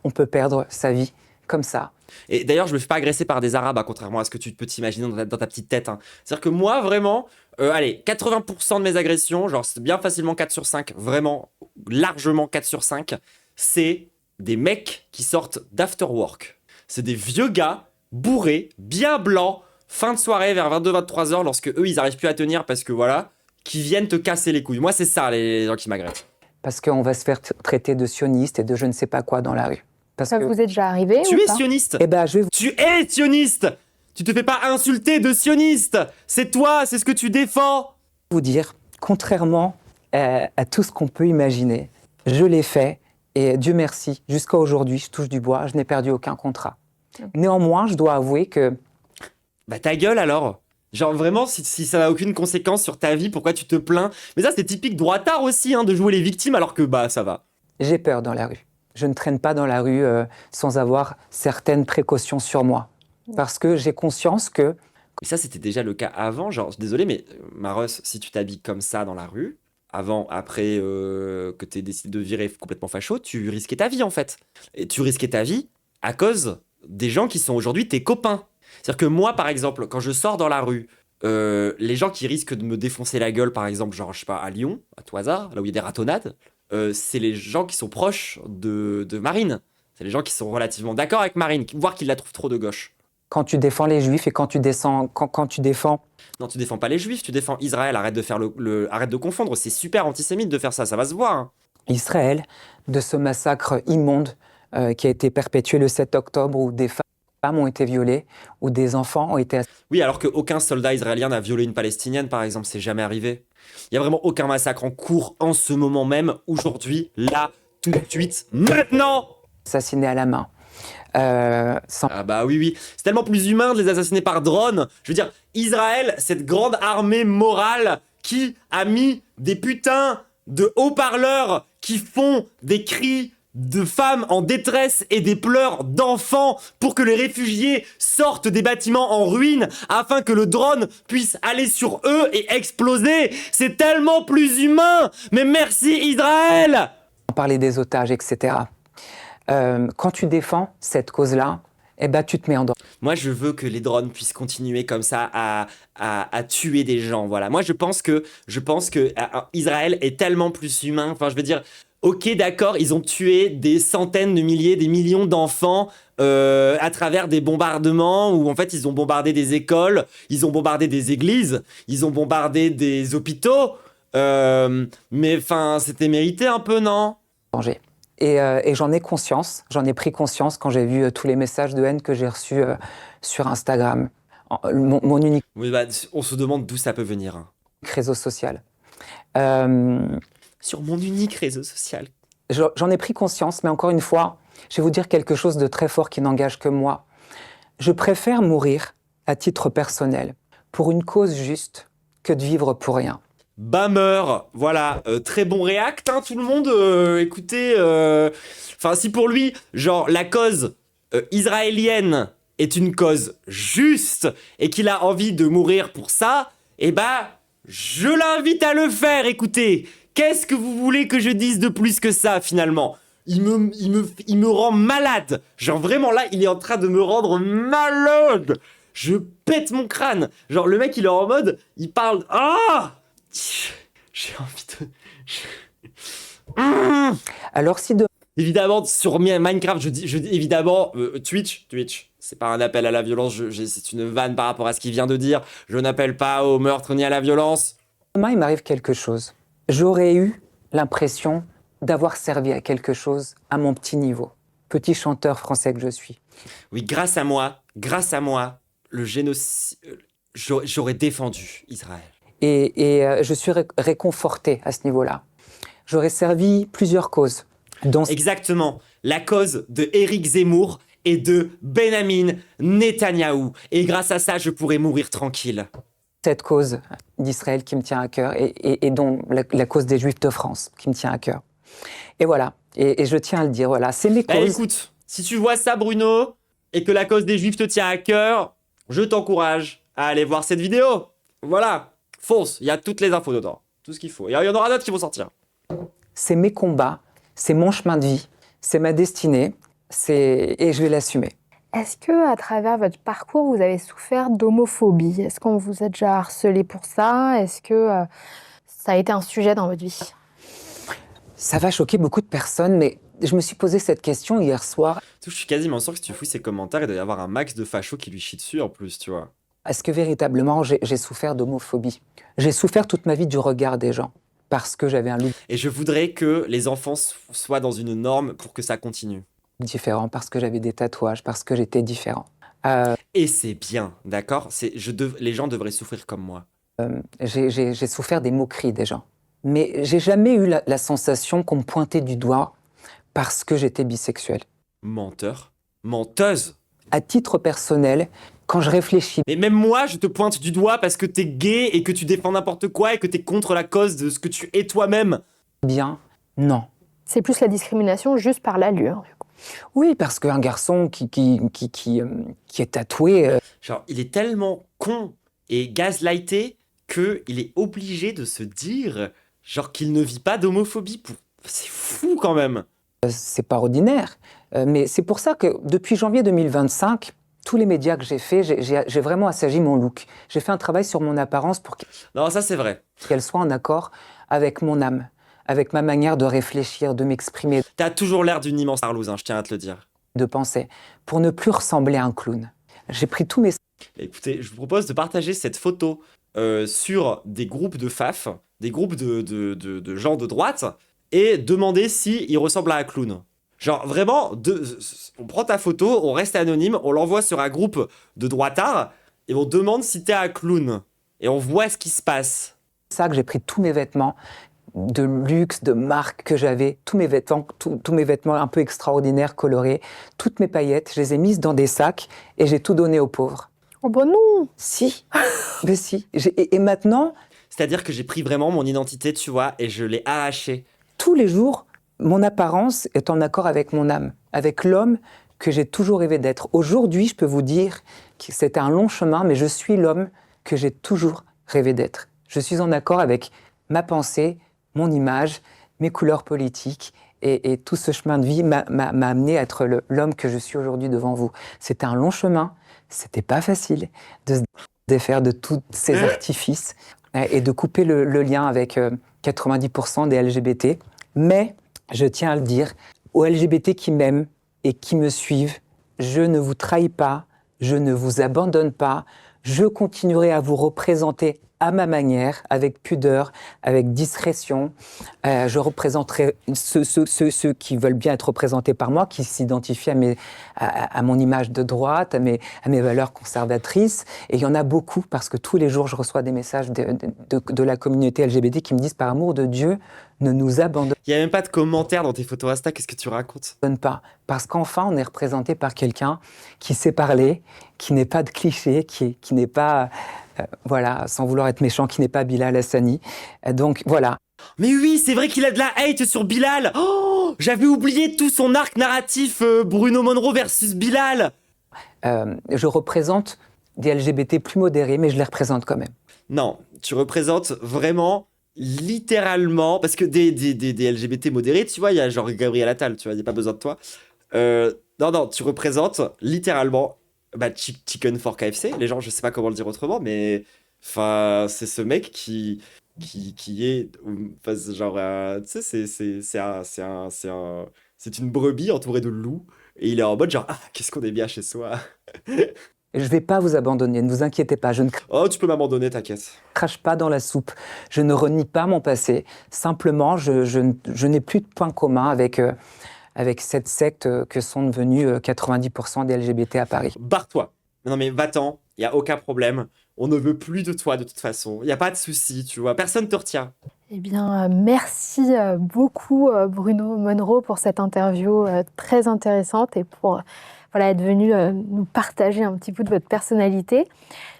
on peut perdre sa vie comme ça. Et d'ailleurs, je me fais pas agresser par des arabes, hein, contrairement à ce que tu peux t'imaginer dans ta petite tête. Hein. C'est-à-dire que moi, vraiment, allez, 80% de mes agressions, genre c'est bien facilement 4 sur 5, vraiment largement 4 sur 5, c'est des mecs qui sortent d'after work. C'est des vieux gars, bourrés, bien blancs, fin de soirée vers 22-23 heures, lorsque eux, ils arrivent plus à tenir parce que voilà, qui viennent te casser les couilles. Moi, c'est ça, les gens qui m'agressent. Parce qu'on va se faire traiter de sioniste et de je ne sais pas quoi dans la rue. Parce Ça que, vous est déjà arrivé Tu ou es pas sioniste. eh ben, je vais Tu es sioniste. Tu te fais pas insulter de sioniste. C'est toi, c'est ce que tu défends. vous dire, contrairement à tout ce qu'on peut imaginer, je l'ai fait et Dieu merci, jusqu'à aujourd'hui, je touche du bois, je n'ai perdu aucun contrat. Néanmoins, je dois avouer que Bah ta gueule alors. Genre vraiment, si ça n'a aucune conséquence sur ta vie, pourquoi tu te plains? Mais ça c'est typique droitard aussi, hein, de jouer les victimes alors que bah ça va. j'ai peur dans la rue. Je ne traîne pas dans la rue sans avoir certaines précautions sur moi. Parce que j'ai conscience que Mais ça, c'était déjà le cas avant. Genre, désolé, mais Maros, si tu t'habilles comme ça dans la rue, avant, après que tu aies décidé de virer complètement facho, tu risquais ta vie en fait. Et tu risquais ta vie à cause des gens qui sont aujourd'hui tes copains. C'est-à-dire que moi, par exemple, quand je sors dans la rue, les gens qui risquent de me défoncer la gueule, par exemple, genre, je sais pas, à Lyon, à tout hasard, là où il y a des ratonnades, c'est les gens qui sont proches de Marine. C'est les gens qui sont relativement d'accord avec Marine, voire qui la trouvent trop de gauche. Quand tu défends les juifs et quand tu défends... Non, tu défends pas les juifs, tu défends Israël. Arrête de faire arrête de confondre. C'est super antisémite de faire ça va se voir. Hein. Israël, de ce massacre immonde qui a été perpétué le 7 octobre où des femmes ont été violées, où des enfants ont été... Oui, alors qu'aucun soldat israélien n'a violé une Palestinienne, par exemple, c'est jamais arrivé. Il y a vraiment aucun massacre en cours en ce moment même, aujourd'hui, là, tout de suite, maintenant. assassinés à la main. Ah bah oui, c'est tellement plus humain de les assassiner par drone. Je veux dire, Israël, cette grande armée morale qui a mis des putains de haut-parleurs qui font des cris de femmes en détresse et des pleurs d'enfants pour que les réfugiés sortent des bâtiments en ruine afin que le drone puisse aller sur eux et exploser. C'est tellement plus humain. Mais merci Israël. On parlait des otages, etc. Quand tu défends cette cause-là, eh ben, tu te mets en danger. Moi, je veux que les drones puissent continuer comme ça à tuer des gens. Voilà. Moi, je pense que Israël est tellement plus humain. Enfin, je veux dire, ok, d'accord, ils ont tué des centaines de milliers, des millions d'enfants à travers des bombardements où en fait ils ont bombardé des écoles, ils ont bombardé des églises, ils ont bombardé des hôpitaux. Mais enfin, c'était mérité un peu, non ? Et j'en ai conscience, j'en ai pris conscience quand j'ai vu tous les messages de haine que j'ai reçus sur Instagram. Mon unique Oui, bah, on se demande d'où ça peut venir. Hein. réseau social. Sur mon unique réseau social. J'en ai pris conscience, mais encore une fois, je vais vous dire quelque chose de très fort qui n'engage que moi. Je préfère mourir à titre personnel pour une cause juste que de vivre pour rien. Bammer, voilà, très bon react, hein, tout le monde, écoutez, enfin si pour lui, genre la cause israélienne est une cause juste et qu'il a envie de mourir pour ça, eh bah, je l'invite à le faire, écoutez, qu'est-ce que vous voulez que je dise de plus que ça finalement ? Il me rend malade, genre vraiment là, il est en train de me rendre malade, je pète mon crâne, genre le mec il est en mode, il parle, ah ! J'ai envie de... Alors si Évidemment, sur Minecraft, je dis évidemment, Twitch, c'est pas un appel à la violence, c'est une vanne par rapport à ce qu'il vient de dire. Je n'appelle pas au meurtre ni à la violence. demain il m'arrive quelque chose, j'aurais eu l'impression d'avoir servi à quelque chose à mon petit niveau. Petit chanteur français que je suis. Oui, grâce à moi, le génocide... J'aurais défendu Israël. Et je suis réconforté à ce niveau-là. J'aurais servi plusieurs causes. Dont Exactement, la cause de Éric Zemmour et de Benjamin Netanyahou. Et grâce à ça, je pourrais mourir tranquille. cette cause d'Israël qui me tient à cœur et dont la cause des Juifs de France qui me tient à cœur. Et voilà, et je tiens à le dire, voilà, c'est mes causes. Écoute, si tu vois ça, Bruno, et que la cause des Juifs te tient à cœur, je t'encourage à aller voir cette vidéo. Voilà. Fonce, il y a toutes les infos dedans, tout ce qu'il faut. Il y en aura d'autres qui vont sortir. C'est mes combats, c'est mon chemin de vie, c'est ma destinée, et je vais l'assumer. Est-ce que, à travers votre parcours, vous avez souffert d'homophobie ? Est-ce qu'on vous a déjà harcelé pour ça ? Est-ce que ça a été un sujet dans votre vie ? Ça va choquer beaucoup de personnes, mais je me suis posé cette question hier soir. Je suis quasiment sûr que si tu fouilles ses commentaires, il doit y avoir un max de fachos qui lui chient dessus en plus, tu vois. Est-ce que véritablement j'ai souffert d'homophobie ? J'ai souffert toute ma vie du regard des gens, parce que j'avais un look Et je voudrais que les enfants soient dans une norme pour que ça continue. différent, parce que j'avais des tatouages, parce que j'étais différent. Et c'est bien, d'accord ? Les gens devraient souffrir comme moi. J'ai souffert des moqueries des gens. Mais j'ai jamais eu la sensation qu'on me pointait du doigt parce que j'étais bisexuel. Menteur. Menteuse. À titre personnel, quand je réfléchis Et même moi, je te pointe du doigt parce que t'es gay et que tu défends n'importe quoi et que t'es contre la cause de ce que tu es toi-même. bien, non. C'est plus la discrimination juste par l'allure. Oui, parce qu'un garçon qui est tatoué, Genre, il est tellement con et gaslighté qu'il est obligé de se dire, genre, qu'il ne vit pas d'homophobie. C'est fou quand même. c'est pas ordinaire. Mais c'est pour ça que depuis janvier 2025, tous les médias que j'ai faits, j'ai vraiment assagi mon look. J'ai fait un travail sur mon apparence pour Non, ça c'est vrai. qu'elle soit en accord avec mon âme, avec ma manière de réfléchir, de m'exprimer, T'as toujours l'air d'une immense parlouse, hein, je tiens à te le dire. de penser, pour ne plus ressembler à un clown. J'ai pris tous mes Écoutez, je vous propose de partager cette photo sur des groupes de FAF, des groupes de gens de droite, et demander s'ils ressemblent à un clown. Genre, vraiment, on prend ta photo, on reste anonyme, on l'envoie sur un groupe de droitards, et on demande si t'es un clown. Et on voit ce qui se passe. sacs, j'ai pris tous mes vêtements de luxe, de marque que j'avais, tous mes vêtements un peu extraordinaires, colorés, toutes mes paillettes, je les ai mises dans des sacs et j'ai tout donné aux pauvres. Oh bah non! Si, mais si. Et maintenant, C'est-à-dire que j'ai pris vraiment mon identité, tu vois, et je l'ai arrachée. tous les jours, mon apparence est en accord avec mon âme, avec l'homme que j'ai toujours rêvé d'être. Aujourd'hui, je peux vous dire que c'était un long chemin, mais je suis l'homme que j'ai toujours rêvé d'être. Je suis en accord avec ma pensée, mon image, mes couleurs politiques, et tout ce chemin de vie m'a amené à être l'homme que je suis aujourd'hui devant vous. C'était un long chemin, c'était pas facile de se défaire de tous ces artifices et de couper le lien avec 90% des LGBT. Mais, je tiens à le dire, aux LGBT qui m'aiment et qui me suivent, je ne vous trahis pas, je ne vous abandonne pas, je continuerai à vous représenter à ma manière, avec pudeur, avec discrétion. Je représenterai ceux qui veulent bien être représentés par moi, qui s'identifient à mon image de droite, à mes valeurs conservatrices. Et il y en a beaucoup, parce que tous les jours, je reçois des messages de la communauté LGBT qui me disent, par amour de Dieu, ne nous abandonne Il y a même pas de commentaires dans tes photos Insta, qu'est-ce que tu racontes? pas. Parce qu'enfin, on est représenté par quelqu'un qui sait parler, qui n'est pas de cliché, qui n'est pas, voilà, sans vouloir être méchant, qui n'est pas Bilal Hassani. Donc voilà. Mais oui, c'est vrai qu'il a de la hate sur Bilal. Oh, j'avais oublié tout son arc narratif Bruno Monroe versus Bilal. Je représente des LGBT plus modérés, mais je les représente quand même. Non, tu représentes vraiment, littéralement, parce que des LGBT modérés, tu vois, il y a genre Gabriel Attal, tu vois, il n'y a pas besoin de toi. Non, tu représentes littéralement Chicken for KFC. Les gens, je sais pas comment le dire autrement, mais enfin, c'est ce mec qui est, enfin, genre, tu sais, c'est une brebis entourée de loups, et il est en mode genre, ah, qu'est-ce qu'on est bien chez soi. Je ne vais pas vous abandonner, ne vous inquiétez pas, je ne Oh, tu peux m'abandonner, t'inquiète. crache pas dans la soupe, je ne renie pas mon passé, simplement je n'ai plus de point commun avec cette secte que sont devenus 90% des LGBT à Paris. Barre-toi. Non mais va-t'en, il y a aucun problème. On ne veut plus de toi de toute façon. Il y a pas de souci, tu vois. Personne te retient. Eh bien, merci beaucoup Bruno Monroe pour cette interview très intéressante et pour voilà, être venu nous partager un petit peu de votre personnalité.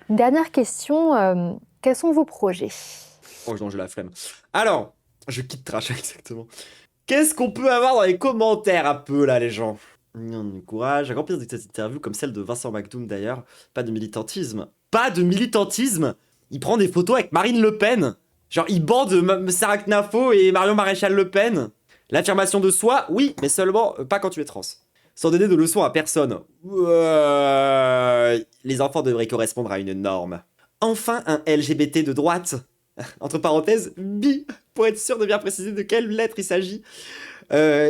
Une dernière question, quels sont vos projets? Oh non, j'ai la flemme. Alors, je quitte Trash exactement. Qu'est-ce qu'on peut avoir dans les commentaires un peu là les gens? Courage, à remplir cette interview comme celle de Vincent McDoom d'ailleurs. Pas de militantisme. Pas de militantisme. Il prend des photos avec Marine Le Pen. Genre, il bande Sarah Knafo et Marion Maréchal Le Pen. L'affirmation de soi, oui, mais seulement pas quand tu es trans. Sans donner de leçons à personne. Les enfants devraient correspondre à une norme. Enfin, un LGBT de droite. Entre parenthèses, bi, pour être sûr de bien préciser de quelle lettre il s'agit.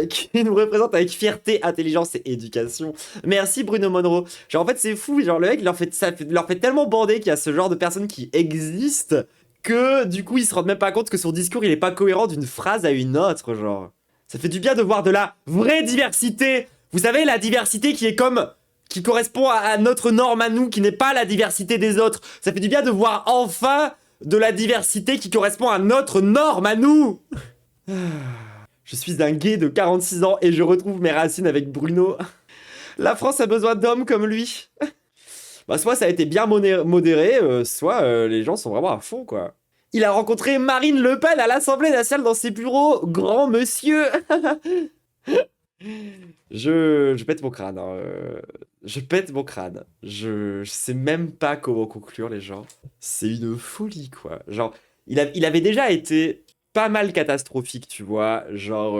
Qui nous représente avec fierté, intelligence et éducation. Merci Bruno Monroe. Genre en fait c'est fou, genre le mec leur fait tellement bander qu'il y a ce genre de personnes qui existent que du coup ils se rendent même pas compte que son discours il est pas cohérent d'une phrase à une autre, genre. Ça fait du bien de voir de la vraie diversité. Vous savez, la diversité qui correspond à notre norme à nous, qui n'est pas la diversité des autres. Ça fait du bien de voir enfin de la diversité qui correspond à notre norme à nous. Je suis un gay de 46 ans et je retrouve mes racines avec Bruno. La France a besoin d'hommes comme lui. Bah, soit ça a été bien modéré, soit les gens sont vraiment à fond, quoi. Il a rencontré Marine Le Pen à l'Assemblée nationale dans ses bureaux. Grand monsieur. Je pète mon crâne. Hein. Je pète mon crâne. Je sais même pas comment conclure les gens. C'est une folie, quoi. Genre, il avait déjà été pas mal catastrophique, tu vois. Genre,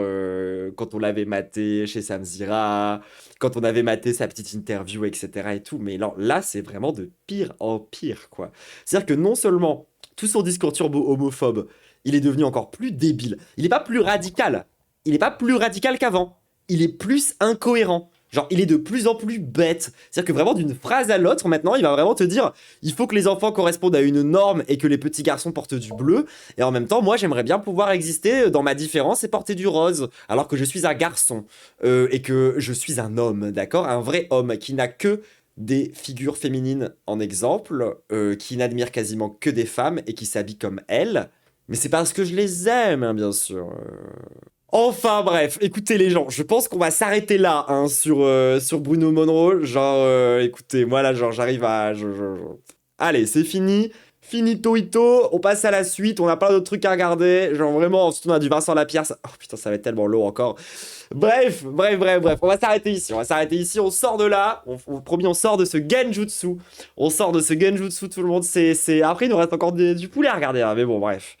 quand on l'avait maté chez Samzira, quand on avait maté sa petite interview, etc. et tout. Mais là c'est vraiment de pire en pire, quoi. C'est-à-dire que non seulement tout son discours turbo-homophobe, il est devenu encore plus débile. Il est pas plus radical. Il est pas plus radical qu'avant. Il est plus incohérent. Genre, il est de plus en plus bête. C'est-à-dire que vraiment, d'une phrase à l'autre, maintenant, il va vraiment te dire il faut que les enfants correspondent à une norme et que les petits garçons portent du bleu. Et en même temps, moi, j'aimerais bien pouvoir exister dans ma différence et porter du rose. Alors que je suis un garçon. Et que je suis un homme, d'accord? Un vrai homme qui n'a que des figures féminines en exemple, qui n'admire quasiment que des femmes et qui s'habille comme elles. Mais c'est parce que je les aime, hein, bien sûr. Enfin bref, écoutez les gens, je pense qu'on va s'arrêter là hein, sur Bruno Monroe. Genre, écoutez, moi là, genre j'arrive à... Allez, c'est fini. Finito ito, on passe à la suite, on a plein d'autres trucs à regarder. Genre vraiment, surtout on a du Vincent Lapierre. Oh putain, ça va être tellement lourd encore. Bref, on va s'arrêter ici, on sort de là. Promis, on sort de ce genjutsu. On sort de ce genjutsu, tout le monde. Après, il nous reste encore du poulet à regarder, hein, mais bon, bref.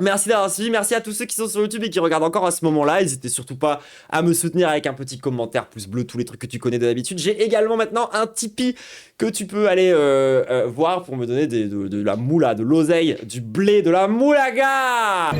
Merci d'avoir suivi, merci à tous ceux qui sont sur YouTube et qui regardent encore à ce moment-là. N'hésitez surtout pas à me soutenir avec un petit commentaire, pouce bleu, tous les trucs que tu connais d'habitude. J'ai également maintenant un Tipeee que tu peux aller voir pour me donner de la moula, de l'oseille, du blé, de la moulaga.